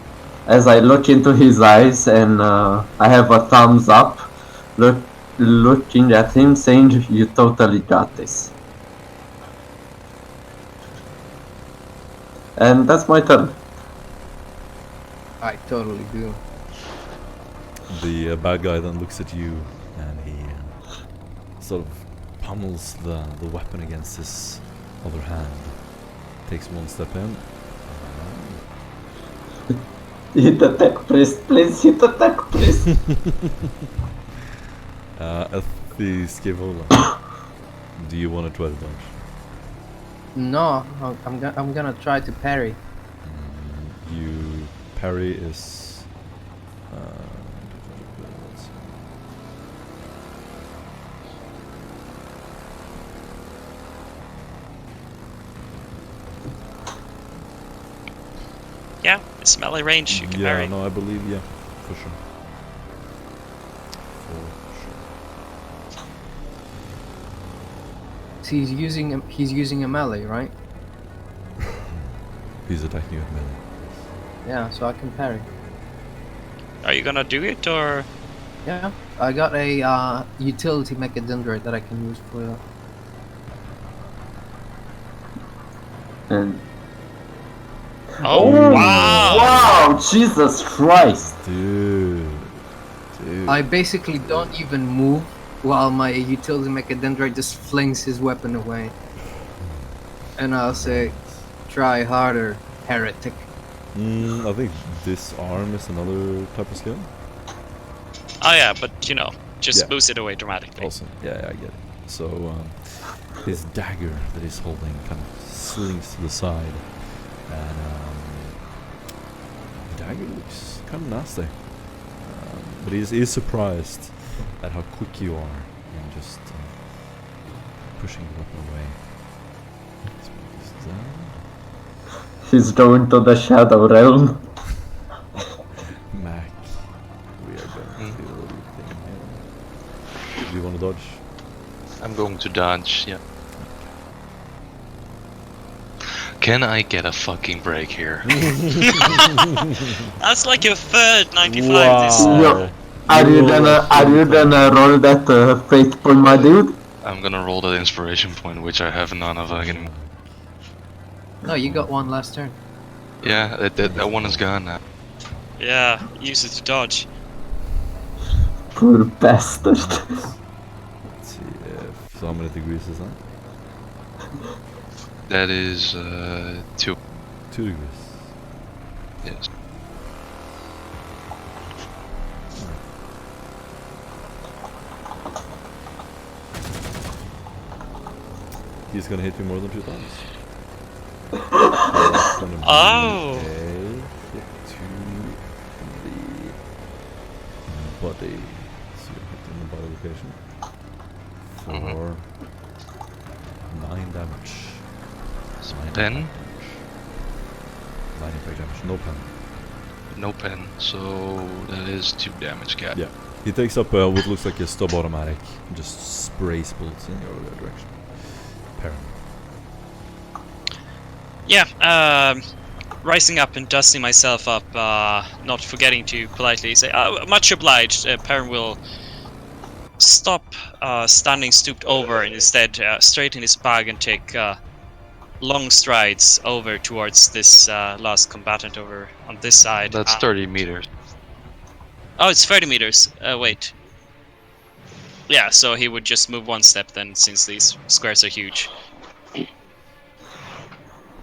Speaker 1: as I look into his eyes, and I have a thumbs up, looking at him, saying, "You totally got this." And that's my turn.
Speaker 6: I totally do.
Speaker 2: The bad guy then looks at you and he sort of pummels the weapon against his other hand. Takes one step in.
Speaker 1: Hit attack priest, please hit attack priest.
Speaker 2: At the Scavola. Do you want to try to dodge?
Speaker 6: No, I'm gonna try to parry.
Speaker 2: You parry is.
Speaker 3: Yeah, it's melee range. You can
Speaker 2: Yeah,
Speaker 3: parry.
Speaker 2: no, I believe, yeah, for sure.
Speaker 6: So he's using a melee, right?
Speaker 2: He's attacking you with melee.
Speaker 6: Yeah, so I can parry.
Speaker 3: Are you gonna do it or?
Speaker 6: Yeah, I got a utility mechadendrite that I can use for that.
Speaker 1: And
Speaker 3: Oh, wow!
Speaker 1: wow, Jesus Christ!
Speaker 2: Dude.
Speaker 6: I basically don't even move while my utility mechadendrite just flings his weapon away. And I'll say, try harder, heretic.
Speaker 2: I think disarm is another type of skill.
Speaker 3: Oh yeah, but you know, just
Speaker 2: Yeah.
Speaker 3: boost it away dramatically.
Speaker 2: Awesome. Yeah, I get it. So his dagger that he's holding kind of slings to the side, and the dagger looks kind of nasty. But he's surprised at how quick you are in just pushing the weapon away. Let's put this down.
Speaker 1: He's going to the Shadow Realm.
Speaker 2: Mac, we are going to do a little thing here. Do you want to dodge?
Speaker 7: I'm going to dodge, yeah. Can I get a fucking break here?
Speaker 3: That's like your third 95
Speaker 2: Wow.
Speaker 3: this.
Speaker 1: Yo, are you gonna roll that fate point, my dude?
Speaker 7: I'm gonna roll that inspiration point, which I have none of.
Speaker 6: No, you got one last turn.
Speaker 7: Yeah, that one is gone now.
Speaker 3: Yeah, use it to dodge.
Speaker 1: Poor bastard.
Speaker 2: Let's see so how many degrees is that?
Speaker 7: That is 2.
Speaker 2: 2 degrees.
Speaker 7: Yes.
Speaker 2: He's gonna hit me more than 2 times. So that's gonna be
Speaker 3: Oh.
Speaker 2: a hit to the body. So you hit in the body location for 9 damage.
Speaker 7: 10?
Speaker 2: 9 impact damage. No pen.
Speaker 7: No pen, so that is 2 damage, cat.
Speaker 2: Yeah. He takes up what looks like a stub automatic and just sprays bullets in your direction. Parry.
Speaker 3: Yeah, rising up and dusting myself up, not forgetting to politely say, much obliged, Perrin will stop standing stooped over and instead straighten his bag and take long strides over towards this last combatant over on this side.
Speaker 7: That's 30 meters.
Speaker 3: Oh, it's 30 meters. Wait. Yeah, so he would just move one step then, since these squares are huge.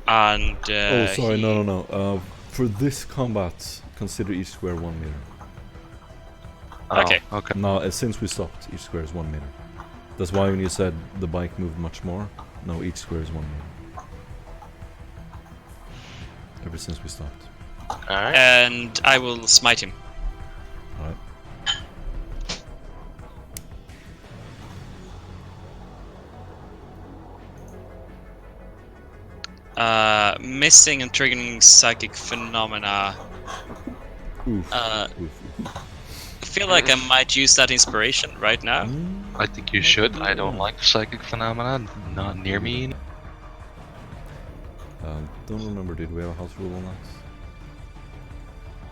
Speaker 3: And
Speaker 2: oh, sorry, no. For this combat, consider each square 1 meter.
Speaker 7: Oh,
Speaker 3: Okay.
Speaker 7: Okay.
Speaker 2: No, since we stopped, each square is 1 meter. That's why when you said the bike moved much more, no, each square is 1 meter. Ever since we stopped.
Speaker 7: Alright.
Speaker 3: And I will smite him.
Speaker 2: Alright.
Speaker 3: Missing and triggering psychic phenomena.
Speaker 2: Oof.
Speaker 3: I
Speaker 2: Oof.
Speaker 3: feel like I might use that inspiration right now.
Speaker 7: I think you should. I don't like psychic phenomena. Not near me.
Speaker 2: Don't remember, did we have a house rule on that?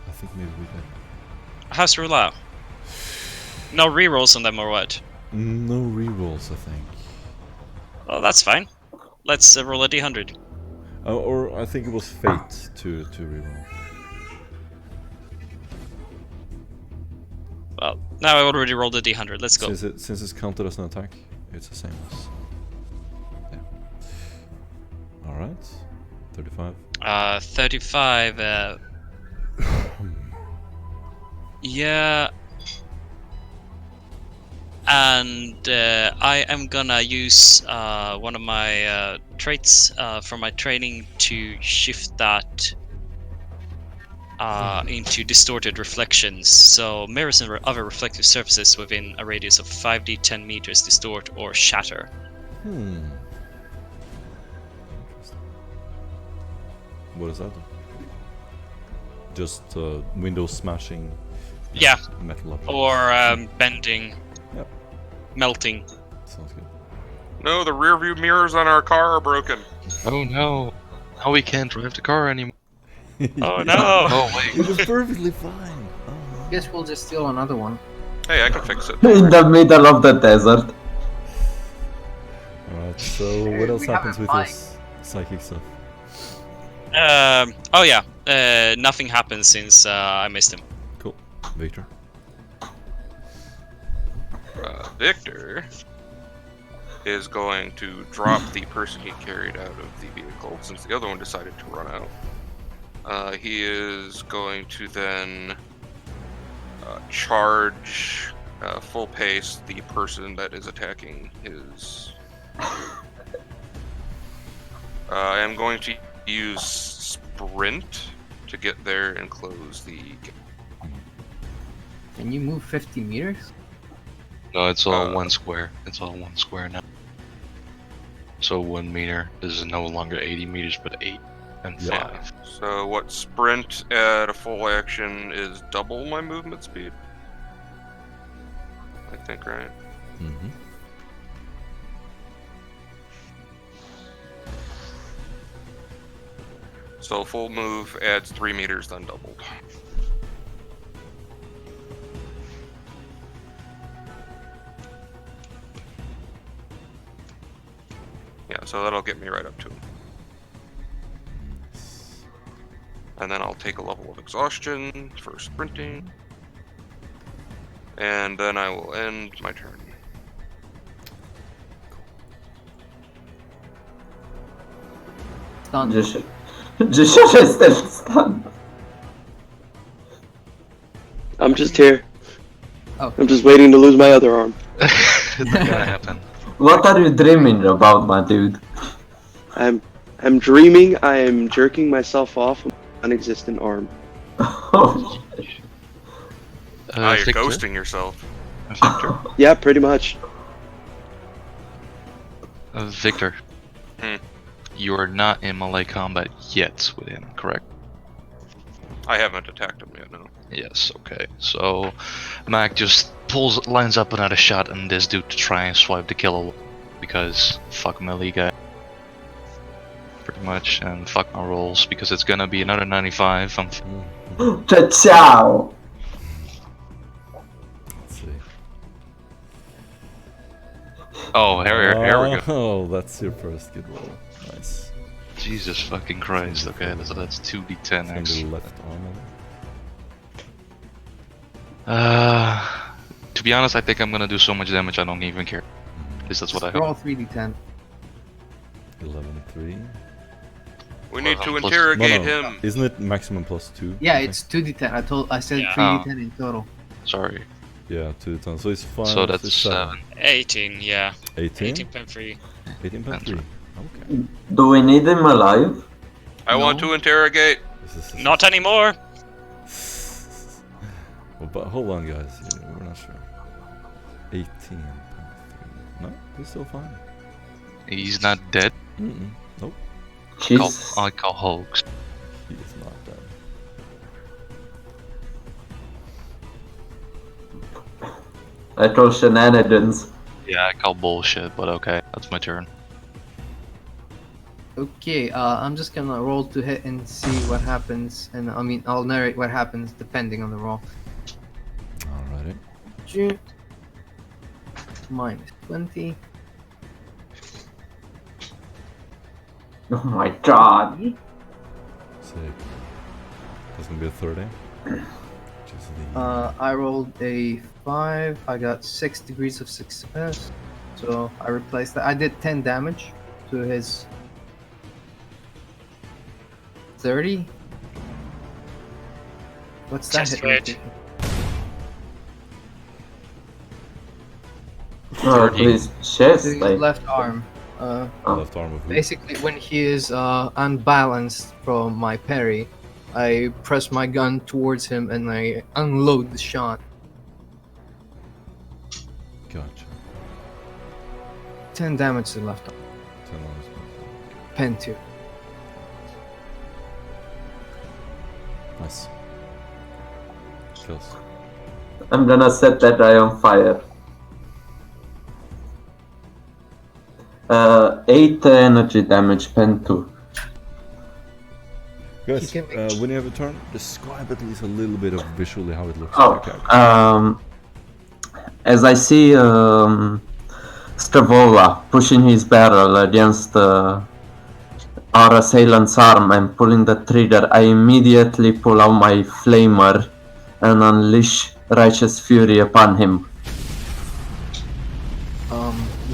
Speaker 2: I think maybe we did.
Speaker 3: House rule out. No rerolls on them or what?
Speaker 2: No rerolls, I think.
Speaker 3: Oh, that's fine. Let's roll a d100.
Speaker 2: Or I think it was fate to reroll.
Speaker 3: Well, now I already rolled a d100. Let's go.
Speaker 2: Since it's counted as an attack, it's the same as. Yeah. Alright. 35.
Speaker 3: 35. Yeah. And I am gonna use one of my traits from my training to shift that into distorted reflections. So mirrors and other reflective surfaces within a radius of 5d 10 meters distort or shatter.
Speaker 2: Interesting. What does that do? Just window smashing.
Speaker 3: Yeah.
Speaker 2: Metal objects.
Speaker 3: Or bending,
Speaker 2: Yep.
Speaker 3: melting.
Speaker 2: Sounds good.
Speaker 5: No, the rear view mirrors on our car are broken.
Speaker 7: Oh no. Now we can't drive the car anymore.
Speaker 3: Oh no!
Speaker 7: Oh wait.
Speaker 2: It was perfectly fine. Oh.
Speaker 6: Guess we'll just steal another one.
Speaker 5: Hey, I can fix it.
Speaker 1: In the middle of the desert.
Speaker 2: Alright, so what else
Speaker 6: We have
Speaker 2: happens
Speaker 6: a
Speaker 2: with
Speaker 6: bike.
Speaker 2: this psychic stuff?
Speaker 3: Oh yeah, nothing happens since I missed him.
Speaker 2: Cool. Victor?
Speaker 5: Victor is going to drop the person he carried out of the vehicle since the other one decided to run out. He is going to then charge full pace the person that is attacking his. I am going to use sprint to get there and close the gate.
Speaker 6: Can you move 50 meters?
Speaker 7: No, it's all one square. It's all one square now. So 1 meter is no longer 80 meters, but 8 and
Speaker 2: Yeah.
Speaker 7: 5.
Speaker 5: So what sprint at a full action is double my movement speed? I think, right?
Speaker 2: Mm-hmm.
Speaker 5: So full move adds 3 meters, then doubled. Yeah, so that'll get me right up to him. And then I'll take a level of exhaustion for sprinting. And then I will end my turn.
Speaker 6: Done.
Speaker 1: Just jest stand.
Speaker 4: I'm just here.
Speaker 6: Oh.
Speaker 4: I'm just waiting to lose my other arm.
Speaker 7: It's not gonna happen.
Speaker 1: What are you dreaming about, my dude?
Speaker 4: I'm dreaming I am jerking myself off with my non-existent arm.
Speaker 1: Oh,
Speaker 5: You're
Speaker 7: Victor?
Speaker 5: ghosting yourself.
Speaker 7: Victor?
Speaker 4: Yeah, pretty much.
Speaker 7: Victor.
Speaker 5: Hmm.
Speaker 7: You are not in melee combat yet with him, correct?
Speaker 5: I haven't attacked him yet, no.
Speaker 7: Yes, okay. So Mac just lines up another shot on this dude to try and swipe the kill because fuck melee guy. pretty much, and fuck my rolls because it's gonna be another 95.
Speaker 1: Ciao!
Speaker 2: Let's see.
Speaker 7: Oh, here we go.
Speaker 2: Oh, that's your first good roll. Nice.
Speaker 7: Jesus fucking Christ. Okay, so that's 2d10
Speaker 2: It's gonna be
Speaker 7: actually.
Speaker 2: left arm.
Speaker 7: To be honest, I think I'm gonna do so much damage I don't even care. At least that's what I hope.
Speaker 6: Roll 3d10.
Speaker 2: 11-3.
Speaker 5: We need to
Speaker 7: Plus-
Speaker 5: interrogate
Speaker 2: No,
Speaker 5: him.
Speaker 2: Isn't it maximum plus 2?
Speaker 6: Yeah,
Speaker 2: I think?
Speaker 6: it's 2d10. I said
Speaker 3: Yeah.
Speaker 6: 3d10 in total.
Speaker 7: Sorry.
Speaker 2: Yeah, 2 tons. So it's 5.
Speaker 7: So that's
Speaker 2: it's
Speaker 7: 7.
Speaker 3: 18, yeah.
Speaker 2: 18?
Speaker 3: 18.3.
Speaker 2: 18.3. Okay.
Speaker 1: Do we need him alive?
Speaker 5: I want
Speaker 6: No.
Speaker 5: to interrogate.
Speaker 2: This is
Speaker 3: Not anymore!
Speaker 2: Well, but hold on, guys. Yeah, we're not sure. 18.3. No, he's still fine.
Speaker 7: He's not dead.
Speaker 2: Nope,
Speaker 1: Jesus.
Speaker 7: I call hoax.
Speaker 2: he is not dead.
Speaker 1: I call shenanigans.
Speaker 7: Yeah, I call bullshit, but okay, that's my turn.
Speaker 6: Okay, I'm just gonna roll to hit and see what happens, and I mean, I'll narrate what happens depending on the roll.
Speaker 2: Alrighty.
Speaker 6: Minus 20.
Speaker 1: Oh my god.
Speaker 2: Sick. That's gonna be a 30. Which is the...
Speaker 6: I rolled a 5. I got 6 degrees of success. So I replaced that. I did 10 damage to his 30. What's that
Speaker 3: Chest
Speaker 6: hit?
Speaker 3: rate.
Speaker 1: Oh, his chest.
Speaker 6: To his
Speaker 1: Like,
Speaker 6: left arm.
Speaker 2: left arm of who?
Speaker 6: Basically, when he is unbalanced from my parry, I press my gun towards him and I unload the shot.
Speaker 2: Gotcha.
Speaker 6: 10 damage to the left arm.
Speaker 2: 10 arms.
Speaker 6: Pen 2.
Speaker 2: Nice. Kills.
Speaker 1: I'm gonna set that guy on fire. 8 energy damage, pen 2.
Speaker 2: Guys,
Speaker 6: You can make-
Speaker 2: when you have a turn, describe at least a little bit of visually how it looks.
Speaker 1: Oh,
Speaker 2: to your character.
Speaker 1: as I see Stravola pushing his barrel against our assailant's arm and pulling the trigger, I immediately pull out my flamer and unleash righteous fury upon him.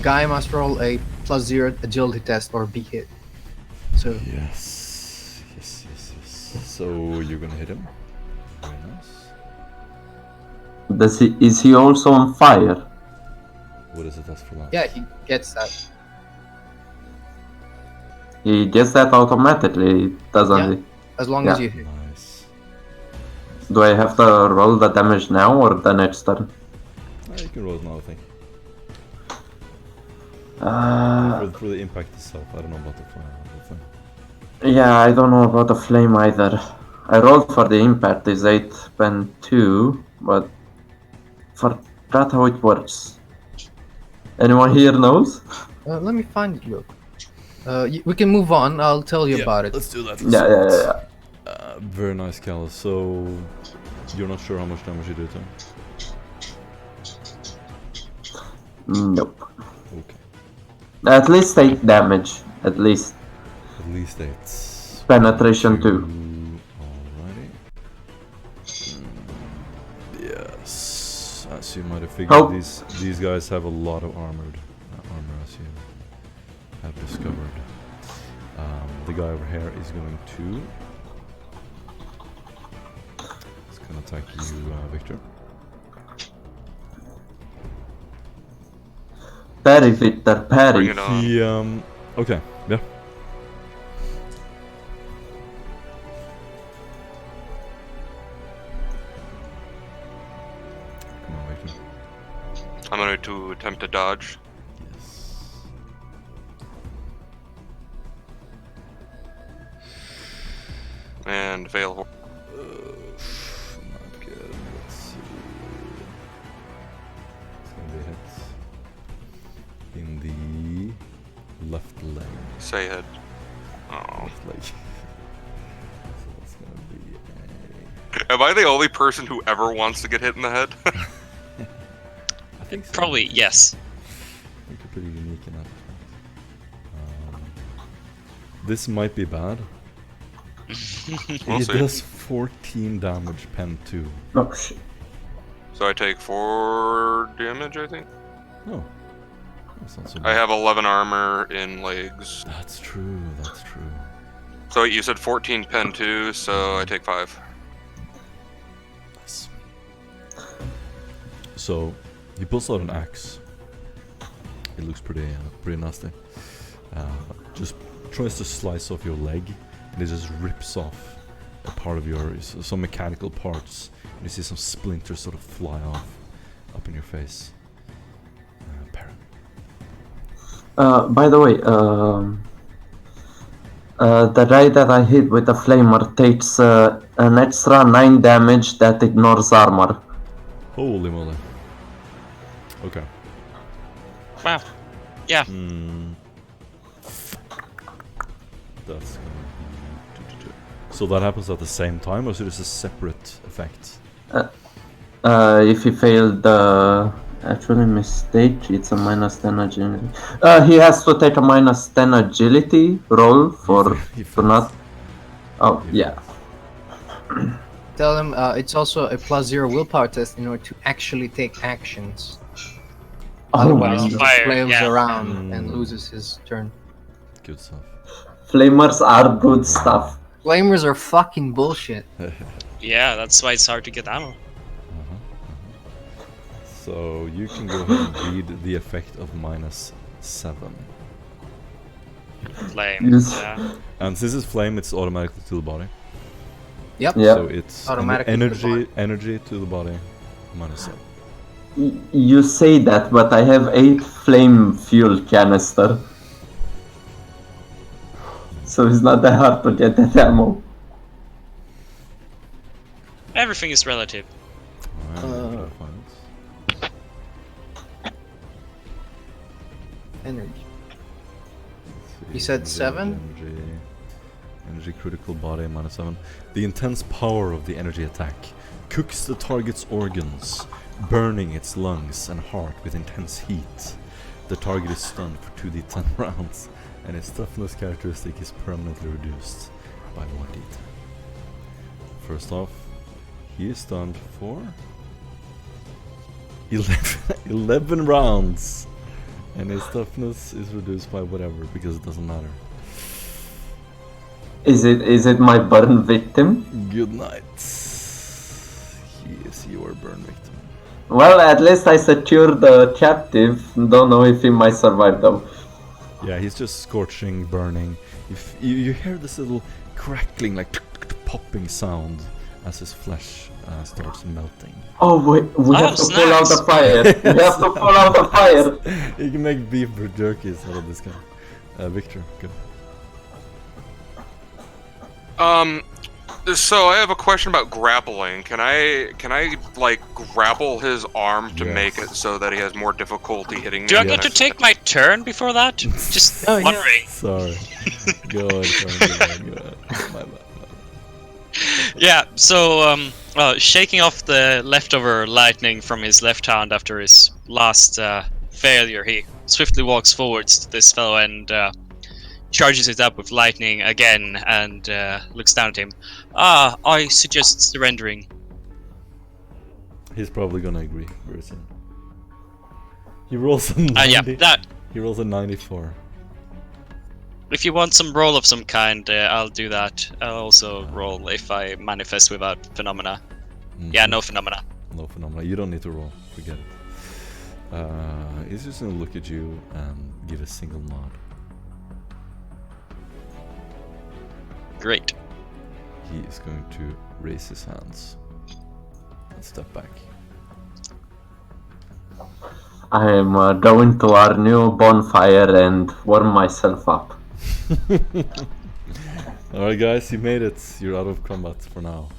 Speaker 6: Guy must roll a +0 agility test or be hit. So
Speaker 2: Yes. So you're gonna hit him. Very nice.
Speaker 1: Is he also on fire?
Speaker 2: What is it that's for last?
Speaker 6: yeah, he gets that.
Speaker 1: He gets that automatically, doesn't
Speaker 6: Yeah.
Speaker 1: he?
Speaker 6: As long as
Speaker 1: Yeah.
Speaker 6: you hit.
Speaker 2: Nice.
Speaker 1: Do I have to roll the damage now or the next turn?
Speaker 2: You can roll it now, I think.
Speaker 1: Uh,
Speaker 2: For the impact itself, I don't know about the thing.
Speaker 1: yeah, I don't know about the flame either. I rolled for the impact, is 8 pen 2, but forgot how it works. Anyone here knows?
Speaker 6: Let me find it real quick. We can move on. I'll tell you about it.
Speaker 2: Let's do that.
Speaker 1: Yeah.
Speaker 2: Very nice, Callus. So you're not sure how much damage you did to him?
Speaker 1: Nope.
Speaker 2: Okay.
Speaker 1: At least 8 damage. At least.
Speaker 2: At least 8.
Speaker 1: Penetration 2.
Speaker 2: Alrighty. Yes. As you might have figured,
Speaker 1: Oh.
Speaker 2: these guys have a lot of armor, as you have discovered. The guy over here is going to... He's gonna attack you, Victor.
Speaker 1: Parry, Victor, parry.
Speaker 5: Bring it on.
Speaker 2: He, okay, yeah. Come on, Victor.
Speaker 5: I'm going to attempt to dodge.
Speaker 2: Yes.
Speaker 5: And fail.
Speaker 2: Not good. Let's see. It's gonna be a hit. In the left leg.
Speaker 5: Say it. Oh.
Speaker 2: Like, so it's gonna be
Speaker 5: Am I the only person who ever wants to get hit in the head?
Speaker 2: I think so.
Speaker 3: Probably yes.
Speaker 2: I think you're pretty unique in that. This might be bad.
Speaker 5: We'll
Speaker 2: It
Speaker 5: see.
Speaker 2: does 14 damage, pen 2.
Speaker 1: Oh, shit.
Speaker 5: So I take 4 damage, I think.
Speaker 2: Oh, that's not so
Speaker 5: I
Speaker 2: bad.
Speaker 5: have 11 armor in legs.
Speaker 2: That's true, that's true.
Speaker 5: So you said 14 pen 2, so I take 5.
Speaker 2: Nice. So, he pulls out an axe. It looks pretty nasty. Just tries to slice off your leg, and it just rips off a part of yours, some mechanical parts. And you see some splinters sort of fly off up in your face. Perrin.
Speaker 1: By the way, the guy that I hit with the flamer takes an extra 9 damage that ignores armor.
Speaker 2: Holy moly. Okay.
Speaker 3: Wow. Yeah.
Speaker 2: That's gonna be... So that happens at the same time, or is it a separate effect?
Speaker 1: If he failed the actually mistake, it's a minus 10 agility. He has to take a minus 10 agility roll for not. Oh, yeah.
Speaker 6: Tell him it's also a +0 willpower test in order to actually take actions. Otherwise, he
Speaker 3: Fire,
Speaker 6: flails
Speaker 3: yeah.
Speaker 6: around and loses his turn.
Speaker 2: Good stuff.
Speaker 1: Flamers are good stuff.
Speaker 6: Flamers are fucking bullshit.
Speaker 3: Yeah, that's why it's hard to get ammo.
Speaker 2: So you can go ahead and read the effect of -7.
Speaker 3: Flame.
Speaker 1: Yes.
Speaker 3: Yeah.
Speaker 2: And since it's flame, it's automatically to the body.
Speaker 6: Yep.
Speaker 1: Yeah.
Speaker 2: So it's
Speaker 6: Automatically to the body.
Speaker 2: energy to the body, -7.
Speaker 1: You say that, but I have 8 flame fuel canister. So it's not that hard to get that ammo.
Speaker 3: Everything is relative.
Speaker 2: Alright,
Speaker 6: Energy. You said 7?
Speaker 2: Energy critical body -7. The intense power of the energy attack cooks the target's organs, burning its lungs and heart with intense heat. The target is stunned for 2d10 rounds, and its toughness characteristic is permanently reduced by 1d10. First off, he is stunned for 11 rounds, and his toughness is reduced by whatever, because it doesn't matter.
Speaker 1: Is it my burn victim?
Speaker 2: Good night. He is your burn victim.
Speaker 1: Well, at least I secured the captive. Don't know if he might survive though.
Speaker 2: Yeah, he's just scorching, burning. If you hear this little crackling, like popping sound as his flesh starts melting.
Speaker 1: Oh wait, we have to pull out the fire. We have to pull out the fire.
Speaker 2: You can make beef jerkies out of this guy. Victor, go.
Speaker 5: So I have a question about grappling. Can I like grapple his arm to
Speaker 2: Yes.
Speaker 5: make it so that he has more difficulty hitting me?
Speaker 3: Do I
Speaker 2: Yeah.
Speaker 3: get to take my turn before that? Just
Speaker 6: Oh, yeah.
Speaker 3: wondering.
Speaker 2: Sorry. Go ahead. My bad.
Speaker 3: Yeah, so shaking off the leftover lightning from his left hand after his last failure, he swiftly walks forwards to this fellow and charges it up with lightning again and looks down at him. I suggest surrendering.
Speaker 2: He's probably gonna agree very soon. He rolls a 90.
Speaker 3: Yeah, that.
Speaker 2: He rolls a 94.
Speaker 3: If you want some roll of some kind, I'll do that. I'll also roll if I manifest without phenomena. Yeah, no phenomena.
Speaker 2: No phenomena. You don't need to roll. Forget it. He's just gonna look at you and give a single nod.
Speaker 3: Great.
Speaker 2: He is going to raise his hands and step back.
Speaker 1: I am going to our new bonfire and warm myself up.
Speaker 2: Alright guys, you made it. You're out of combat for now.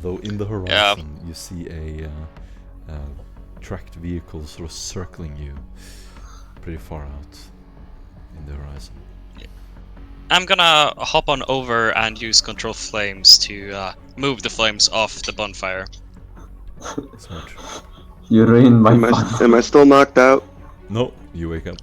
Speaker 2: Though in the horizon you see a tracked vehicle sort of circling you pretty far out in the horizon.
Speaker 3: I'm gonna hop on over and use control flames to move the flames off the bonfire.
Speaker 2: Smart.
Speaker 1: You ruined my
Speaker 4: Am
Speaker 1: fun.
Speaker 4: I still knocked out?
Speaker 2: No, you wake up.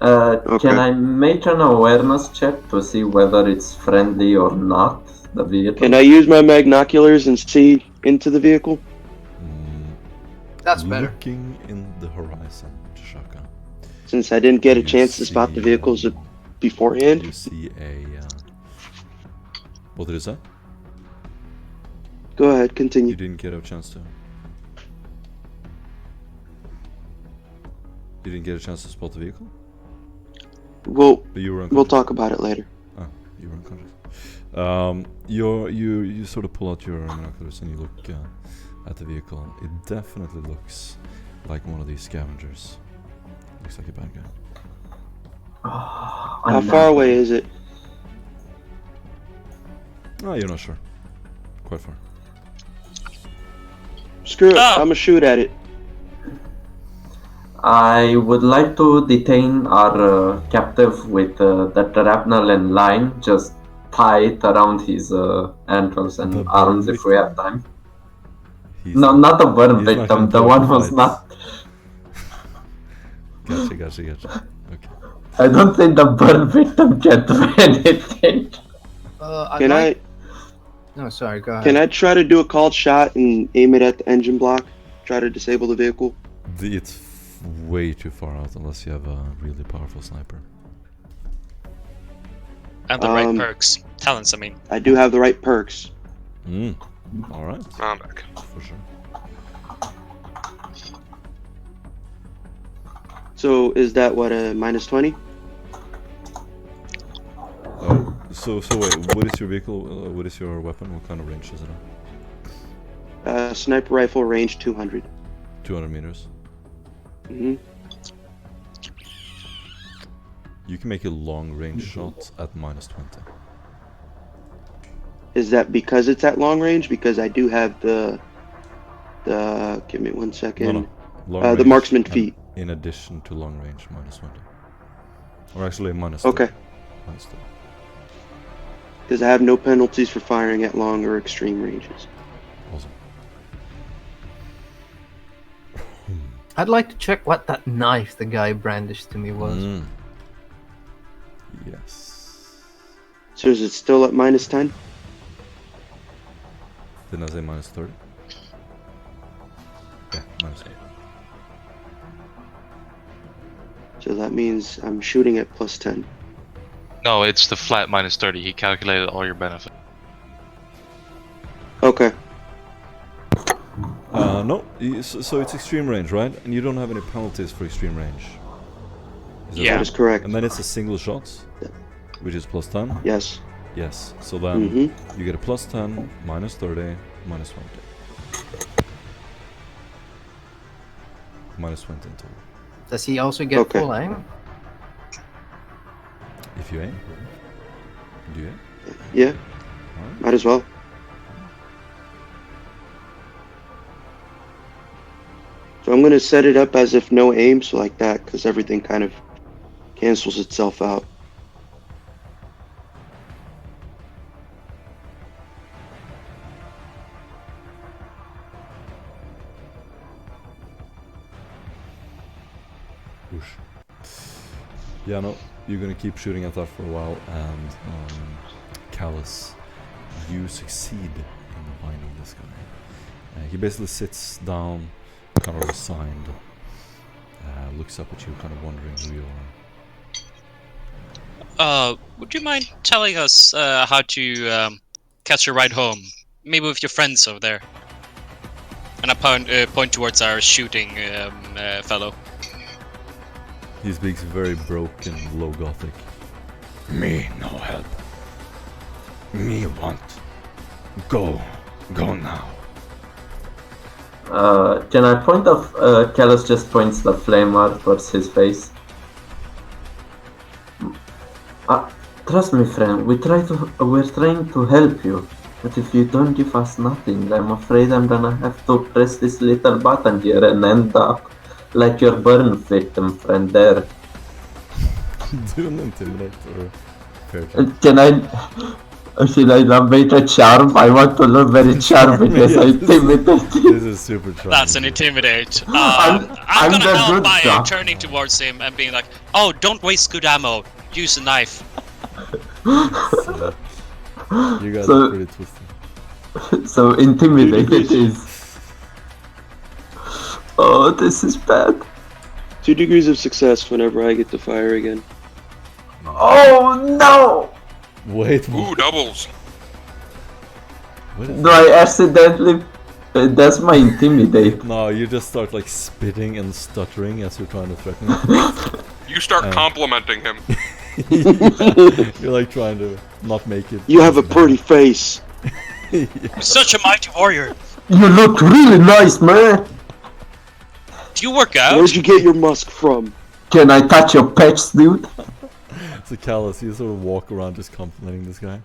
Speaker 4: Okay.
Speaker 1: Can I make an awareness check to see whether it's friendly or not, the vehicle?
Speaker 4: Can I use my magnoculars and see into the vehicle?
Speaker 6: That's better.
Speaker 2: Looking in the horizon, Shaka.
Speaker 4: Since I didn't get a
Speaker 2: You
Speaker 4: chance to spot the
Speaker 2: see-
Speaker 4: vehicles beforehand?
Speaker 2: You see a. What did you say?
Speaker 4: Go ahead,
Speaker 2: You
Speaker 4: continue.
Speaker 2: didn't get a chance to. You didn't get a chance to spot the vehicle?
Speaker 4: We'll
Speaker 2: But you were unconscious.
Speaker 4: we'll talk about it later.
Speaker 2: Ah, you were unconscious. You sort of pull out your binoculars and you look at the vehicle. It definitely looks like one of these scavengers. Looks like a bad guy.
Speaker 4: How far away is it?
Speaker 2: Oh, you're not sure. Quite far.
Speaker 4: Screw it,
Speaker 3: Oh.
Speaker 4: I'm gonna shoot at it.
Speaker 1: I would like to detain our captive with the shrapnel and line, just tie it around his ankles and
Speaker 2: The
Speaker 1: arms
Speaker 2: burn
Speaker 1: if we have time.
Speaker 2: He's
Speaker 1: No, not the burn
Speaker 2: he's not
Speaker 1: victim,
Speaker 2: gonna
Speaker 1: the
Speaker 2: put up
Speaker 1: one
Speaker 2: a
Speaker 1: who's
Speaker 2: fight.
Speaker 1: not.
Speaker 2: Gotcha. Okay.
Speaker 1: I don't think the burn victim can do anything.
Speaker 4: Can I
Speaker 6: No, sorry, go ahead.
Speaker 4: can I try to do a called shot and aim it at the engine block? Try to disable the vehicle?
Speaker 2: It's way too far out unless you have a really powerful sniper.
Speaker 3: And the right
Speaker 4: Um,
Speaker 3: perks. Talents, I mean.
Speaker 4: I do have the right perks.
Speaker 2: Alright,
Speaker 5: I'm back.
Speaker 2: for sure.
Speaker 4: So is that what, a minus 20?
Speaker 2: So wait, what is your vehicle? What is your weapon? What kind of range is it on?
Speaker 4: Sniper rifle range 200.
Speaker 2: 200 meters.
Speaker 4: hmm
Speaker 2: You can make a long range shot at minus 20.
Speaker 4: Is that because it's at long range? Because I do have the give me 1 second.
Speaker 2: No. Long
Speaker 4: The
Speaker 2: range
Speaker 4: marksman
Speaker 2: and
Speaker 4: feat.
Speaker 2: In addition to long range, minus 20. Or actually, minus
Speaker 4: Okay.
Speaker 2: 30. Minus 30.
Speaker 4: Because I have no penalties for firing at long or extreme ranges.
Speaker 2: Awesome.
Speaker 6: I'd like to check what that knife the guy brandished to me was.
Speaker 2: Yes.
Speaker 4: So is it still at minus 10?
Speaker 2: Didn't I say minus 30? Yeah, minus 30.
Speaker 4: So that means I'm shooting at plus 10.
Speaker 7: No, it's the flat minus 30. He calculated all your benefit.
Speaker 4: Okay.
Speaker 2: No, so it's extreme range, right? And you don't have any penalties for extreme range. Is that
Speaker 3: Yeah.
Speaker 4: That
Speaker 2: right?
Speaker 4: is correct.
Speaker 2: And then it's a single shot, which is plus 10.
Speaker 4: Yes.
Speaker 2: Yes. So then
Speaker 4: Mm-hmm.
Speaker 2: you get a plus 10, minus 30, minus 20. Minus 20 in total.
Speaker 6: Does he also get
Speaker 4: Okay.
Speaker 6: full aim?
Speaker 2: If you aim. Do you aim?
Speaker 4: Yeah,
Speaker 2: Alright.
Speaker 4: might as well. So I'm gonna set it up as if no aim, so like that, because everything kind of cancels itself out.
Speaker 2: Whoosh. Yeah, no, you're gonna keep shooting at that for a while, and Callus, you succeed in finding this guy. He basically sits down, kind of resigned, looks up at you, kind of wondering who you are.
Speaker 3: Would you mind telling us how to catch a ride home? Maybe with your friends over there. And I point towards our shooting fellow.
Speaker 2: He speaks very broken, low Gothic.
Speaker 8: Me no help. Me want. Go now.
Speaker 1: Can I point off? Callus just points the flamer towards his face. Trust me, friend. We're trying to help you. But if you don't give us nothing, I'm afraid I'm gonna have to press this little button here and end up like your burn victim friend there.
Speaker 2: Do an intimidate or fair check.
Speaker 1: Should I not make a charm? I want to look very charming as I intimidate.
Speaker 2: This is super charming.
Speaker 3: That's an intimidate.
Speaker 1: I'm
Speaker 3: I'm gonna
Speaker 1: the
Speaker 3: help
Speaker 1: good
Speaker 3: by
Speaker 1: guy.
Speaker 3: turning towards him and being like, "Oh, don't waste good ammo. Use a knife."
Speaker 2: So, you guys
Speaker 1: So-
Speaker 2: are pretty twisted.
Speaker 1: So intimidate it is. Oh, this is bad.
Speaker 4: 2 degrees of success whenever I get to fire again.
Speaker 1: Oh no!
Speaker 2: Wait,
Speaker 5: Ooh, doubles.
Speaker 2: what is
Speaker 1: Do I accidentally? That's my intimidate.
Speaker 2: No, you just start like spitting and stuttering as you're trying to threaten him.
Speaker 5: You start complimenting him.
Speaker 2: You're like trying to not make it.
Speaker 4: You have a pretty face.
Speaker 3: You're such a mighty warrior.
Speaker 1: You look really nice, man.
Speaker 3: Do you work out?
Speaker 4: Where'd you get your musk from?
Speaker 1: Can I touch your pets, dude?
Speaker 2: So Callus, you sort of walk around just complimenting this guy,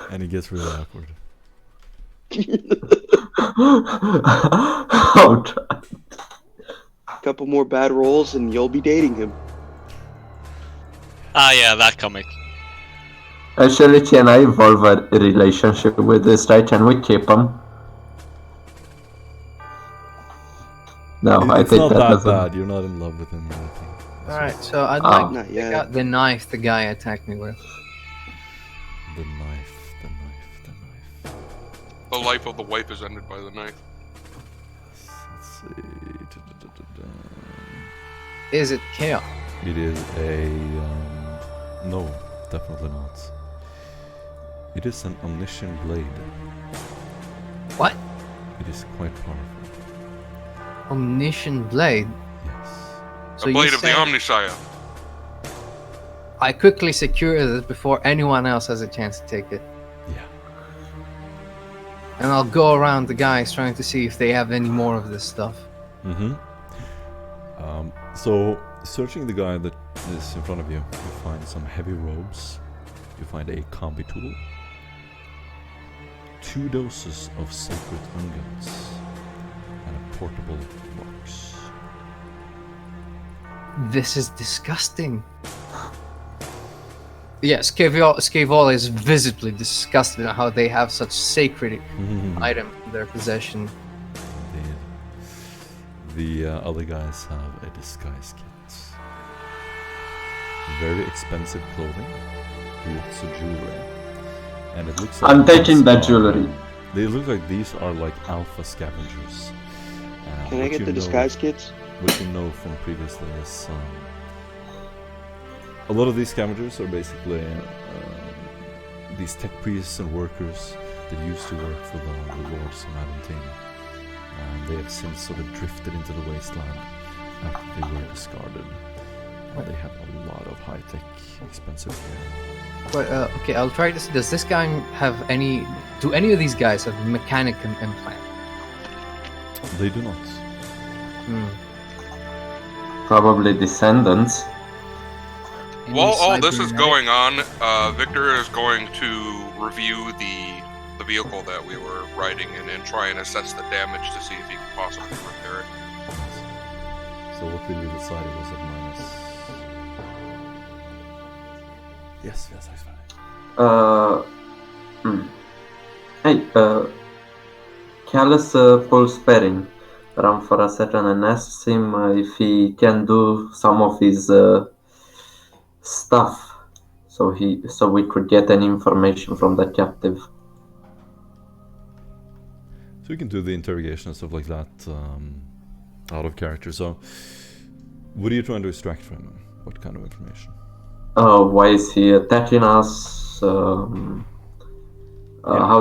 Speaker 2: and he gets really awkward.
Speaker 1: I'll try.
Speaker 4: Couple more bad rolls and you'll be dating him.
Speaker 3: Ah, yeah, that comic.
Speaker 1: Actually, can I evolve a relationship with this guy? Can we keep him? No, I
Speaker 2: It's
Speaker 1: think
Speaker 2: not
Speaker 1: that
Speaker 2: that
Speaker 1: doesn't.
Speaker 2: bad. You're not in love with him or anything.
Speaker 6: Alright, so I'd
Speaker 1: Oh.
Speaker 6: like
Speaker 4: Not
Speaker 6: to
Speaker 4: yet.
Speaker 6: pick out the knife the guy attacked me with.
Speaker 2: The knife, the knife, the knife.
Speaker 5: The life of the wife is ended by the knife.
Speaker 2: Let's see.
Speaker 6: Is it chaos?
Speaker 2: It is a no, definitely not. It is an omniscient blade.
Speaker 6: What?
Speaker 2: It is quite powerful.
Speaker 6: Omniscient blade?
Speaker 2: Yes.
Speaker 6: So
Speaker 5: The
Speaker 6: you
Speaker 5: blade of the
Speaker 6: say
Speaker 5: Omniscient.
Speaker 6: I quickly secure this before anyone else has a chance to take it.
Speaker 2: Yeah.
Speaker 6: And I'll go around the guys trying to see if they have any more of this stuff.
Speaker 2: Mm-hmm. So, searching the guy that is in front of you, you find some heavy robes. You find a combi tool. 2 doses of sacred unguents. And a portable box.
Speaker 6: This is disgusting. Yes, Skeval is visibly disgusted at how they have such sacred item in their possession.
Speaker 2: Indeed. The other guys have a disguise kit. Very expensive clothing. Lots of jewelry. And it looks like
Speaker 1: I'm taking
Speaker 2: these
Speaker 1: that
Speaker 2: are-
Speaker 1: jewelry.
Speaker 2: They look like these are like alpha scavengers.
Speaker 4: Can I
Speaker 2: what
Speaker 4: get
Speaker 2: you
Speaker 4: the
Speaker 2: know-
Speaker 4: disguise kits?
Speaker 2: What you know from previously is a lot of these scavengers are basically these tech priests and workers that used to work for the lords of Aventine. They have since sort of drifted into the wasteland after they were discarded. And they have a lot of high-tech, expensive gear.
Speaker 6: But okay, I'll try this. Does this guy have any? Do any of these guys have mechanic implant?
Speaker 2: They do not.
Speaker 1: Probably descendants.
Speaker 6: Any
Speaker 5: While all this is
Speaker 6: cybernetic-
Speaker 5: going on, Victor is going to review the vehicle that we were riding in and try and assess the damage to see if he can possibly repair it.
Speaker 2: So what did we decide it was at minus? Yes, that's fine.
Speaker 1: Hey, Callus full sparing around for a second and asks him if he can do some of his stuff, so we could get any information from the captive.
Speaker 2: So we can do the interrogation and stuff like that out of character. So, what are you trying to extract from him? What kind of information?
Speaker 1: Why is he attacking us? How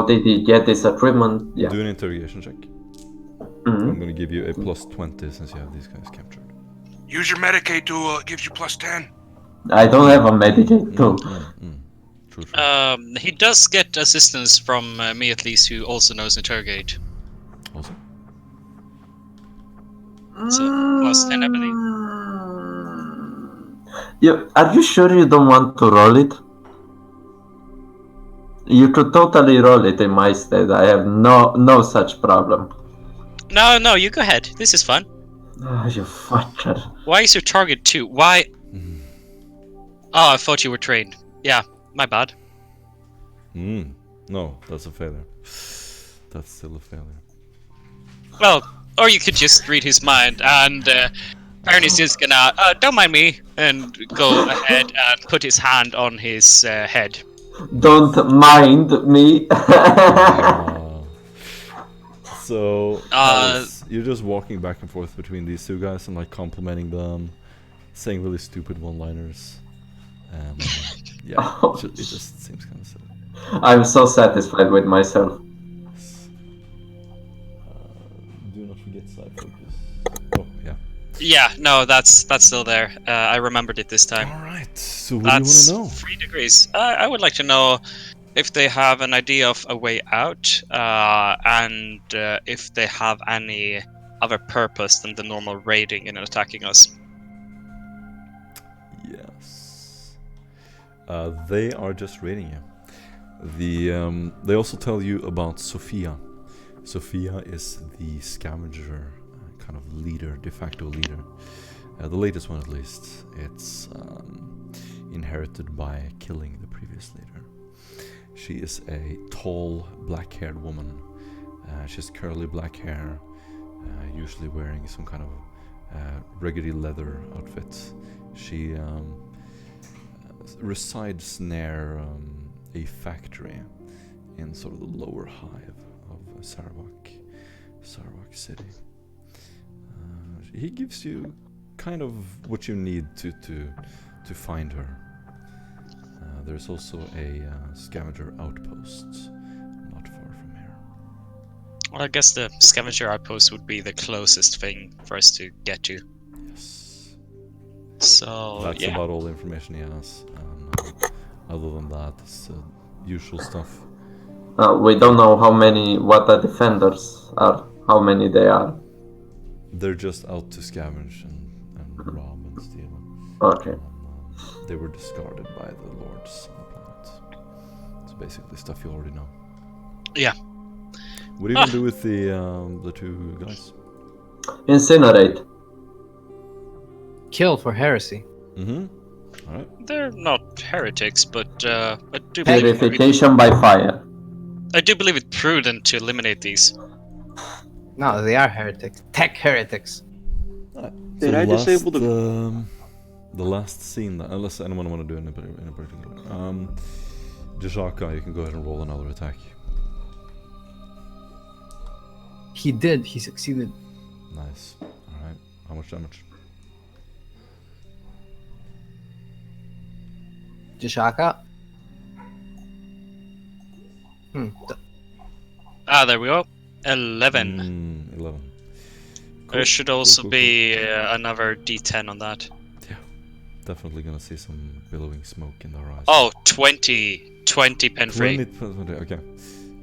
Speaker 1: did he get this equipment? Yeah.
Speaker 2: Do an interrogation check.
Speaker 1: Mhm.
Speaker 2: I'm going to give you a plus 20 since you have these guys captured.
Speaker 5: Use your Medicaid tool, it gives you plus 10.
Speaker 1: I don't have a medicate tool.
Speaker 2: True.
Speaker 3: He does get assistance from me at least, who also knows interrogate.
Speaker 2: Awesome.
Speaker 3: So plus 10, I believe.
Speaker 1: Yeah, are you sure you don't want to roll it? You could totally roll it in my stead. I have no such problem.
Speaker 3: No, you go ahead. This is fun.
Speaker 1: Oh, you fucker.
Speaker 3: Why is your target 2? Why? Oh, I thought you were trained. Yeah, my bad.
Speaker 2: No, that's a failure. That's still a failure.
Speaker 3: Well, or you could just read his mind, and Bernie's just gonna, don't mind me, and go ahead and put his hand on his head.
Speaker 1: Don't mind me.
Speaker 2: So, Alice, you're just walking back and forth between these two guys and like complimenting them, saying really stupid one-liners, and yeah, it just seems kind of silly.
Speaker 1: I'm so satisfied with myself.
Speaker 2: Yes. Do not forget side focus. Oh yeah.
Speaker 3: Yeah, no, that's still there. I remembered it this time.
Speaker 2: All right. So what
Speaker 3: That's
Speaker 2: do you want to know?
Speaker 3: 3 degrees. I would like to know if they have an idea of a way out, and if they have any other purpose than the normal raiding and attacking us.
Speaker 2: Yes. They are just raiding you. They also tell you about Sophia. Sophia is the scavenger kind of leader, de facto leader. The latest one, at least. It's inherited by killing the previous leader. She is a tall, black-haired woman. She has curly black hair, usually wearing some kind of raggedy leather outfit. She resides near a factory in sort of the lower hive of Sarawak City. He gives you kind of what you need to find her. There's also a scavenger outpost not far from here.
Speaker 3: Well, I guess the scavenger outpost would be the closest thing for us to get to.
Speaker 2: Yes.
Speaker 3: So
Speaker 2: That's
Speaker 3: yeah.
Speaker 2: about all the information he has. Other than that, it's usual stuff.
Speaker 1: We don't know what the defenders are, how many they are.
Speaker 2: They're just out to scavenge and rob and steal.
Speaker 1: Okay.
Speaker 2: They were discarded by the lords on the planet. It's basically stuff you already know.
Speaker 3: Yeah.
Speaker 2: What are you gonna do with the two guys?
Speaker 1: Incinerate.
Speaker 6: Kill for heresy.
Speaker 2: Mm-hmm. All right.
Speaker 3: They're not heretics, but I do
Speaker 1: Purification by fire.
Speaker 3: I do believe it prudent to eliminate these.
Speaker 6: No, they are heretics. Tech heretics.
Speaker 4: Did I disable the...
Speaker 2: The last scene, unless anyone want to do it in a particular. Jashaka, you can go ahead and roll another attack.
Speaker 6: He did. He succeeded.
Speaker 2: Nice. All right. How much damage?
Speaker 6: Jashaka.
Speaker 3: There we go. 11.
Speaker 2: 11.
Speaker 3: There should also be another D10 on that.
Speaker 2: Definitely gonna see some billowing smoke in the horizon.
Speaker 3: Oh, 20 pen free.
Speaker 2: 20, okay.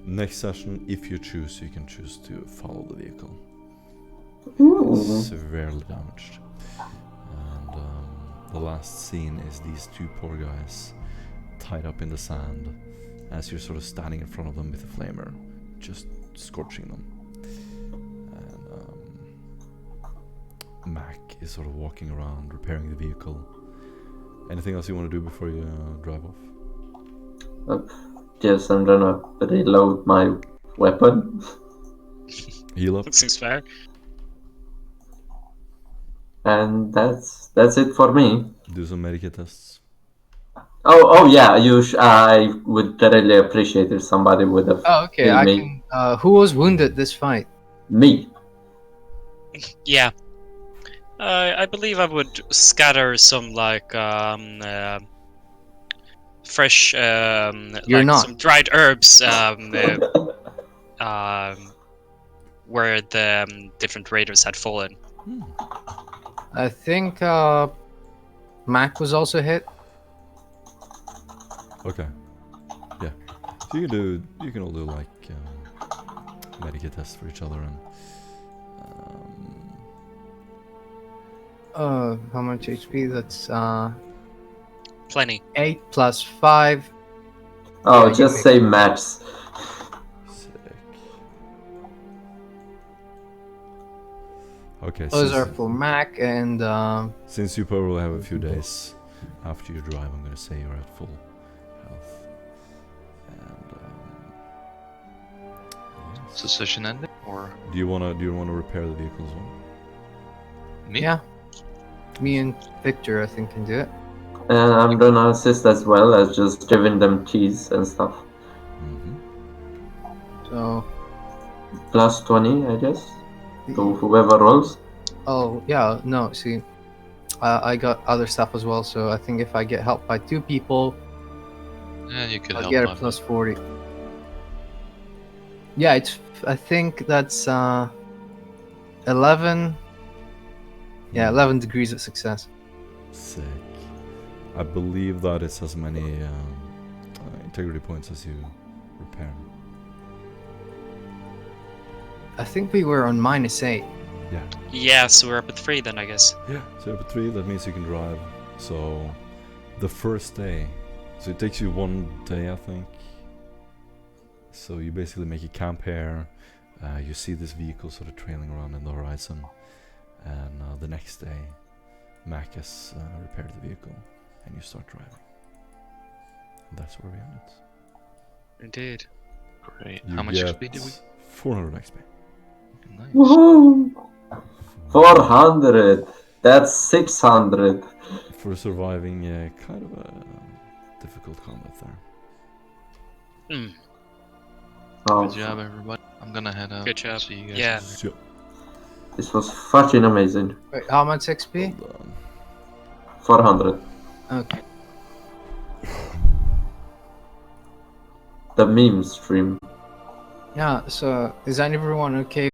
Speaker 2: Next session, if you choose, you can choose to follow the vehicle. Severely damaged. And the last scene is these two poor guys tied up in the sand as you're sort of standing in front of them with a flamer, just scorching them. And Mac is sort of walking around, repairing the vehicle. Anything else you want to do before you drive off?
Speaker 1: Yes, I'm gonna reload my weapon.
Speaker 2: Heal up.
Speaker 3: That seems fair.
Speaker 1: And that's it for me.
Speaker 2: Do some medicate tests.
Speaker 1: Oh yeah, I would really appreciate if somebody would have
Speaker 6: okay,
Speaker 1: healed
Speaker 6: I
Speaker 1: me.
Speaker 6: can. Who was wounded this fight?
Speaker 1: Me.
Speaker 3: Yeah. I believe I would scatter some fresh some dried herbs where the different raiders had fallen.
Speaker 6: I think Mac was also hit.
Speaker 2: Okay. Yeah. So you can all do like medicate tests for each other and
Speaker 6: how much HP? That's
Speaker 3: Plenty.
Speaker 6: 8 plus 5.
Speaker 1: Oh,
Speaker 6: Yeah,
Speaker 1: just say max.
Speaker 2: sick. Okay.
Speaker 6: Those are for Mac and
Speaker 2: since you probably have a few days, after you drive, I'm gonna say you're at full health. And yes.
Speaker 7: Is the session ending or
Speaker 2: Do you wanna repair the vehicle as well?
Speaker 7: me?
Speaker 6: Yeah. Me and Victor, I think, can do it.
Speaker 1: And I'm gonna assist as well as just giving them keys and stuff.
Speaker 2: Mm-hmm.
Speaker 6: So.
Speaker 1: Plus 20, I guess, to whoever rolls.
Speaker 6: Oh, yeah, no, see. I got other stuff as well, so I think if I get help by 2 people,
Speaker 7: Yeah, you could
Speaker 6: I'll
Speaker 7: help
Speaker 6: get a
Speaker 7: out.
Speaker 6: plus 40. Yeah, I think that's 11. Yeah, 11 degrees of success.
Speaker 2: Sick. I believe that it's as many integrity points as you repair.
Speaker 6: I think we were on -8.
Speaker 2: Yeah.
Speaker 3: Yeah, so we're up at 3 then, I guess.
Speaker 2: Yeah. So you're up at 3. That means you can drive. So the first day. So it takes you 1 day, I think. So you basically make a camp here. You see this vehicle sort of trailing around in the horizon. And the next day, Mac has repaired the vehicle, and you start driving. And that's where we end it.
Speaker 3: Indeed.
Speaker 7: Great.
Speaker 2: You
Speaker 7: How much
Speaker 2: get
Speaker 7: XP did we?
Speaker 2: 400 XP.
Speaker 7: Nice.
Speaker 1: Woohoo! 400! That's 600!
Speaker 2: For surviving kind of a difficult combat there.
Speaker 3: Hmm.
Speaker 1: Oh,
Speaker 7: Good job, everybody. I'm gonna head out.
Speaker 3: Good job.
Speaker 7: See you guys
Speaker 3: Yeah.
Speaker 7: later.
Speaker 1: this was fucking amazing.
Speaker 6: Wait, how much XP?
Speaker 2: Well done.
Speaker 1: 400.
Speaker 6: Okay.
Speaker 1: The meme stream.
Speaker 6: Yeah, so is everyone okay